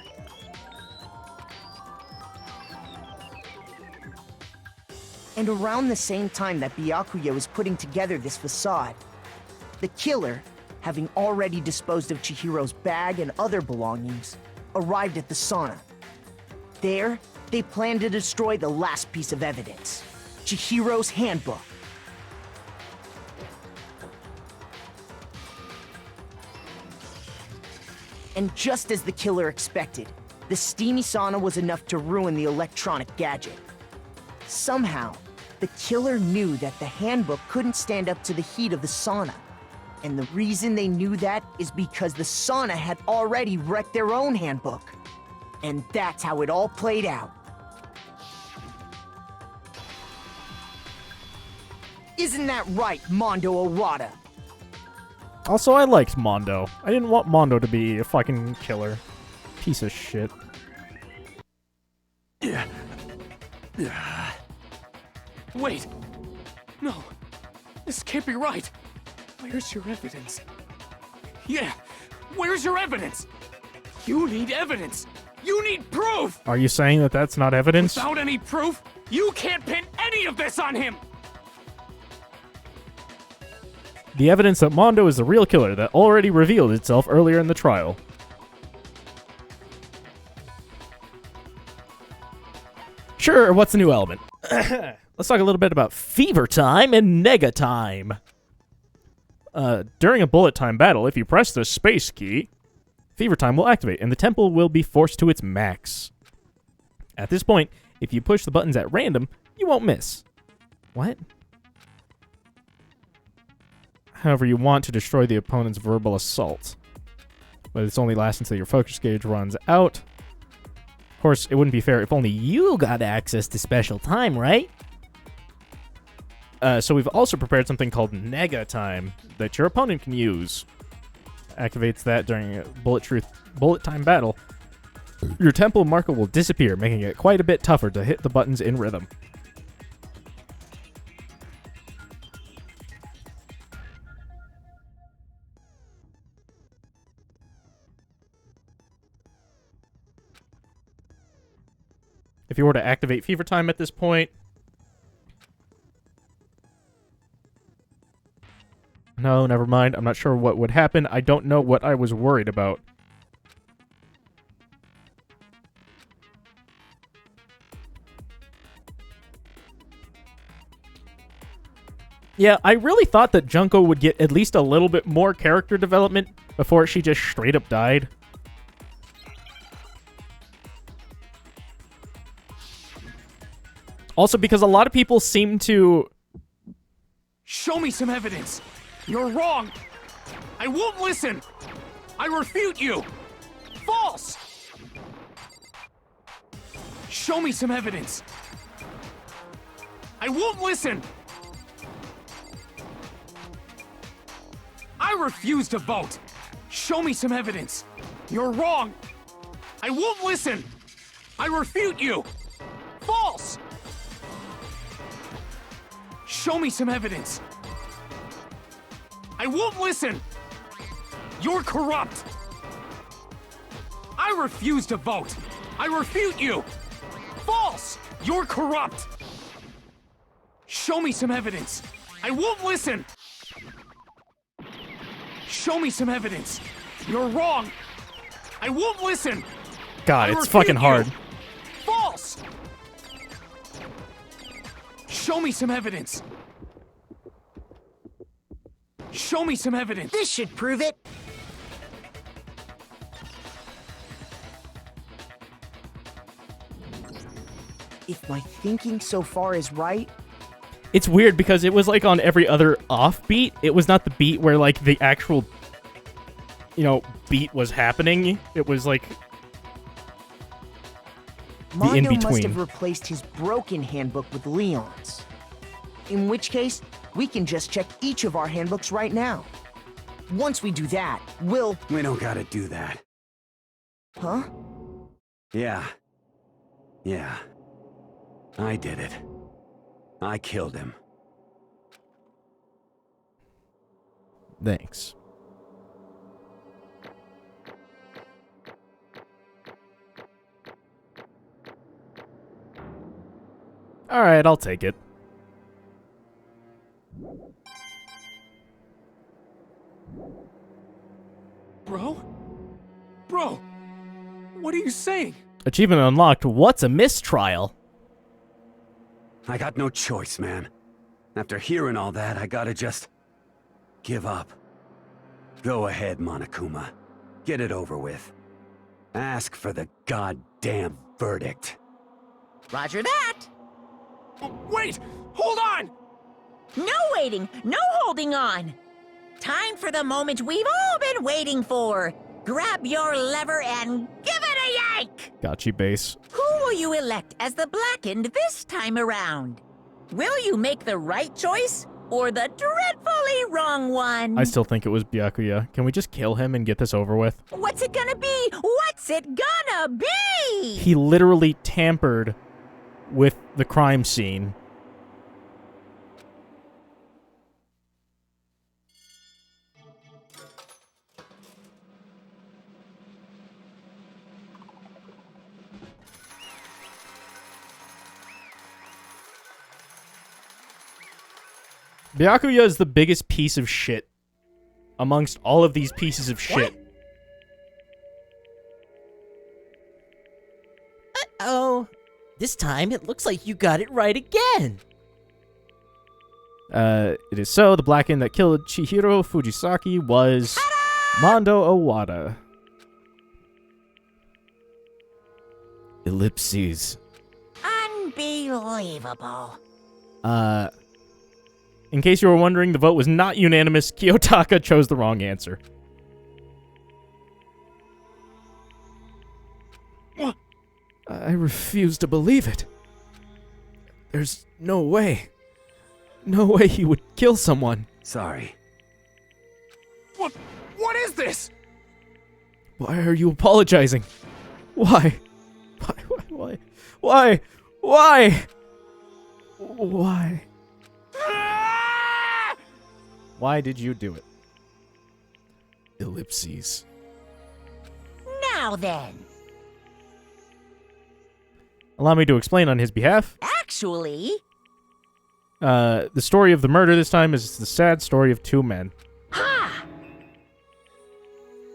And around the same time that Byakuya was putting together this facade, the killer, having already disposed of Chihiro's bag and other belongings, arrived at the sauna. There, they planned to destroy the last piece of evidence, Chihiro's handbook. And just as the killer expected, the steamy sauna was enough to ruin the electronic gadget. Somehow, the killer knew that the handbook couldn't stand up to the heat of the sauna. And the reason they knew that is because the sauna had already wrecked their own handbook. And that's how it all played out. Isn't that right, Mondo Arata? Also, I liked Mondo. I didn't want Mondo to be a fucking killer. Piece of shit. Wait! No, this can't be right. Where's your evidence? Yeah, where's your evidence? You need evidence! You need proof! Are you saying that that's not evidence? Without any proof, you can't pin any of this on him! The evidence that Mondo is the real killer that already revealed itself earlier in the trial. Sure, what's the new element? Let's talk a little bit about Fever Time and Nega Time. During a bullet time battle, if you press the space key, Fever Time will activate, and the temple will be forced to its max. At this point, if you push the buttons at random, you won't miss. What? However, you want to destroy the opponent's verbal assault. But it's only lasts until your focus gauge runs out. Of course, it wouldn't be fair if only you got access to special time, right? So we've also prepared something called Nega Time that your opponent can use. Activates that during a bullet time battle. Your temple marker will disappear, making it quite a bit tougher to hit the buttons in rhythm. If you were to activate Fever Time at this point... No, never mind. I'm not sure what would happen. I don't know what I was worried about. Yeah, I really thought that Junko would get at least a little bit more character development before she just straight up died. Also, because a lot of people seem to... Show me some evidence! You're wrong! I won't listen! I refute you! False! Show me some evidence! I won't listen! I refuse to vote! Show me some evidence! You're wrong! I won't listen! I refute you! False! Show me some evidence! I won't listen! You're corrupt! I refuse to vote! I refute you! False! You're corrupt! Show me some evidence! I won't listen! Show me some evidence! You're wrong! I won't listen! God, I it's refute fucking you. hard. False! Show me some evidence. Show me some evidence. This should prove it. If my thinking so far is right, It's weird because it was like on every other offbeat. It was not the beat where like the actual, beat was happening. It was like the Mondo in must between. have replaced his broken handbook with Leon's. In which case, we can just check each of our handbooks right now. Once we do that, we'll... We don't gotta do that. Huh? Yeah. I did it. I killed him. Thanks. All right, I'll take it. Bro, what are you saying? Achievement unlocked. What's a mistrial? I got no choice, man. After hearing all that, I gotta just... give up. Go ahead, Monokuma. Get it over with. Ask for the goddamn verdict. Roger that. Wait! Hold on! No waiting, no holding on. Time for the moment we've all been waiting for. Grab your lever and give it a yank! Gotcha, base. Who will you elect as the Blackened this time around? Will you make the right choice or the dreadfully wrong one? I still think it was Byakuya. Can we just kill him and get this over with? What's it gonna be? What's it gonna be? He literally tampered with the crime scene. Byakuya is the biggest piece of shit amongst all of these pieces of shit. Uh-oh. This time it looks like you got it right again. It is so. The Blackened that killed Chihiro Fujisaki was Mondo Owada. Ellipses. Unbelievable. In case you were wondering, the vote was not unanimous. Kiyotaka chose the wrong answer. I refuse to believe it. There's no way. No way he would kill someone. Sorry. What is this? Why are you apologizing? Why? Why? Why did you do it? Ellipses. Now then. Allow me to explain on his behalf. Actually... The story of the murder this time is the sad story of two men. Ha!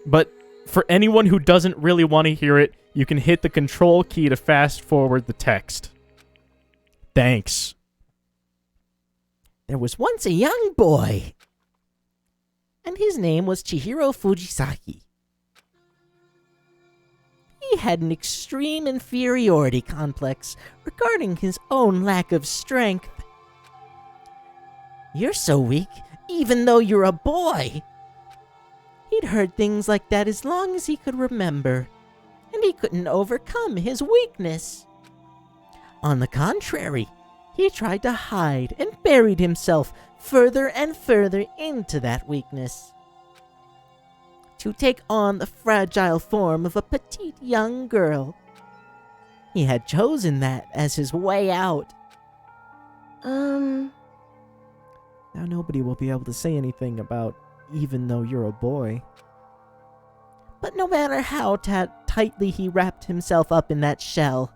But for anyone who doesn't really want to hear it, you can hit the control key to fast forward the text. Thanks. There was once a young boy, and his name was Chihiro Fujisaki. He had an extreme inferiority complex regarding his own lack of strength. You're so weak, even though you're a boy. He'd heard things like that as long as he could remember, and he couldn't overcome his weakness. On the contrary, he tried to hide and buried himself further and further into that weakness, to take on the fragile form of a petite young girl. He had chosen that as his way out. Now nobody will be able to say anything about even though you're a boy. But no matter how tightly he wrapped himself up in that shell,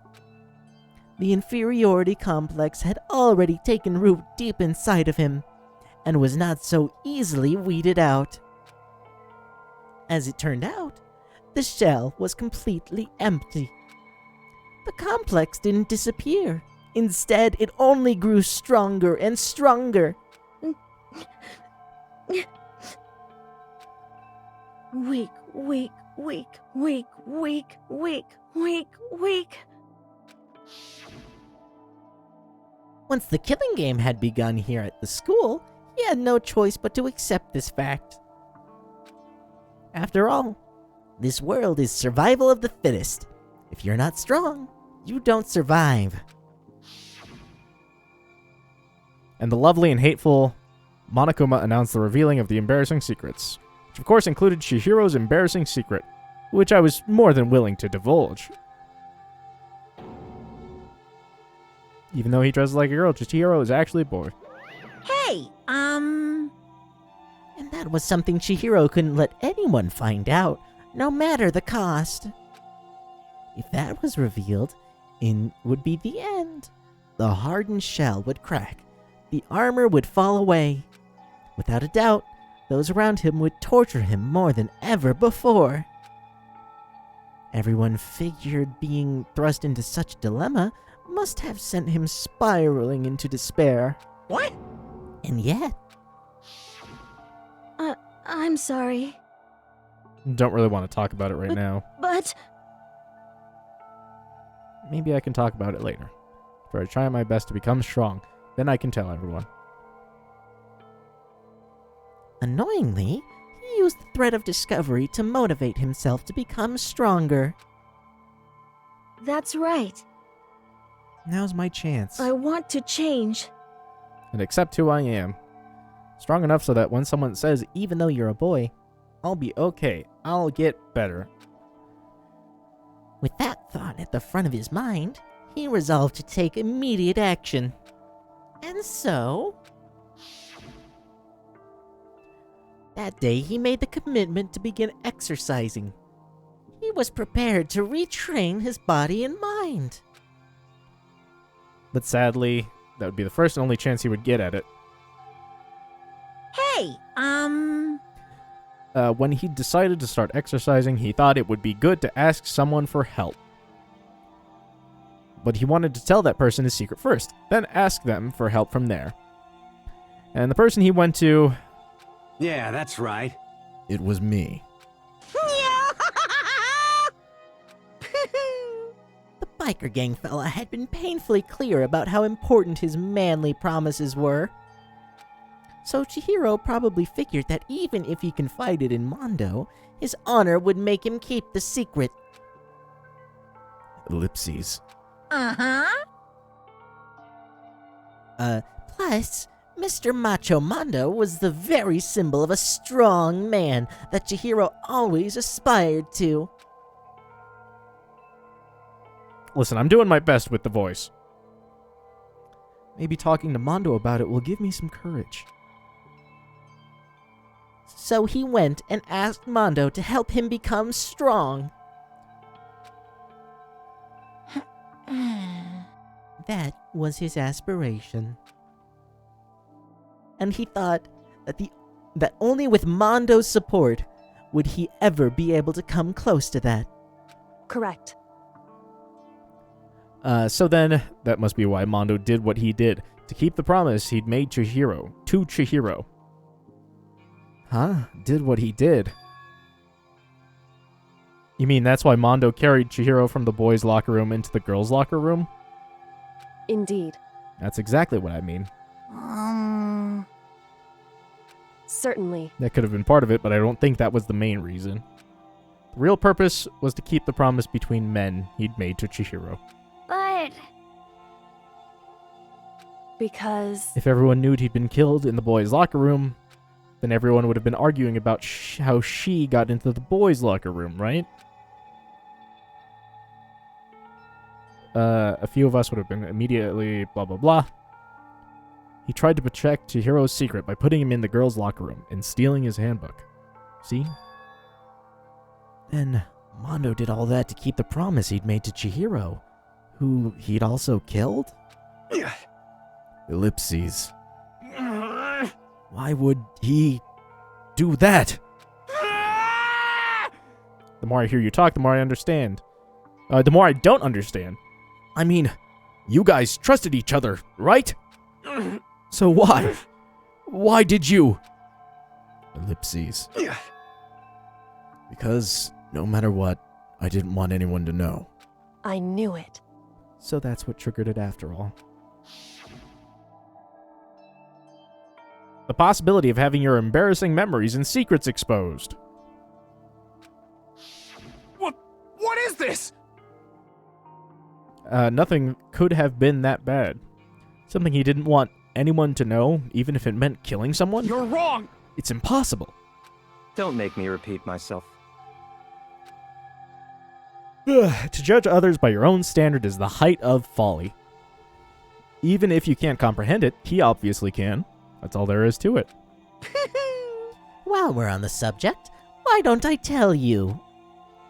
the inferiority complex had already taken root deep inside of him, and was not so easily weeded out. As it turned out, the shell was completely empty. The complex didn't disappear. Instead, it only grew stronger and stronger. Weak, weak, weak, weak, weak, weak, weak, weak. Once the killing game had begun here at the school, he had no choice but to accept this fact. After all, this world is survival of the fittest. If you're not strong, you don't survive. And the lovely and hateful Monokuma announced the revealing of the embarrassing secrets, which of course included Chihiro's embarrassing secret, which I was more than willing to divulge. Even though he dresses like a girl, Chihiro is actually a boy. Hey, And that was something Chihiro couldn't let anyone find out, no matter the cost. If that was revealed, it would be the end. The hardened shell would crack. The armor would fall away. Without a doubt, those around him would torture him more than ever before. Everyone figured being thrust into such a dilemma must have sent him spiraling into despair. What? And yet... I'm sorry. Don't really want to talk about it right now. But... Maybe I can talk about it later. For I try my best to become strong. Then I can tell everyone. Annoyingly, he used the thread of discovery to motivate himself to become stronger. That's right. Now's my chance. I want to change. And accept who I am. Strong enough so that when someone says, even though you're a boy, I'll be okay. I'll get better. With that thought at the front of his mind, he resolved to take immediate action. And so... that day he made the commitment to begin exercising. He was prepared to retrain his body and mind. But sadly, that would be the first and only chance he would get at it. Hey, When he decided to start exercising, he thought it would be good to ask someone for help. But he wanted to tell that person his secret first, then ask them for help from there. And the person he went to... Yeah, that's right. It was me. The biker gang fella had been painfully clear about how important his manly promises were. So Chihiro probably figured that even if he confided in Mondo, his honor would make him keep the secret. Ellipses. Plus, Mr. Macho Mondo was the very symbol of a strong man that Chihiro always aspired to. Listen, I'm doing my best with the voice. Maybe talking to Mondo about it will give me some courage. So he went and asked Mondo to help him become strong. That was his aspiration. And he thought that only with Mondo's support would he ever be able to come close to that. Correct. So then, that must be why Mondo did what he did, to keep the promise he'd made to Chihiro. Huh? Did what he did. You mean that's why Mondo carried Chihiro from the boys' locker room into the girls' locker room? Indeed. That's exactly what I mean. Certainly. That could have been part of it, but I don't think that was the main reason. The real purpose was to keep the promise between men he'd made to Chihiro. But... because... If everyone knew he'd been killed in the boys' locker room, then everyone would have been arguing about how she got into the boys' locker room, right? A few of us would have been immediately blah blah blah. He tried to protect Chihiro's secret by putting him in the girls' locker room and stealing his handbook. See? Then Mondo did all that to keep the promise he'd made to Chihiro, who he'd also killed? Ellipses. Why would he do that? The more I hear you talk, the more I understand. The more I don't understand. I mean, you guys trusted each other, right? So why? Why did you? Ellipses. Because no matter what, I didn't want anyone to know. I knew it. So that's what triggered it after all. The possibility of having your embarrassing memories and secrets exposed. What is this? Nothing could have been that bad. Something he didn't want anyone to know, even if it meant killing someone? You're wrong! It's impossible. Don't make me repeat myself. To judge others by your own standard is the height of folly. Even if you can't comprehend it, he obviously can. That's all there is to it. While we're on the subject, why don't I tell you?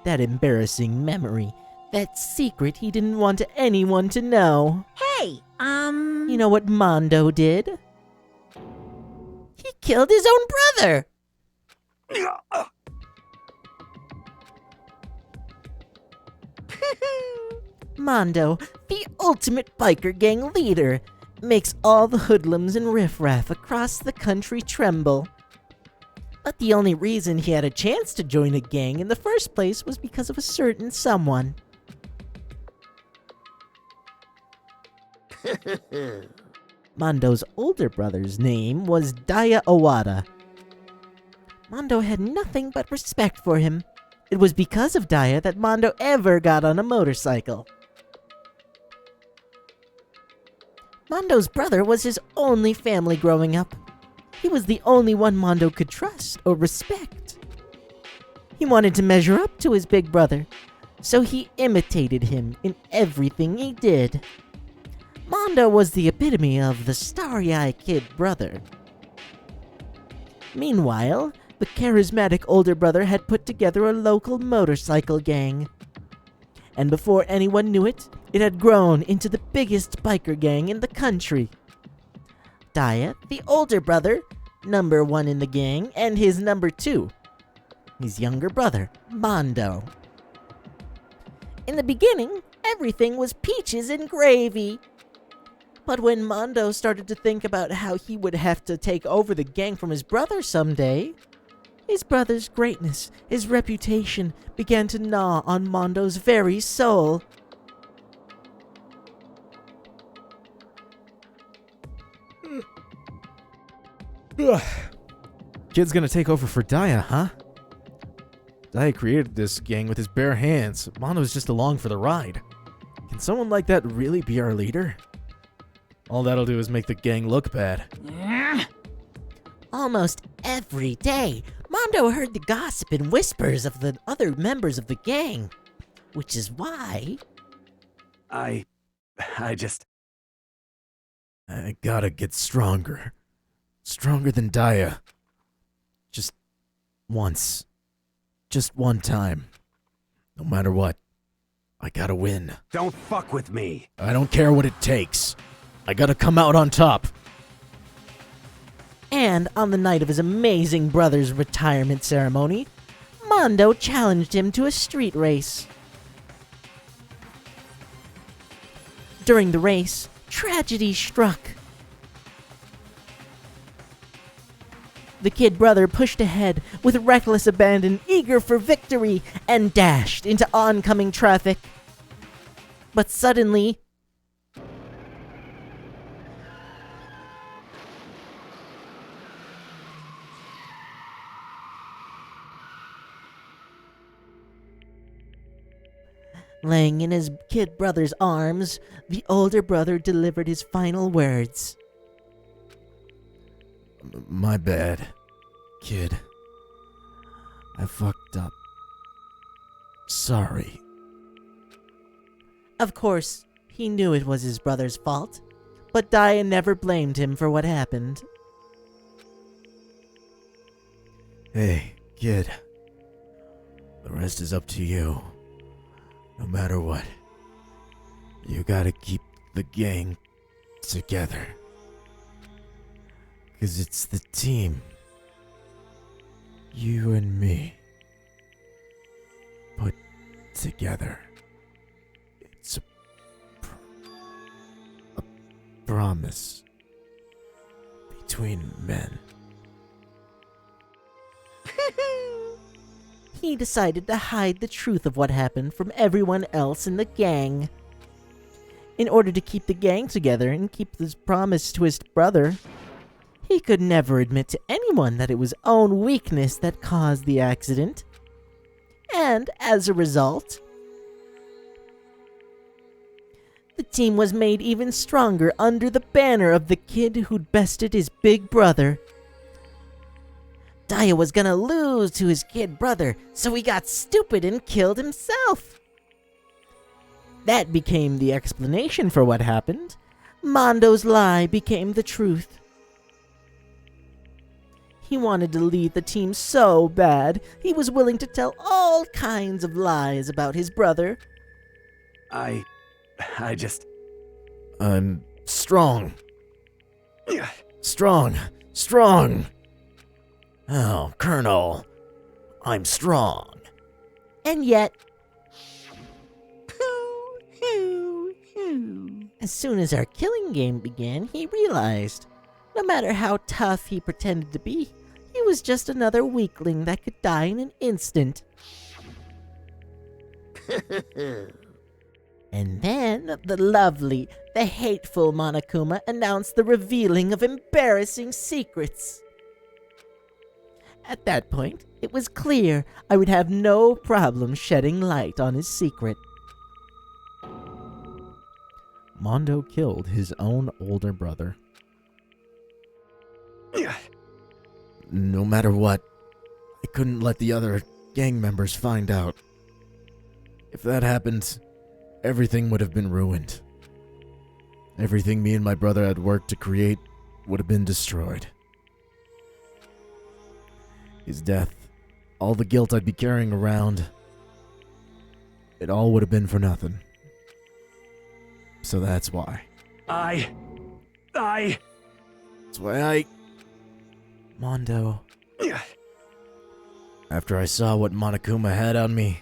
That embarrassing memory. That secret he didn't want anyone to know. Hey, You know what Mondo did? He killed his own brother! Mondo, the ultimate biker gang leader, makes all the hoodlums and riffraff across the country tremble. But the only reason he had a chance to join a gang in the first place was because of a certain someone. Mondo's older brother's name was Daya Owada. Mondo had nothing but respect for him. It was because of Daya that Mondo ever got on a motorcycle. Mondo's brother was his only family growing up. He was the only one Mondo could trust or respect. He wanted to measure up to his big brother, so he imitated him in everything he did. Mondo was the epitome of the starry-eyed kid brother. Meanwhile, the charismatic older brother had put together a local motorcycle gang. And before anyone knew it, it had grown into the biggest biker gang in the country. Daya, the older brother, number 1 in the gang, and his number 2, his younger brother, Mondo. In the beginning, everything was peaches and gravy. But when Mondo started to think about how he would have to take over the gang from his brother someday, his brother's greatness, his reputation, began to gnaw on Mondo's very soul. Kid's gonna take over for Daya, huh? Daya created this gang with his bare hands. Mondo's just along for the ride. Can someone like that really be our leader? All that'll do is make the gang look bad. Almost every day, Mondo heard the gossip and whispers of the other members of the gang. Which is why... I gotta get stronger. Stronger than Daya. Just once. Just one time. No matter what, I gotta win. Don't fuck with me. I don't care what it takes. I gotta come out on top. And on the night of his amazing brother's retirement ceremony, Mondo challenged him to a street race. During the race, tragedy struck. The kid brother pushed ahead with reckless abandon, eager for victory, and dashed into oncoming traffic. But suddenly... laying in his kid brother's arms, the older brother delivered his final words. My bad, kid. I fucked up. Sorry. Of course, he knew it was his brother's fault, but Daya never blamed him for what happened. Hey, kid. The rest is up to you. No matter what, you gotta keep the gang together. 'Cause it's the team. You and me. put together. It's a promise between men. He decided to hide the truth of what happened from everyone else in the gang. In order to keep the gang together and keep his promise to his brother, he could never admit to anyone that it was own weakness that caused the accident. And as a result, the team was made even stronger under the banner of the kid who'd bested his big brother. Daya was gonna lose to his kid brother, so he got stupid and killed himself. That became the explanation for what happened. Mondo's lie became the truth. He wanted to lead the team so bad, he was willing to tell all kinds of lies about his brother. I'm strong. Strong. Oh, Colonel, I'm strong. And yet, as soon as our killing game began, he realized, no matter how tough he pretended to be, he was just another weakling that could die in an instant. And then the hateful Monokuma announced the revealing of embarrassing secrets. At that point, it was clear I would have no problem shedding light on his secret. Mondo killed his own older brother. No matter what, I couldn't let the other gang members find out. If that happened, everything would have been ruined. Everything me and my brother had worked to create would have been destroyed. His death, all the guilt I'd be carrying around, it all would have been for nothing. So that's why. That's why I... Mondo. After I saw what Monokuma had on me,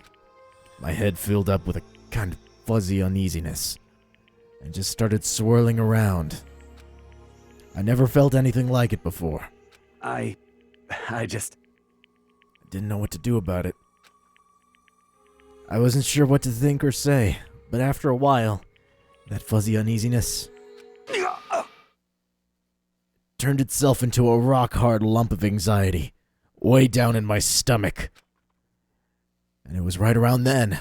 my head filled up with a kind of fuzzy uneasiness and just started swirling around. I never felt anything like it before. I didn't know what to do about it. I wasn't sure what to think or say, but after a while, that fuzzy uneasiness turned itself into a rock-hard lump of anxiety, way down in my stomach. And it was right around then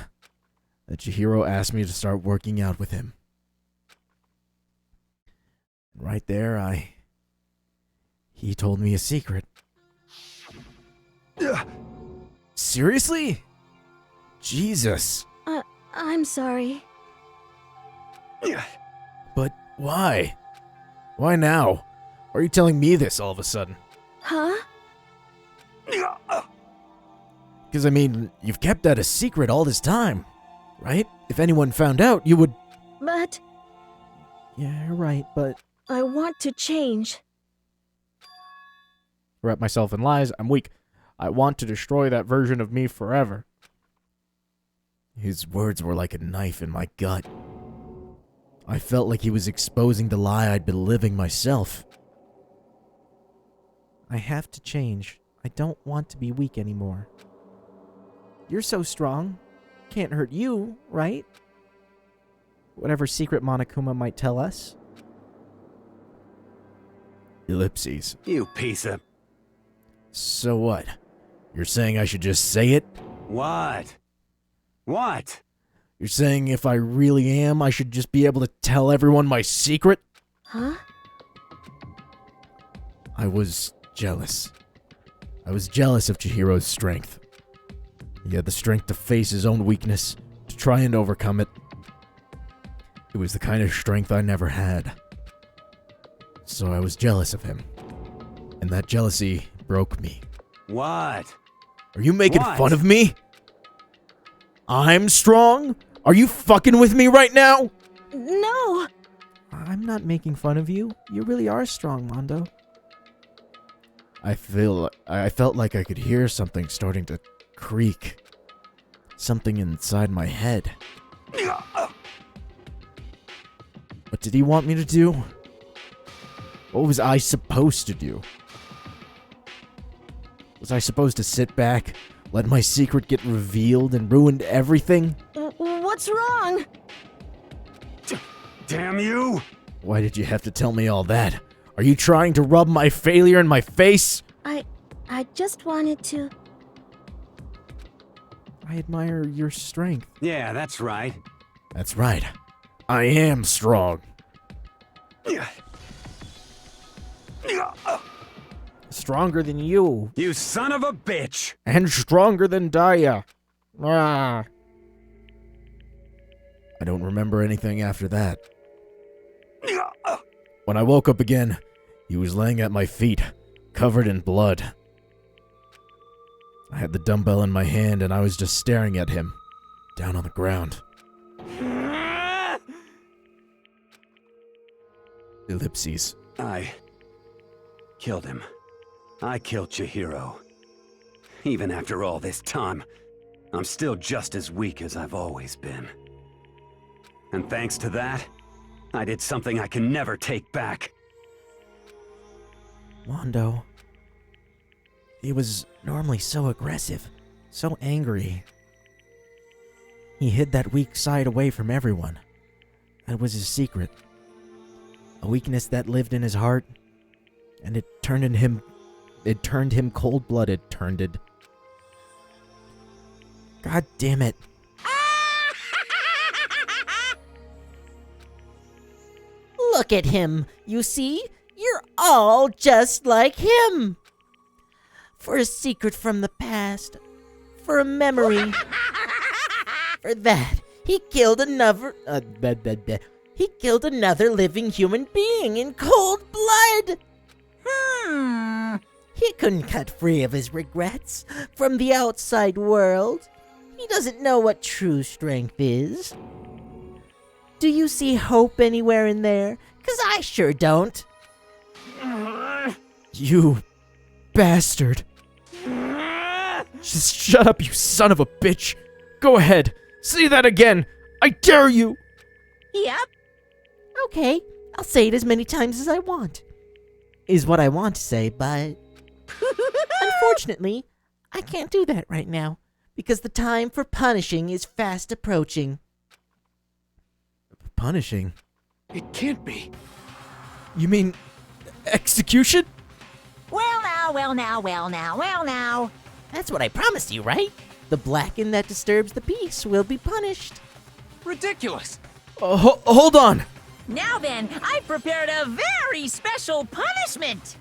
that Chihiro asked me to start working out with him. And right there, he told me a secret. Seriously? Jesus. I'm sorry. But why? Why now? Why are you telling me this all of a sudden? Huh? Because, I mean, you've kept that a secret all this time, right? If anyone found out, you would... But... Yeah, you're right, but... I want to change. Wrap myself in lies. I'm weak. I want to destroy that version of me forever. His words were like a knife in my gut. I felt like he was exposing the lie I'd been living myself. I have to change. I don't want to be weak anymore. You're so strong. Can't hurt you, right? Whatever secret Monokuma might tell us. Ellipses. You piece of... So what? You're saying I should just say it? What? What? You're saying if I really am, I should just be able to tell everyone my secret? Huh? I was jealous. I was jealous of Chihiro's strength. He had the strength to face his own weakness, to try and overcome it. It was the kind of strength I never had. So I was jealous of him. And that jealousy broke me. What? Are you making fun of me? I'm strong? Are you fucking with me right now? No! I'm not making fun of you. You really are strong, Mondo. I felt like I could hear something starting to creak. something inside my head. What did he want me to do? What was I supposed to do? Was I supposed to sit back, let my secret get revealed and ruin everything? What's wrong? Damn you! Why did you have to tell me all that? Are you trying to rub my failure in my face? I just wanted to... I admire your strength. Yeah, that's right. That's right. I am strong. Stronger than you. You son of a bitch! And stronger than Daya. Ah. I don't remember anything after that. When I woke up again, he was laying at my feet, covered in blood. I had the dumbbell in my hand and I was just staring at him, down on the ground. Ellipses. I killed him. I killed Chihiro. Even after all this time, I'm still just as weak as I've always been. And thanks to that, I did something I can never take back. Mondo. He was normally so aggressive, so angry. He hid that weak side away from everyone. That was his secret. A weakness that lived in his heart, and it turned him cold-blooded, God damn it. Look at him. You see? You're all just like him. For a secret from the past. For a memory. For that, he killed another... He killed another living human being in cold blood. He couldn't cut free of his regrets from the outside world. He doesn't know what true strength is. Do you see hope anywhere in there? 'Cause I sure don't. You bastard. Just shut up, you son of a bitch. Go ahead. Say that again. I dare you. Yep. Okay, I'll say it as many times as I want. Is what I want to say, but... Unfortunately, I can't do that right now, because the time for punishing is fast approaching. Punishing? It can't be. You mean execution? Well now. That's what I promised you, right? The Blacken that disturbs the peace will be punished. Ridiculous. Hold on. Now then, I prepared a very special punishment.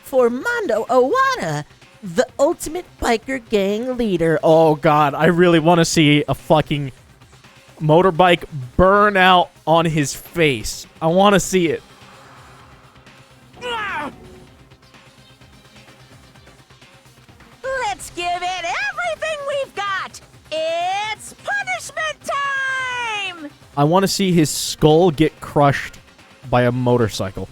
For Mondo Owada, the ultimate biker gang leader. Oh god, I really want to see a fucking motorbike burn out on his face. I want to see it. Let's give it everything we've got. It's punishment time! I want to see his skull get crushed by a motorcycle.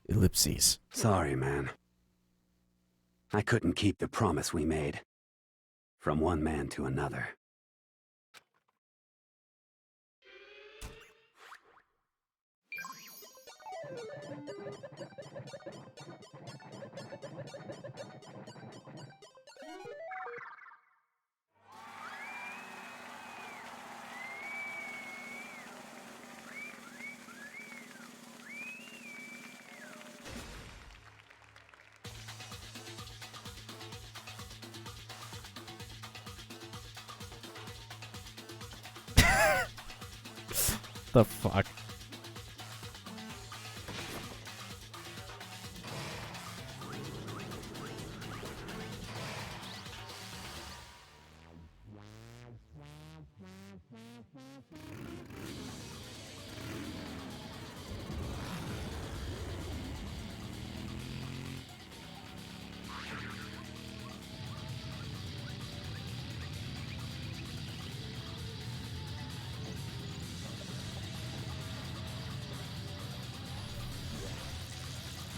Ellipses. Sorry, man. I couldn't keep the promise we made. From one man to another. The fuck?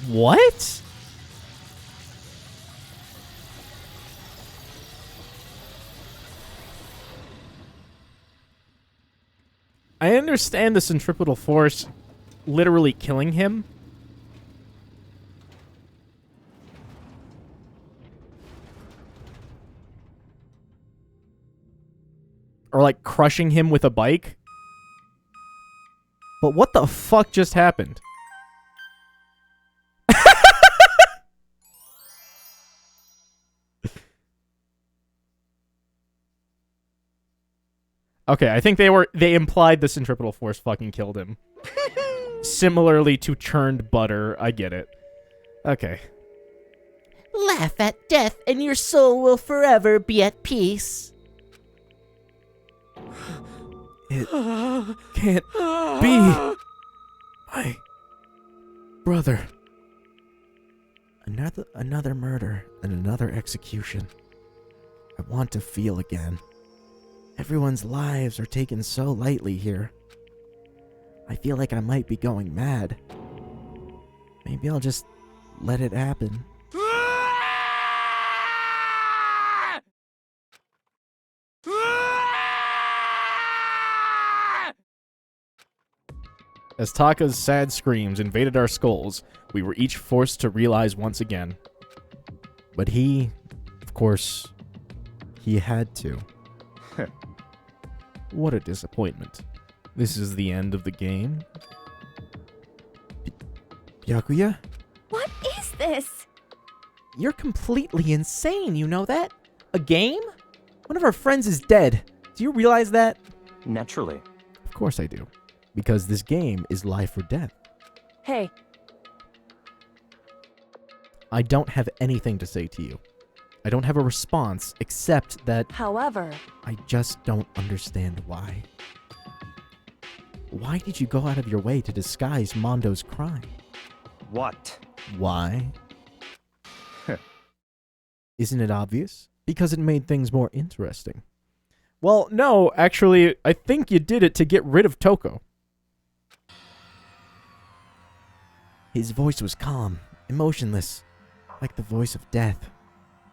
What? I understand the centripetal force literally killing him. Or like crushing him with a bike. But what the fuck just happened? Okay, I think they implied the centripetal force fucking killed him. Similarly to churned butter, I get it. Okay. Laugh at death, and your soul will forever be at peace. It can't be. My brother. Another murder and another execution. I want to feel again. Everyone's lives are taken so lightly here. I feel like I might be going mad. Maybe I'll just let it happen. As Taka's sad screams invaded our skulls, we were each forced to realize once again. But he, of course, he had to. What a disappointment. This is the end of the game? Byakuya? What is this? You're completely insane, you know that? A game? One of our friends is dead. Do you realize that? Naturally. Of course I do. Because this game is life or death. Hey. I don't have anything to say to you. I don't have a response except that... However... I just don't understand why. Why did you go out of your way to disguise Mondo's crime? What? Why? Isn't it obvious? Because it made things more interesting. Well, no, actually, I think you did it to get rid of Toko. His voice was calm, emotionless, like the voice of death.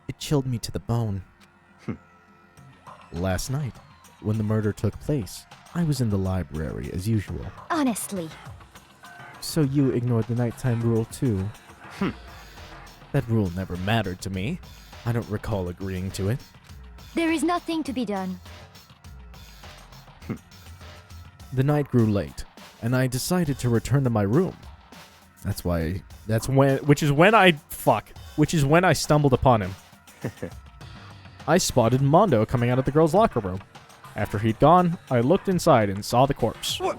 It chilled me to the bone. Last night, when the murder took place, I was in the library as usual. Honestly. So you ignored the nighttime rule too? That rule never mattered to me. I don't recall agreeing to it. There is nothing to be done. The night grew late, and I decided to return to my room. Which is when I stumbled upon him. I spotted Mondo coming out of the girls' locker room. After he'd gone, I looked inside and saw the corpse. What?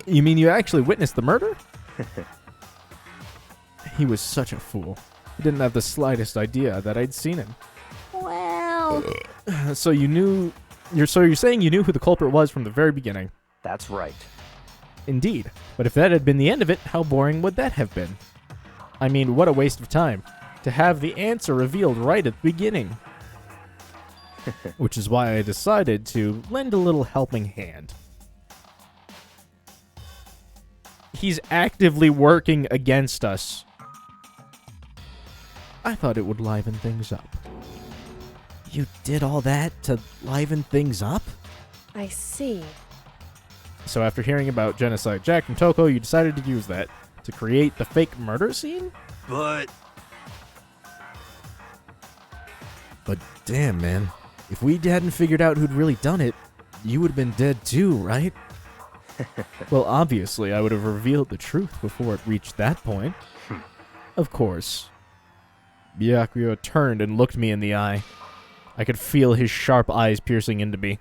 You mean you actually witnessed the murder? He was such a fool. He didn't have the slightest idea that I'd seen him. Well... So you're saying you knew who the culprit was from the very beginning? That's right. Indeed. But if that had been the end of it, how boring would that have been? I mean, what a waste of time. To have the answer revealed right at the beginning. Which is why I decided to lend a little helping hand. He's actively working against us. I thought it would liven things up. You did all that to liven things up? I see. So after hearing about Genocide Jack and Toko, you decided to use that to create the fake murder scene? But damn, man. If we hadn't figured out who'd really done it, you would have been dead too, right? Well, obviously, I would have revealed the truth before it reached that point. Of course. Byakuya turned and looked me in the eye. I could feel his sharp eyes piercing into me.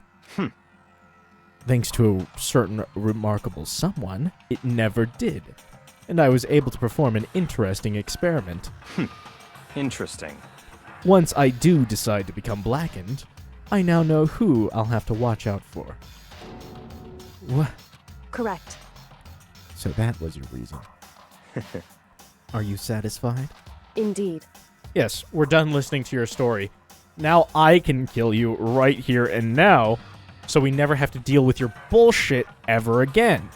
Thanks to a certain remarkable someone, it never did. And I was able to perform an interesting experiment. Interesting. Once I do decide to become blackened, I now know who I'll have to watch out for. What? Correct. So that was your reason. Are you satisfied? Indeed. Yes, we're done listening to your story. Now I can kill you right here and now, so we never have to deal with your bullshit ever again.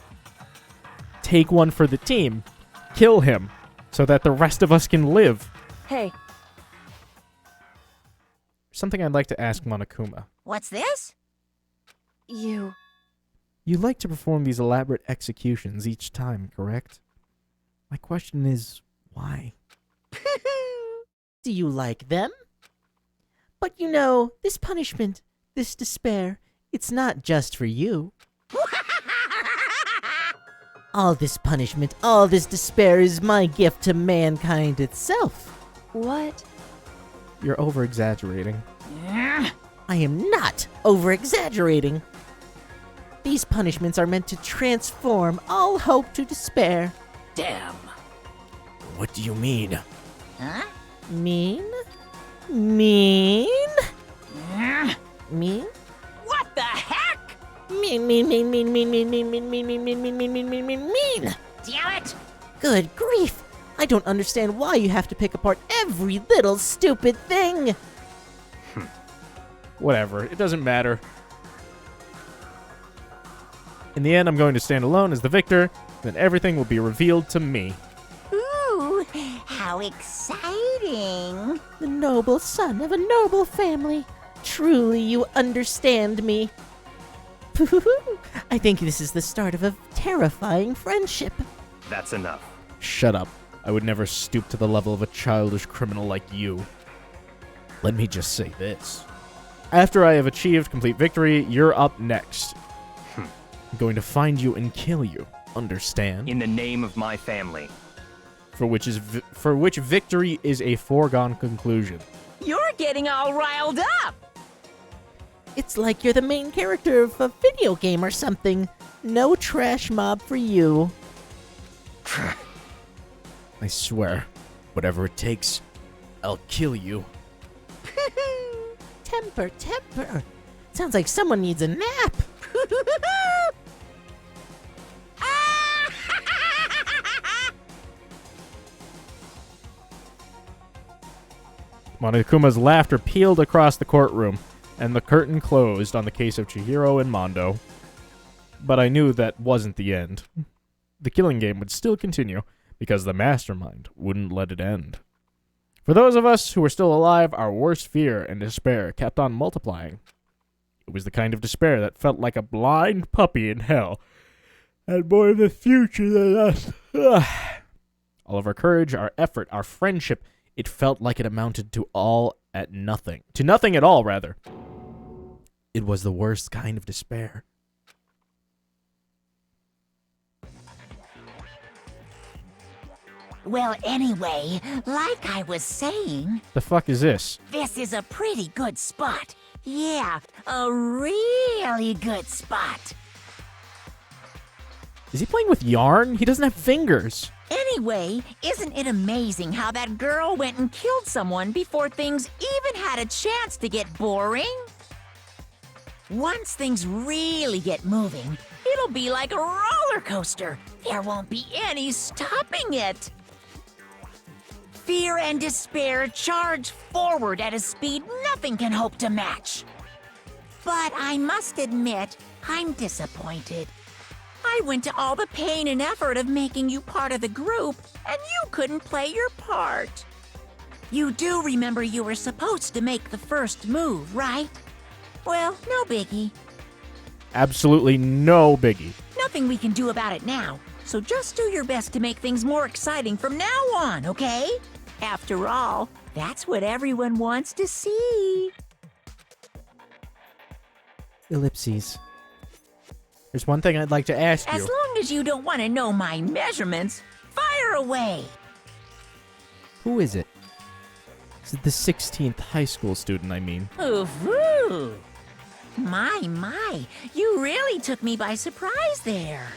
Take one for the team. Kill him, so that the rest of us can live. Hey. Something I'd like to ask Monokuma. What's this? You You like to perform these elaborate executions each time, correct? My question is, why? Do you like them? But you know, this punishment, this despair, it's not just for you. All this punishment, all this despair is my gift to mankind itself. What? You're over-exaggerating. I am not over-exaggerating. These punishments are meant to transform all hope to despair. Damn. What do you mean? Huh? Mean? Mean? Mean? What the heck? Mean, mean, mean, mean, mean, mean, mean, mean, mean, mean, mean, mean, mean, mean, mean, mean, mean. Damn it! Good grief! I don't understand why you have to pick apart every little stupid thing. Whatever, it doesn't matter. In the end, I'm going to stand alone as the victor, then everything will be revealed to me. Ooh, how exciting! The noble son of a noble family. Truly, you understand me. I think this is the start of a terrifying friendship. That's enough. Shut up. I would never stoop to the level of a childish criminal like you. Let me just say this. After I have achieved complete victory, you're up next. I'm going to find you and kill you. Understand? In the name of my family. For which victory is a foregone conclusion. You're getting all riled up! It's like you're the main character of a video game or something. No trash mob for you. I swear, whatever it takes, I'll kill you. Temper, temper. Sounds like someone needs a nap. Monokuma's laughter peeled across the courtroom, and the curtain closed on the case of Chihiro and Mondo. But I knew that wasn't the end. The killing game would still continue, because the mastermind wouldn't let it end. For those of us who were still alive, our worst fear and despair kept on multiplying. It was the kind of despair that felt like a blind puppy in hell, and more of the future than us. All of our courage, our effort, our friendship, it felt like it amounted to nothing. To nothing at all, rather. It was the worst kind of despair. Well, anyway, like I was saying, The fuck is this? this is a pretty good spot. Yeah, a really good spot. Is he playing with yarn? He doesn't have fingers. Anyway, isn't it amazing how that girl went and killed someone before things even had a chance to get boring? Once things really get moving, it'll be like a roller coaster. There won't be any stopping it. Fear and despair charge forward at a speed nothing can hope to match. But I must admit, I'm disappointed. I went to all the pain and effort of making you part of the group, and you couldn't play your part. You do remember you were supposed to make the first move, right? Well, no biggie. Absolutely no biggie. Nothing we can do about it now, so just do your best to make things more exciting from now on, okay? After all, that's what everyone wants to see. Ellipses. There's one thing I'd like to ask you. As long as you don't want to know my measurements, fire away! Who is it? Is it the 16th high school student, I mean? Ooh, my, you really took me by surprise there.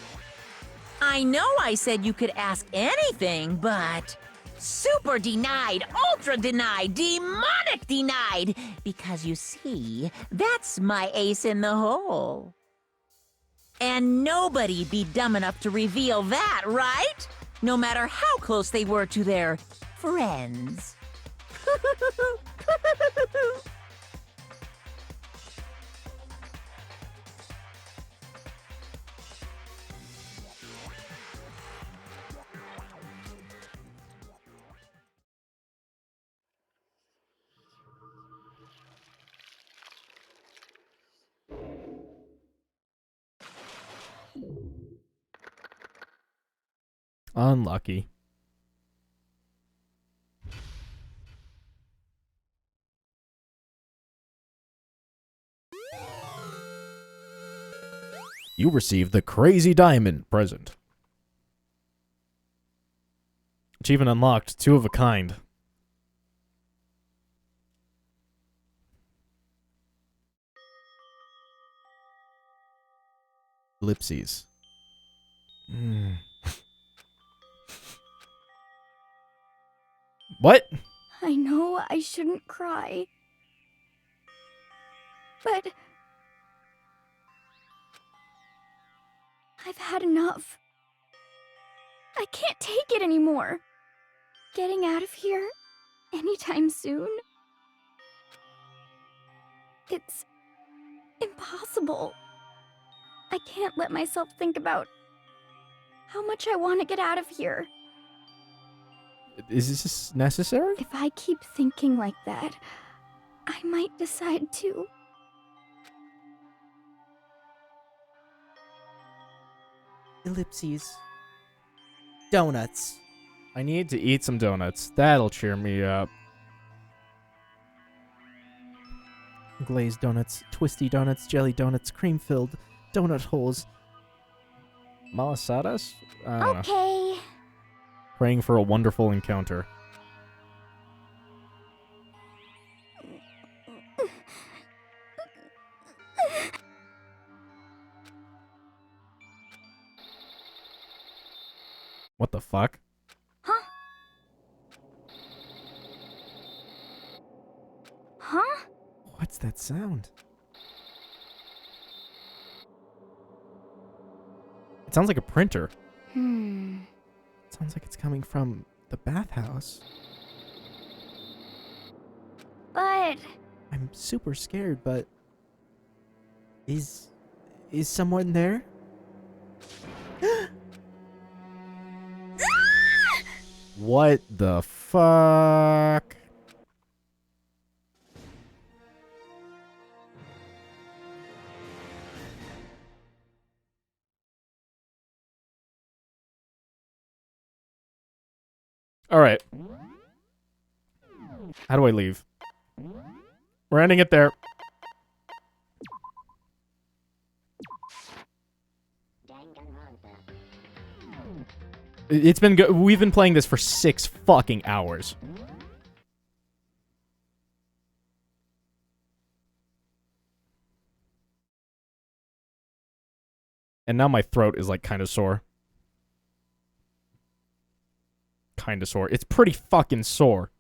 I know I said you could ask anything, but super denied, ultra denied, demonic denied, because you see, that's my ace in the hole. And nobody'd be dumb enough to reveal that, right? No matter how close they were to their friends. Unlucky. You received the Crazy Diamond present. Achievement unlocked, 2 of a kind. Ellipses. What? I know I shouldn't cry. But I've had enough. I can't take it anymore. Getting out of here anytime soon. It's impossible. I can't let myself think about how much I want to get out of here. Is this necessary? If I keep thinking like that, I might decide to. Ellipses. Donuts. I need to eat some donuts. That'll cheer me up. Glazed donuts, twisty donuts, jelly donuts, cream-filled, donut holes. Malasadas? I don't know. Okay. Praying for a wonderful encounter. What the fuck? Huh? Huh? What's that sound? It sounds like a printer. Sounds like it's coming from the bathhouse. But I'm super scared, but is someone there? What the fuck? All right. How do I leave? We're ending it there. It's been good. We've been playing this for 6 fucking hours. And now my throat is like kind of sore. Kind of sore. It's pretty fucking sore.